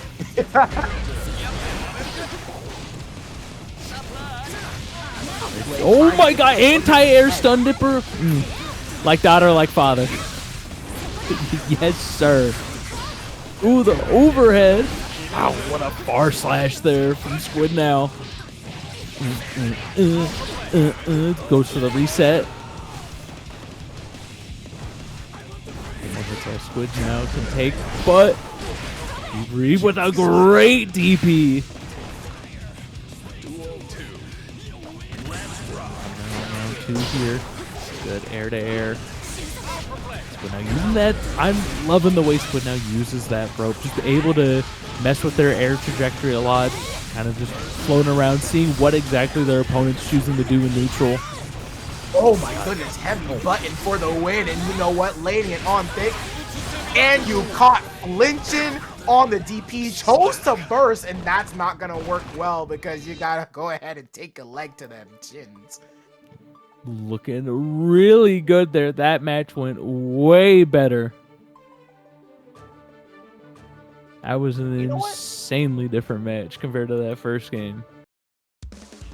Oh my god, anti-air stun Dipper. Like daughter, like father. Yes, sir. Ooh, the overhead. Wow, what a bar slash there from Squidnow. Goes for the reset. That's all Squidnow can take, but Riburi with a great DP. Round two here. Good air to air. Squidnow using that. I'm loving the way Squidnow uses that rope. Just able to mess with their air trajectory a lot. Kind of just floating around, seeing what exactly their opponent's choosing to do in neutral. Oh my goodness, heavy button for the win, and you know what? Laying it on thick. And you caught flinching on the DP, chose to burst, and that's not gonna work well because you gotta go ahead and take a leg to them chins. Looking really good there. That match went way better. That was an insanely different match compared to that first game.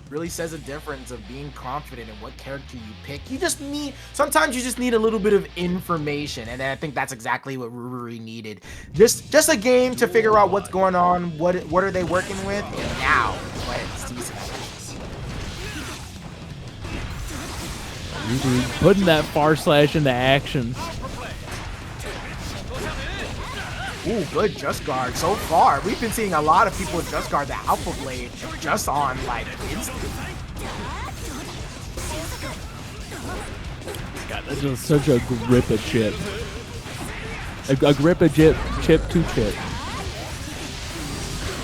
Really says a difference of being confident in what character you pick. You just need, sometimes you just need a little bit of information, and I think that's exactly what Riburi needed. Just a game to figure out what's going on, what are they working with, and now go ahead and see some Riburi putting that far slash into action. Ooh, good just guard so far. We've been seeing a lot of people just guard the Alpha Blade just on like instant. God, that's just such a grip of Chipp. A grip of Chipp to Chipp.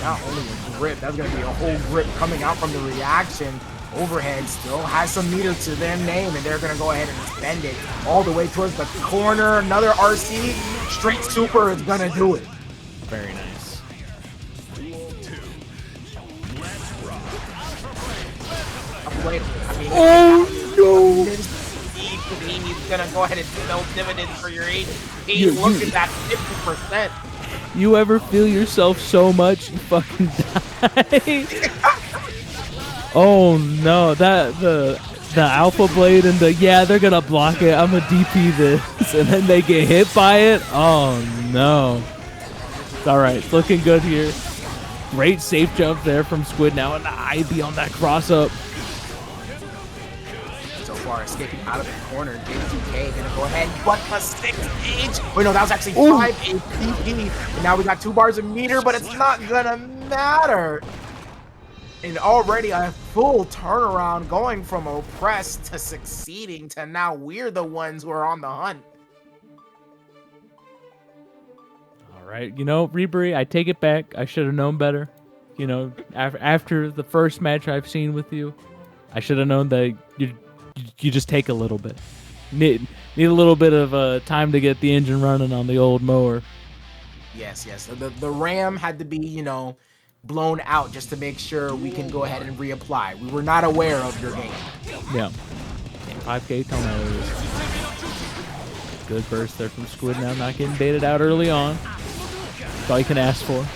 Not only a grip, that's gonna be a whole grip coming out from the reaction. Overhead still has some meter to their name, and they're gonna go ahead and spend it all the way towards the corner. Another RC, straight super is gonna do it. Very nice. Oh no! He's gonna go ahead and no dividends for your 8. Look at that 50%. You ever feel yourself so much you fucking die? Oh no, the Alpha Blade and they're gonna block it. I'm gonna DP this, and then they get hit by it. Oh no. It's all right, it's looking good here. Great safe jump there from Squidnow, and the a.b.a on that cross up. So far, escaping out of the corner. J2K gonna go ahead and butt a 6H. Wait, no, that was actually 5 ATP. And now we got 2 bars of meter, but it's not gonna matter. And already a full turnaround, going from oppressed to succeeding to now we're the ones who are on the hunt. All right, you know, Riburi, I take it back. I should have known better. You know, after the first match I've seen with you, I should have known that you just take a little bit. Need a little bit of time to get the engine running on the old mower. Yes. The RAM had to be, you know, blown out just to make sure we can go ahead and reapply. We were not aware of your game. Yeah. 5K tornadoes. Good burst there from Squidnow, not getting baited out early on. That's all you can ask for.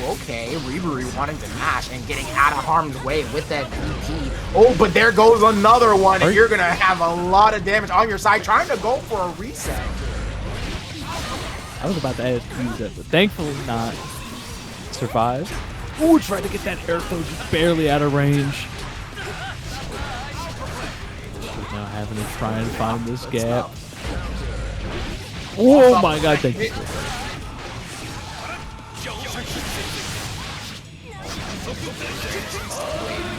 Okay, Riburi wanting to mash and getting out of harm's way with that DP. Oh, but there goes another one, and you're gonna have a lot of damage on your side, trying to go for a reset. I was about to use it, but thankfully not. Survive. Ooh, tried to get that air throw just barely out of range. Now having to try and find this gap. Oh my god, thank you. He's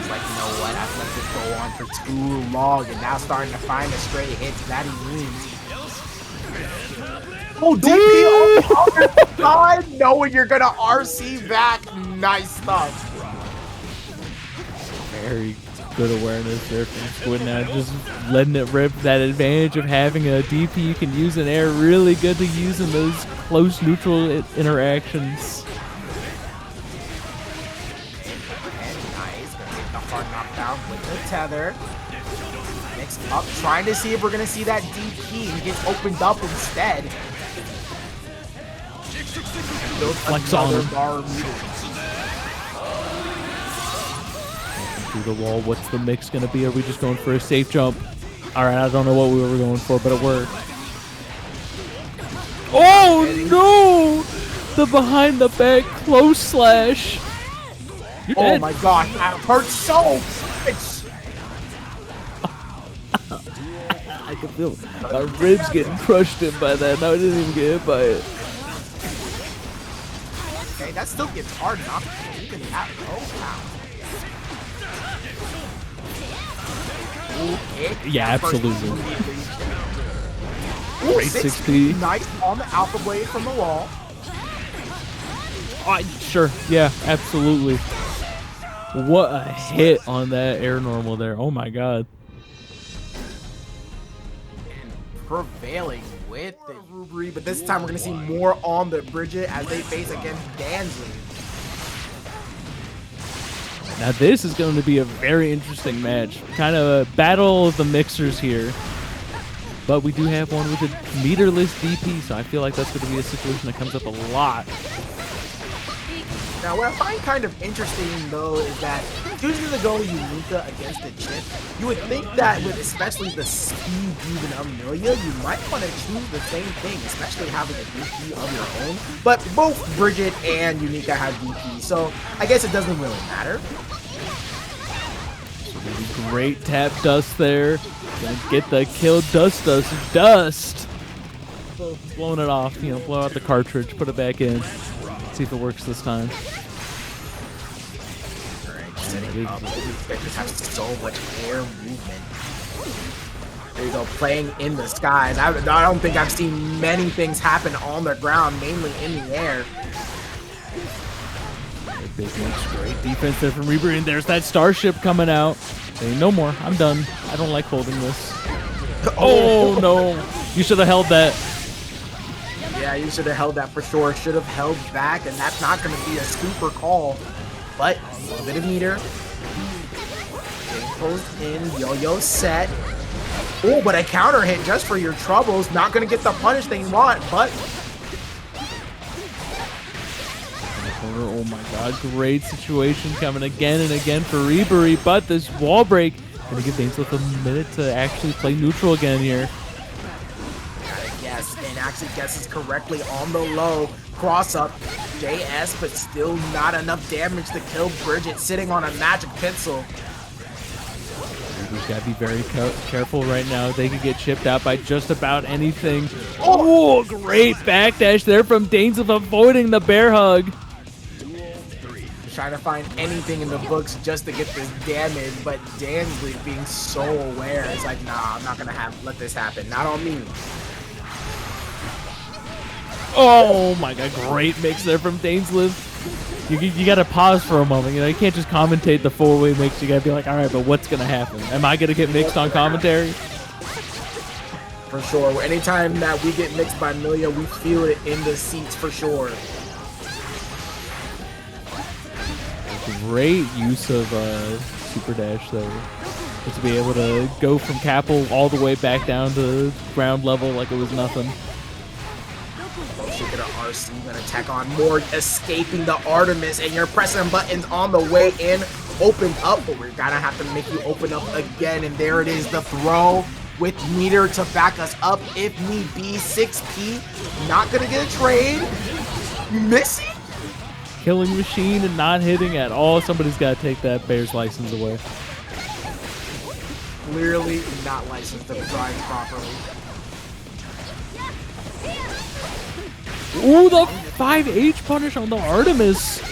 like, you know what, I've let this go on for too long, and now starting to find the straight hits that he needs. Oh, DP on the other side, knowing you're gonna RC back. Nice stuff. Very good awareness there from Squidnow, just letting it rip. That advantage of having a DP you can use in air, really good to use in those close neutral interactions. Hard knockdown with the tether. Next up, trying to see if we're gonna see that DP and get opened up instead. Flex on him. Through the wall, what's the mix gonna be? Are we just going for a safe jump? Alright, I don't know what we were going for, but it worked. Oh no! The behind the back close slash. You're dead. Oh my god, that hurts so much! I can feel my ribs getting crushed in by that. No, I didn't even get hit by it. Okay, that still gets hard enough. Even that low count. Yeah, absolutely. Great 60. Nice on the Alpha Blade from the wall. Sure, yeah, absolutely. What a hit on that air normal there. Oh my god. prevailing with the Riburi, but this time we're going to see more on the Bridget as they face against DainsLeif. Now this is going to be a very interesting match. Kind of a battle of the mixers here. But we do have one with a meterless DP, so I feel like that's going to be a situation that comes up a lot. Now, what I find kind of interesting, though, is that choosing to go Unica against the Chipp, you would think that with especially the speed even of Millia, you might want to choose the same thing, especially having a DP of your own. But both Bridget and Unica have DP, so I guess it doesn't really matter. Great tap dust there. Gonna get the kill. Dust. Blowing it off, you know, blow out the cartridge, put it back in. See if it works this time. Alright, setting up. They just have so much air movement. There you go, playing in the skies. I don't think I've seen many things happen on the ground, mainly in the air. Big match, great defense there from Riburi, and there's that starship coming out. Saying, no more, I'm done. I don't like holding this. Oh no, you should have held that. Yeah, you should have held that for sure. Should have held back, and that's not going to be a super call. But a little bit of meter. Getting closed in, yo-yo set. Oh, but a counter hit just for your troubles. Not going to get the punish they want, but... Oh my god, great situation coming again and again for Riburi, but this wall break gonna give DainsLeif a minute to actually play neutral again here. Gotta guess, and actually guesses correctly on the low. Cross up, JS, but still not enough damage to kill Bridget, sitting on a magic pencil. Riburi's gotta be very careful right now. They could get chipped out by just about anything. Oh, great backdash there from DainsLeif, avoiding the bear hug. Trying to find anything in the books just to get this damage, but DainsLeif being so aware, it's like, nah, I'm not gonna let this happen. Not on me. Oh my god, great mix there from DainsLeif. You gotta pause for a moment. You know, you can't just commentate the four-way mix. You gotta be like, all right, but what's gonna happen? Am I gonna get mixed on commentary? For sure. Anytime that we get mixed by Millia, we feel it in the seats for sure. Great use of super dash though, just to be able to go from Capel all the way back down to ground level like it was nothing. She get an RC, gonna attack on more, escaping the Artemis, and you're pressing buttons on the way in. Open up, but we're gonna have to make you open up again, and there it is, the throw with meter to back us up if need be. 6P, not gonna get a trade. Missing. Killing machine and not hitting at all. Somebody's got to take that Bear's license away. Clearly not licensed to drive properly. Ooh, the 5H punish on the Artemis.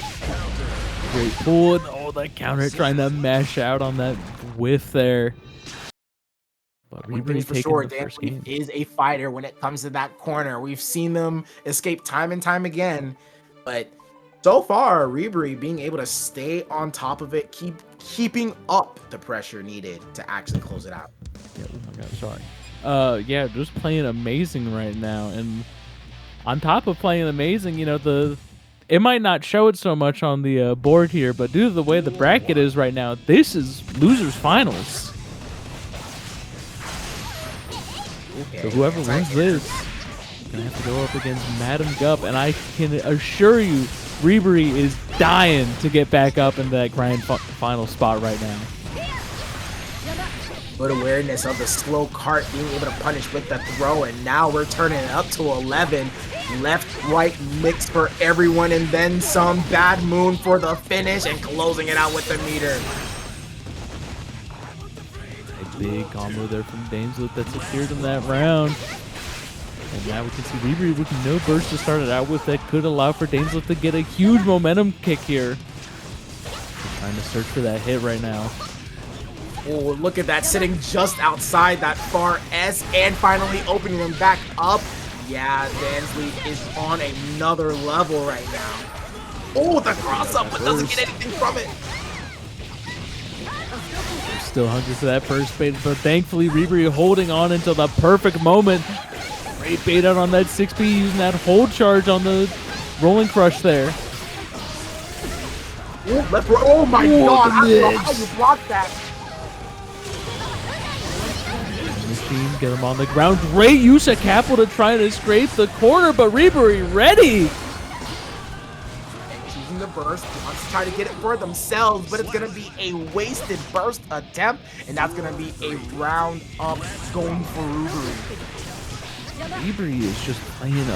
Great pull. Oh, that counter trying to mash out on that whiff there. But Riburi for sure, DainsLeif is a fighter when it comes to that corner. We've seen them escape time and time again, but so far, Riburi being able to stay on top of it, keeping up the pressure needed to actually close it out. Yeah, oh my god, sorry. Yeah, just playing amazing right now, and on top of playing amazing, you know, it might not show it so much on the board here, but due to the way the bracket is right now, this is losers finals. Okay, so whoever wins this is gonna have to go up against Madam Gup, and I can assure you, Riburi is dying to get back up in that grand final spot right now. Good awareness of the slow cart, being able to punish with the throw, and now we're turning it up to 11. Left, right mix for everyone, and then some. Bad Moon for the finish, and closing it out with the meter. A big combo there from DainsLeif that secured in that round. And now we can see Riburi with no burst to start it out with that could allow for DainsLeif to get a huge momentum kick here. They're trying to search for that hit right now. Oh, look at that, sitting just outside that far S, and finally opening them back up. Yeah, DainsLeif is on another level right now. Oh, the cross up, but doesn't get anything from it. still hungry for that first bait, but thankfully Riburi holding on until the perfect moment. Great bait out on that 6P, using that hold charge on the rolling crush there. Ooh, oh my god, I don't know how you blocked that. Machine, get him on the ground. Great use of Capital to try and scrape the corner, but Riburi ready. Choosing the burst, wants to try to get it for themselves, but it's going to be a wasted burst attempt, and that's going to be a round up going for Riburi. Riburi is just playing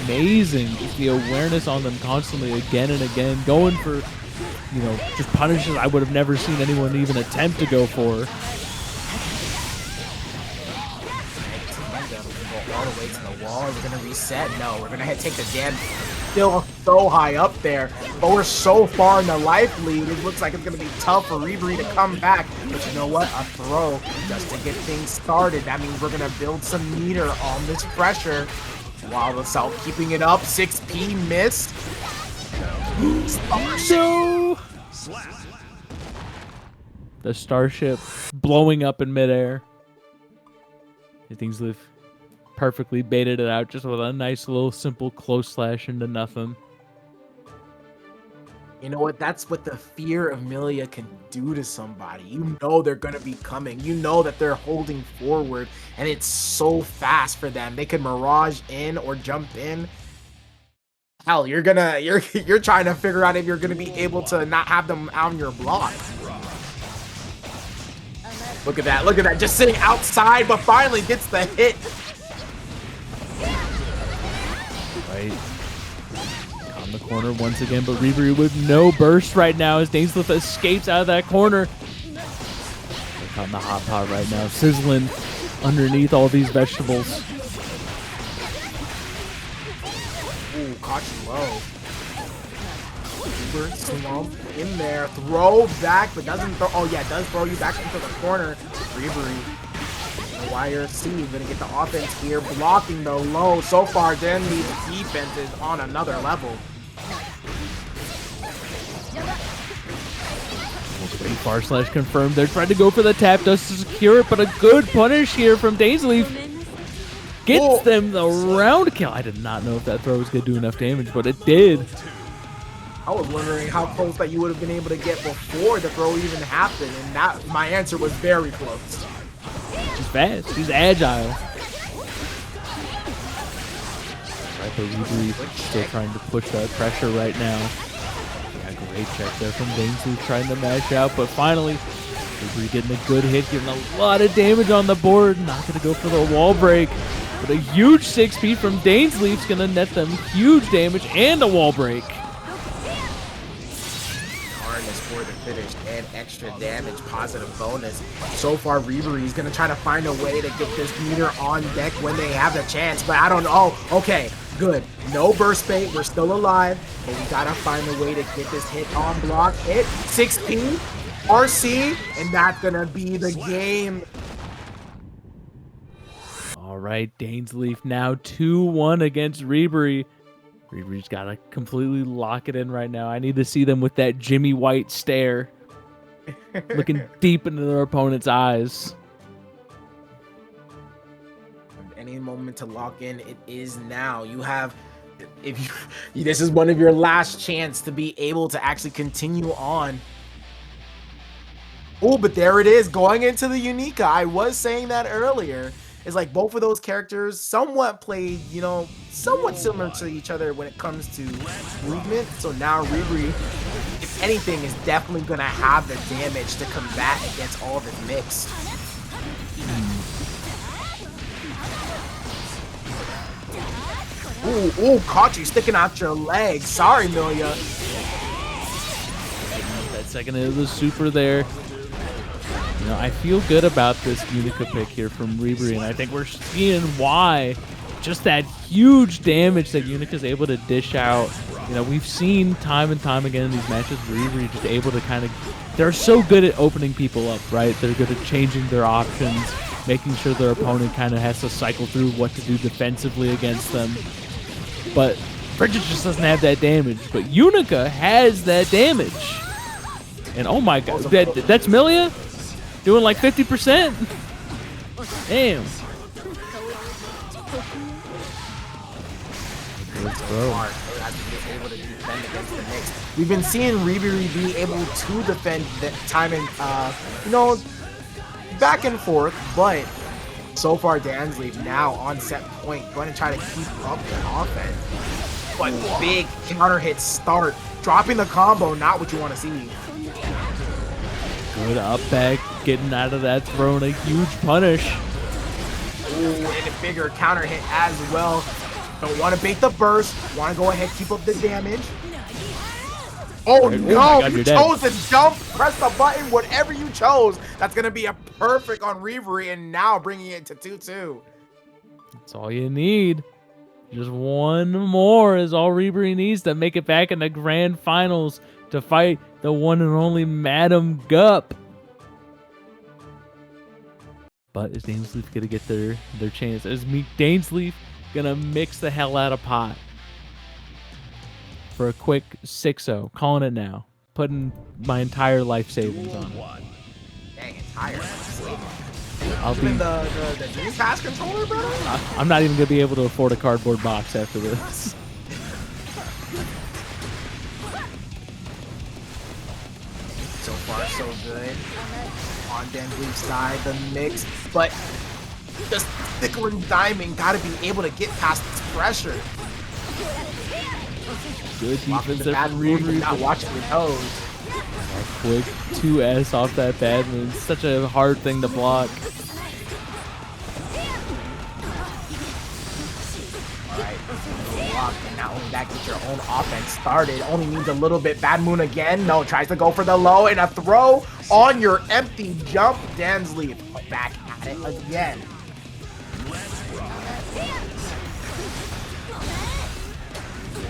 amazing. Just the awareness on them constantly again and again, going for, you know, just punishes I would have never seen anyone even attempt to go for. All the way to the wall. We're gonna reset. No, we're gonna take the jam. Still so high up there, but we're so far in the life lead. It looks like it's gonna be tough for Riburi to come back. But you know what? A throw just to get things started. That means we're gonna build some meter on this pressure. While the South keeping it up. 6P missed. So the Starship blowing up in midair. DainsLeif perfectly baited it out just with a nice little simple close slash into nothing. You know what? That's what the fear of Millia can do to somebody. You know they're going to be coming. You know that they're holding forward, and it's so fast for them. They could mirage in or jump in. Hell, you're trying to figure out if you're going to be able to not have them on your block. Look at that. Look at that. Just sitting outside, but finally gets the hit. Right. On the corner once again, but Riburi with no burst right now as DainsLeif escapes out of that corner. Look on the hot pot right now, sizzling underneath all these vegetables. Ooh, caught you low. Riburi slump in there. Throw back, but doesn't throw. Oh, yeah, does throw you back into the corner. Riburi. YRC gonna get the offense here, blocking the low. So far, DainsLeif's defense is on another level. Great far slash confirmed. They're trying to go for the tap dust to secure it, but a good punish here from DainsLeif gets them the round kill. I did not know if that throw was gonna do enough damage, but it did. I was wondering how close that you would have been able to get before the throw even happened, and that my answer was very close. She's fast. She's agile. Right, but Riburi still trying to push that pressure right now. Yeah, great check there from DainsLeif trying to mash out, but finally, Riburi getting a good hit, giving a lot of damage on the board. Not going to go for the wall break, but a huge 6P from DainsLeif's going to net them huge damage and a wall break. For the finish and extra damage, positive bonus. So far, Riburi is gonna try to find a way to get this meter on deck when they have the chance, but I don't know. Okay, good. No burst bait. We're still alive, but we gotta find a way to get this hit on block. Hit 6P, RC, and that's gonna be the game. All right, DainsLeif now 2-1 against Riburi. Riburi's got to completely lock it in right now. I need to see them with that Jimmy White stare, looking deep into their opponent's eyes. Any moment to lock in, it is now. You have, this is one of your last chance to be able to actually continue on. Oh, but there it is, going into the Unica. I was saying that earlier. It's like both of those characters somewhat played, you know, somewhat similar to each other when it comes to movement. So now Riburi, if anything, is definitely going to have the damage to combat against all of it mixed. Ooh, caught you sticking out your leg. Sorry, Millia. That second hit of the super there. You know, I feel good about this Unica pick here from Riburi, and I think we're seeing why. Just that huge damage that Unica's able to dish out. You know, we've seen time and time again in these matches Riburi just able to kind of, they're so good at opening people up, right? They're good at changing their options, making sure their opponent kind of has to cycle through what to do defensively against them. But Bridget just doesn't have that damage, but Unica has that damage. And oh my god, that's Millia? doing like 50%. Damn. Let's go. Able to defend against the Knicks. We've been seeing Riburi be able to defend that time and you know, back and forth, but so far DainsLeif now on set point, going to try to keep up the offense. But big counter hit start, dropping the combo, not what you want to see. Good up back, getting out of that, throwing a huge punish. Ooh, and a bigger counter hit as well. Don't want to bait the burst. Want to go ahead, keep up the damage. Oh no, God, you chose to jump, press the button, whatever you chose. That's going to be a perfect on Riburi, and now bringing it to 2-2. That's all you need. Just one more is all Riburi needs to make it back in the grand finals to fight the one and only Madam Gup. But is DainsLeif going to get their chance? Is DainsLeif going to mix the hell out of pot for a quick 6-0? Calling it now. Putting my entire life savings on it. Dang, entire. I'll be Even the Dreamcast controller, brother? I'm not even going to be able to afford a cardboard box after this. So far, so good. On DainsLeif's side, the mix, but just Nickel and Diamond got to be able to get past this pressure. Good defense there from Riburi, Riburi. not watching your toes. A quick 2S off that bad move. Such a hard thing to block. And not only that, get your own offense started. Only needs a little bit. Bad moon again. No, tries to go for the low and a throw on your empty jump. DainsLeif back at it again.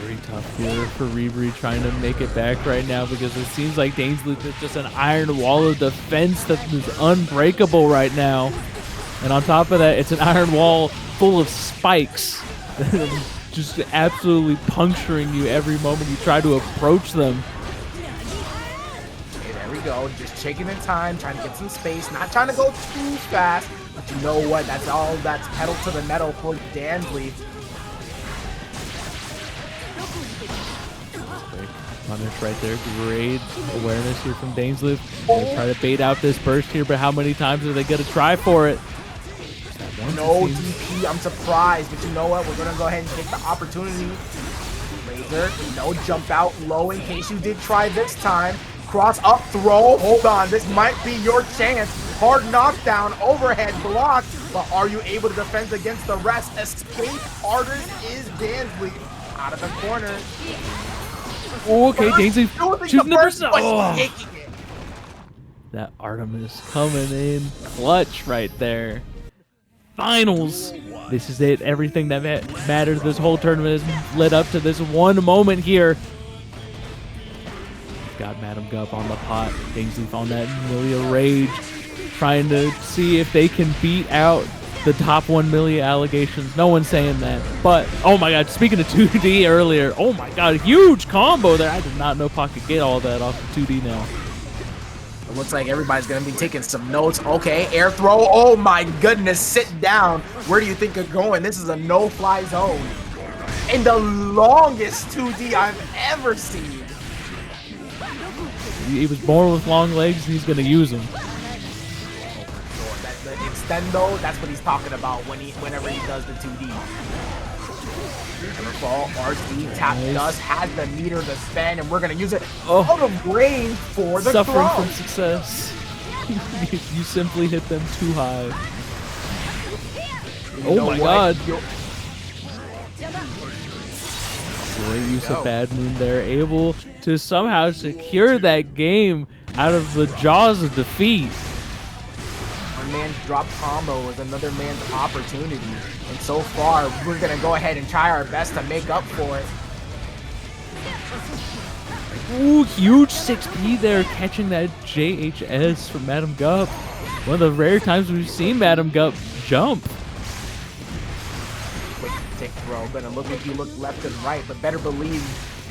Very tough here for Riburi trying to make it back right now because it seems like DainsLeif is just an iron wall of defense that is unbreakable right now. And on top of that, it's an iron wall full of spikes. Just absolutely puncturing you every moment you try to approach them. Okay, there we go. Just taking the time, trying to get some space, not trying to go too fast. But you know what? That's all that's pedal to the metal for DainsLeif. Punish right there. Great awareness here from DainsLeif. Gonna try to bait out this burst here, but how many times are they gonna try for it? No DP, I'm surprised, but you know what? We're gonna go ahead and take the opportunity. Laser, no jump out low in case you did try this time. Cross up throw, hold on, this might be your chance. Hard knockdown, overhead block, but are you able to defend against the rest? Escape artist is DainsLeif out of the corner. Oh, okay, DainsLeif shooting the burst. Oh. Taking it. That Artemis coming in clutch right there. Finals. This is it. Everything that matters this whole tournament has led up to this one moment here. Got Madam Gup on the pot. DainsLeif on that Millia rage. Trying to see if they can beat out the top 1 Millia allegations. No one's saying that. But, oh my god, speaking of 2D earlier, oh my god, huge combo there. I did not know Pac could get all that off of 2D now. It looks like everybody's going to be taking some notes. Okay, air throw. Oh my goodness, sit down. Where do you think you're going? This is a no-fly zone. And the longest 2D I've ever seen. He was born with long legs, and he's going to use them. The extendo, that's what he's talking about whenever he does the 2D. Fall, RC, tap dust, has the meter to spend, and we're going to use it out of range for the Suffering throw. from success. You simply hit them too high. Oh my god. Great use of Bad Moon there. Able to somehow secure that game out of the jaws of defeat. One man's drop combo was another man's opportunity. And so far, we're going to go ahead and try our best to make up for it. Ooh, huge 6P there, catching that JHS from Madam Gup. One of the rare times we've seen Madam Gup jump. Quick tick throw. Gonna look if you look left and right, but better believe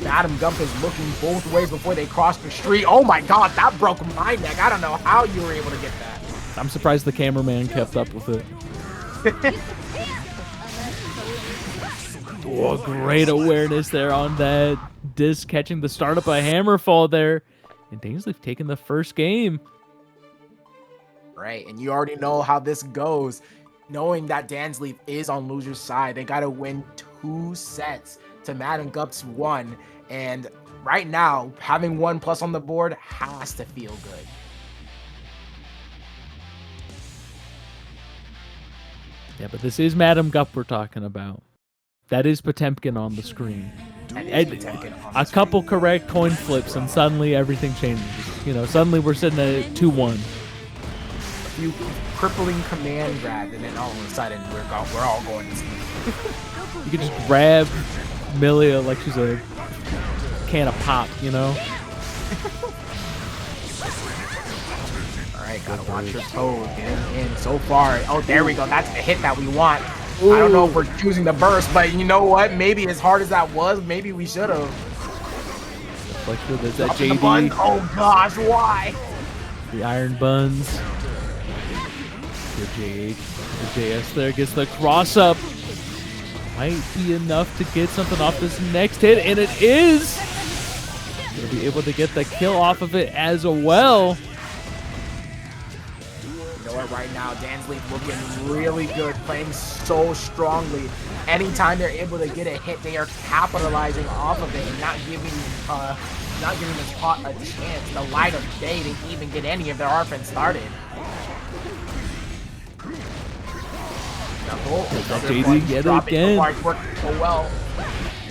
Madam Gup is looking both ways before they cross the street. Oh my god, that broke my neck. I don't know how you were able to get that. I'm surprised the cameraman kept up with it. Oh, great awareness there on that disc, catching the start of a Hammerfall there. And DainsLeif taking the first game. Right, and you already know how this goes. Knowing that DainsLeif is on loser's side, they got to win 2 sets to Madam Gup's 1. And right now, having 1+ on the board has to feel good. Yeah, but this is Madam Gup we're talking about. That is Potemkin on the screen. A couple correct coin flips and suddenly everything changes. You know, suddenly we're sitting at 2-1. A few crippling command grabs, and then all of a sudden we're all going to sleep. You can just grab Millia like she's a can of pop, you know? Alright, gotta watch your toes. Getting in so far. Oh, there we go. That's the hit that we want. Ooh. I don't know if we're choosing the burst, but you know what? Maybe as hard as that was, maybe we should have. Like that JD. Oh gosh, why? The iron buns. Good JH. The JS there gets the cross up. Might be enough to get something off this next hit, and it is. Gonna be able to get the kill off of it as well. You know what, right now, DainsLeif looking really good, playing so strongly. Anytime they're able to get a hit, they are capitalizing off of it and not giving this pot a chance, the light of day, to even get any of their offense started. JD yet again. So well.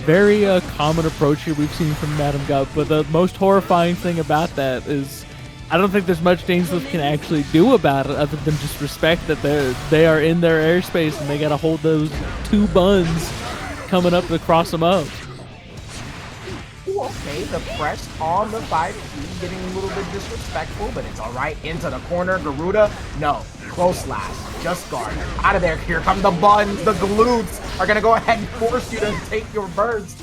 Very common approach here we've seen from Madam Gup, but the most horrifying thing about that is I don't think there's much DainsLeif can actually do about it other than just respect that they are in their airspace and they got to hold those 2 buns coming up to cross them up. Ooh, okay, the press on the 5P getting a little bit disrespectful, but it's all right. Into the corner, Garuda, no, close last. Just guard. Out of there. Here come the buns. The glutes are going to go ahead and force you to take your burst.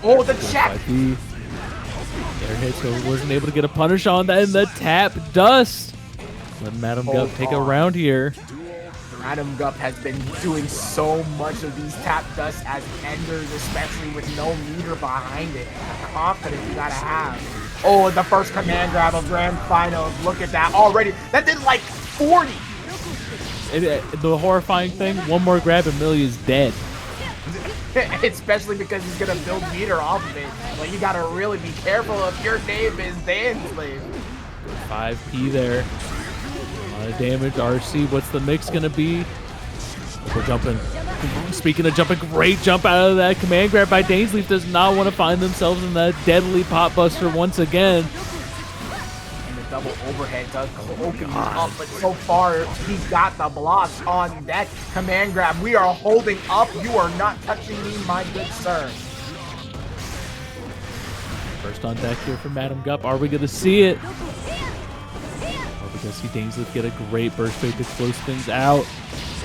Oh, the check. Air hit, so wasn't able to get a punish on that. And the tap dust. Let Madam Gup take a round here. Madam Gup has been doing so much of these tap dusts as enders, especially with no meter behind it. Confidence you got to have. Oh, the first command grab of Grand Finals. Look at that already. That did like 40. The horrifying thing, one more grab and Millia is dead. Especially because he's going to build meter off of it. But you got to really be careful if your name is DainsLeif. 5P there. A lot of damage. RC, what's the mix going to be? We're jumping. Speaking of jumping, great jump out of that command grab by DainsLeif. Does not want to find themselves in that deadly pot buster once again. And the double overhead does open you up, but so far he's got the blocks on deck. Command grab, we are holding up. You are not touching me, my good sir. First on deck here from Madam Gup. Are we going to see it? Are we going to see DainsLeif get a great burst bait to close things out?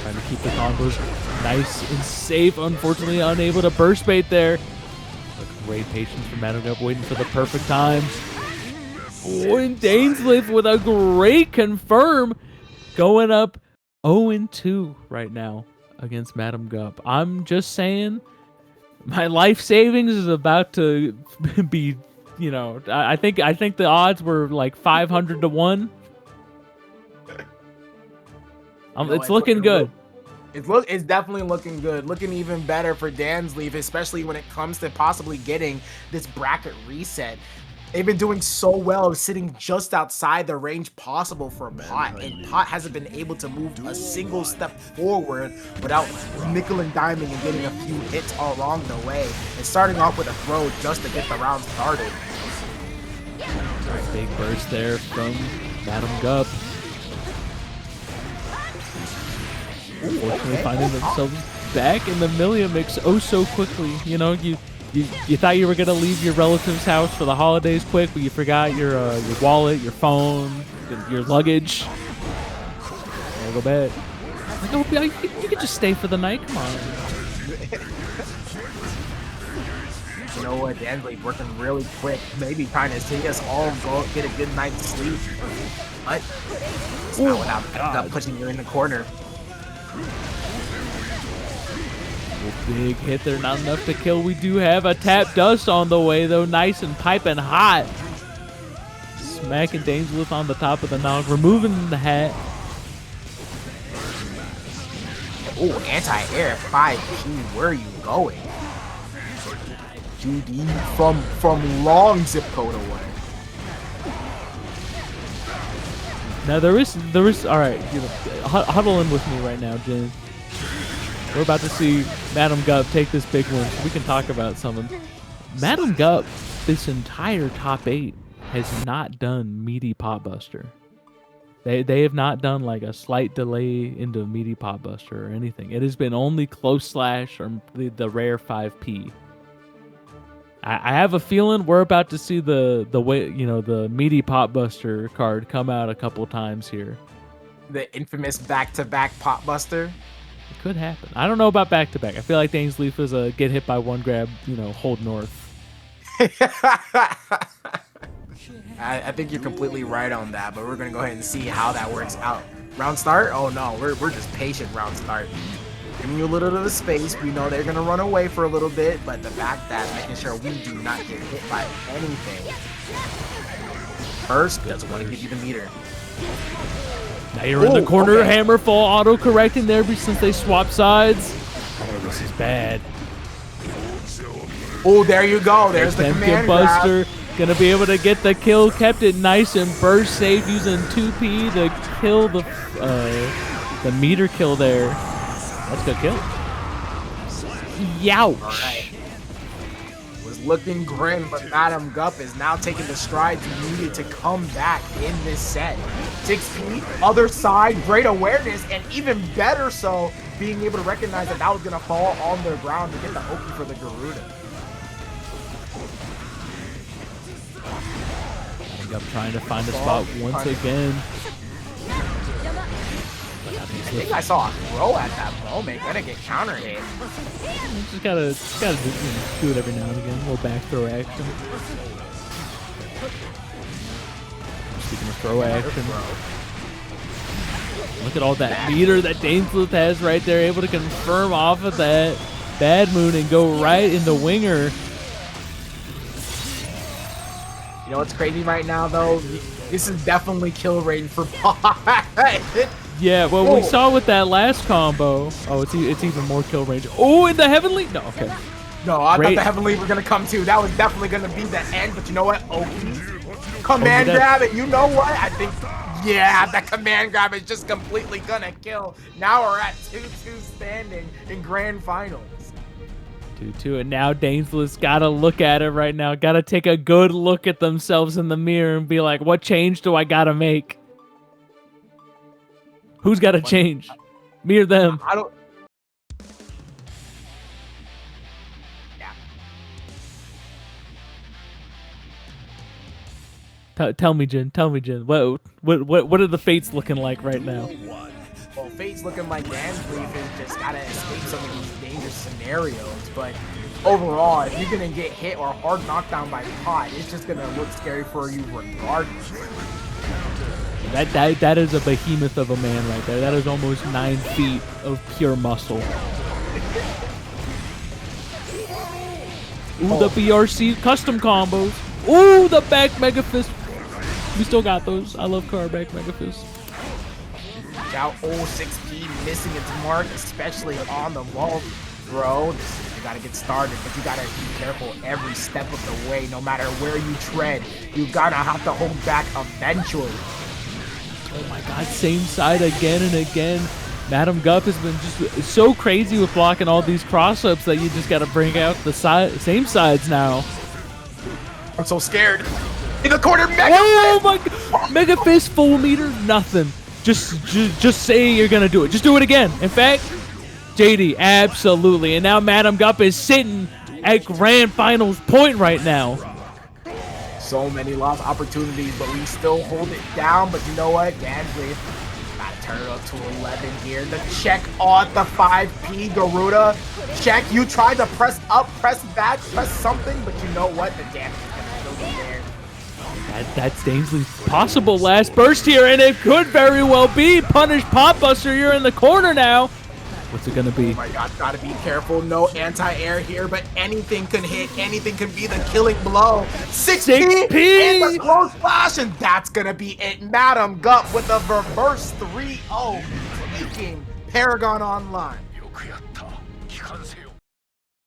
Trying to keep the combos nice and safe. Unfortunately, unable to burst bait there. A great patience from Madam Gup, waiting for the perfect time. Oh, and DainsLeif with a great confirm, going up 0-2 right now against Madam Gup. I'm just saying, my life savings is about to be, you know, I think the odds were like 500 to 1. It's looking good. It's definitely looking good. Looking even better for DainsLeif, especially when it comes to possibly getting this bracket reset. They've been doing so well, sitting just outside the range possible for Pot, and Pot hasn't been able to move a single step forward without nickel and diming and getting a few hits all along the way, and starting off with a throw just to get the round started. Big burst there from Madam Gup. Unfortunately, finding themselves back in the Millia mix oh so quickly. You know, you thought you were gonna leave your relative's house for the holidays quick, but you forgot your wallet, your phone, your luggage. There go bed. Like, oh, you could just stay for the night. Come on. you know what, DainsLeif working really quick, maybe trying to see us all go get a good night's sleep. But it's not without pushing you in the corner. Big hit there, not enough to kill. We do have a tap dust on the way though, nice and piping hot. Smacking DainsLeif on the top of the nog, removing the hat. Oh, anti-air 5P, where are you going? GD from long zip code away. Now there is, all right, you know, huddle in with me right now, Jen. We're about to see Madam Gup take this big one, so we can talk about something. Madam Gup, this entire top 8 has not done meaty pot buster. They have not done like a slight delay into meaty pot buster or anything. It has been only close slash or the rare 5P. I have a feeling we're about to see the way, you know, the meaty pot buster card come out a couple times here. The infamous back-to-back pot buster. It could happen. I don't know about back-to-back. I feel like DainsLeif is a get hit by one grab, you know, hold north. I think you're completely right on that, but we're going to go ahead and see how that works out. Round start? Oh no, we're just patient round start. Giving you a little bit of space. We know they're going to run away for a little bit, but the fact that making sure we do not get hit by anything. First, doesn't want to give you the meter. Now you're in the corner, okay. Hammerfall auto-correcting there since they swap sides. Oh, this is bad. Oh, there you go. There's the command buster. grab. Gonna be able to get the kill. Kept it nice and burst safe using 2P to kill the meter kill there. That's a good kill. Youch. All right. Was looking grim, but Madam Gup is now taking the strides needed to come back in this set. 6P, other side, great awareness, and even better so, being able to recognize that was gonna fall on the ground to get the Oki for the Garuda. Gup trying to find a spot once again. I think I saw a throw at that moment. Gonna get counter hit. Just gotta do it every now and again. A little back throw action. Speaking of throw action, look at all that meter that DainsLeif has right there, able to confirm off of that bad moon and go right in the winger. You know what's crazy right now, though? This is definitely kill rate for Pot. Yeah, well, we saw with that last combo. Oh, it's even more kill range. Oh, in the Heavenly? No, okay. No, I thought the Heavenly were going to come too. That was definitely going to be the end, but you know what? Command grab, and you know what? I think, yeah, that command grab is just completely going to kill. Now we're at 2-2 standing in grand finals. 2-2, and now DainsLeif's got to look at it right now. Got to take a good look at themselves in the mirror and be like, what change do I got to make? Who's got to change? Me or them? I don't... Yeah. Tell me, Jen. Tell me, Jen. What are the fates looking like right now? Well, fate's looking like DainsLeif has just got to escape some of these dangerous scenarios, but overall, if you're going to get hit or hard knockdown by Pot, it's just going to look scary for you regardless. That is a behemoth of a man right there. That is almost 9 feet of pure muscle. Ooh, the BRC custom combos. Ooh, the back Mega Fist. We still got those. I love car back Mega Fist. Now, 6P missing its mark, especially on the wall throw. You gotta get started, but you gotta be careful every step of the way. No matter where you tread, you gotta have to hold back eventually. Oh my god, same side again and again. Madam Gup has been just so crazy with blocking all these cross-ups that you just gotta bring out the same sides now. I'm so scared. In the corner, Mega Oh my god! Mega Fist, full meter, nothing. Just say you're gonna do it. Just do it again. In fact, JD, absolutely. And now Madam Gup is sitting at grand finals point right now. So many lost opportunities, but we still hold it down. But you know what? DainsLeif gotta turn it up to 11 here. The check on the 5P Garuda. Check, you tried to press up, press back, press something, but you know what? The damage is gonna still be there. That's DainsLeif's possible last burst here, and it could very well be. Punish Pop Buster, you're in the corner now. What's it gonna be? Oh my god, gotta be careful. No anti-air here, but anything can hit. Anything can be the killing blow. 6P in the close flash, and that's gonna be it. Madam Gut with a reverse 3-0, taking Paragon Online.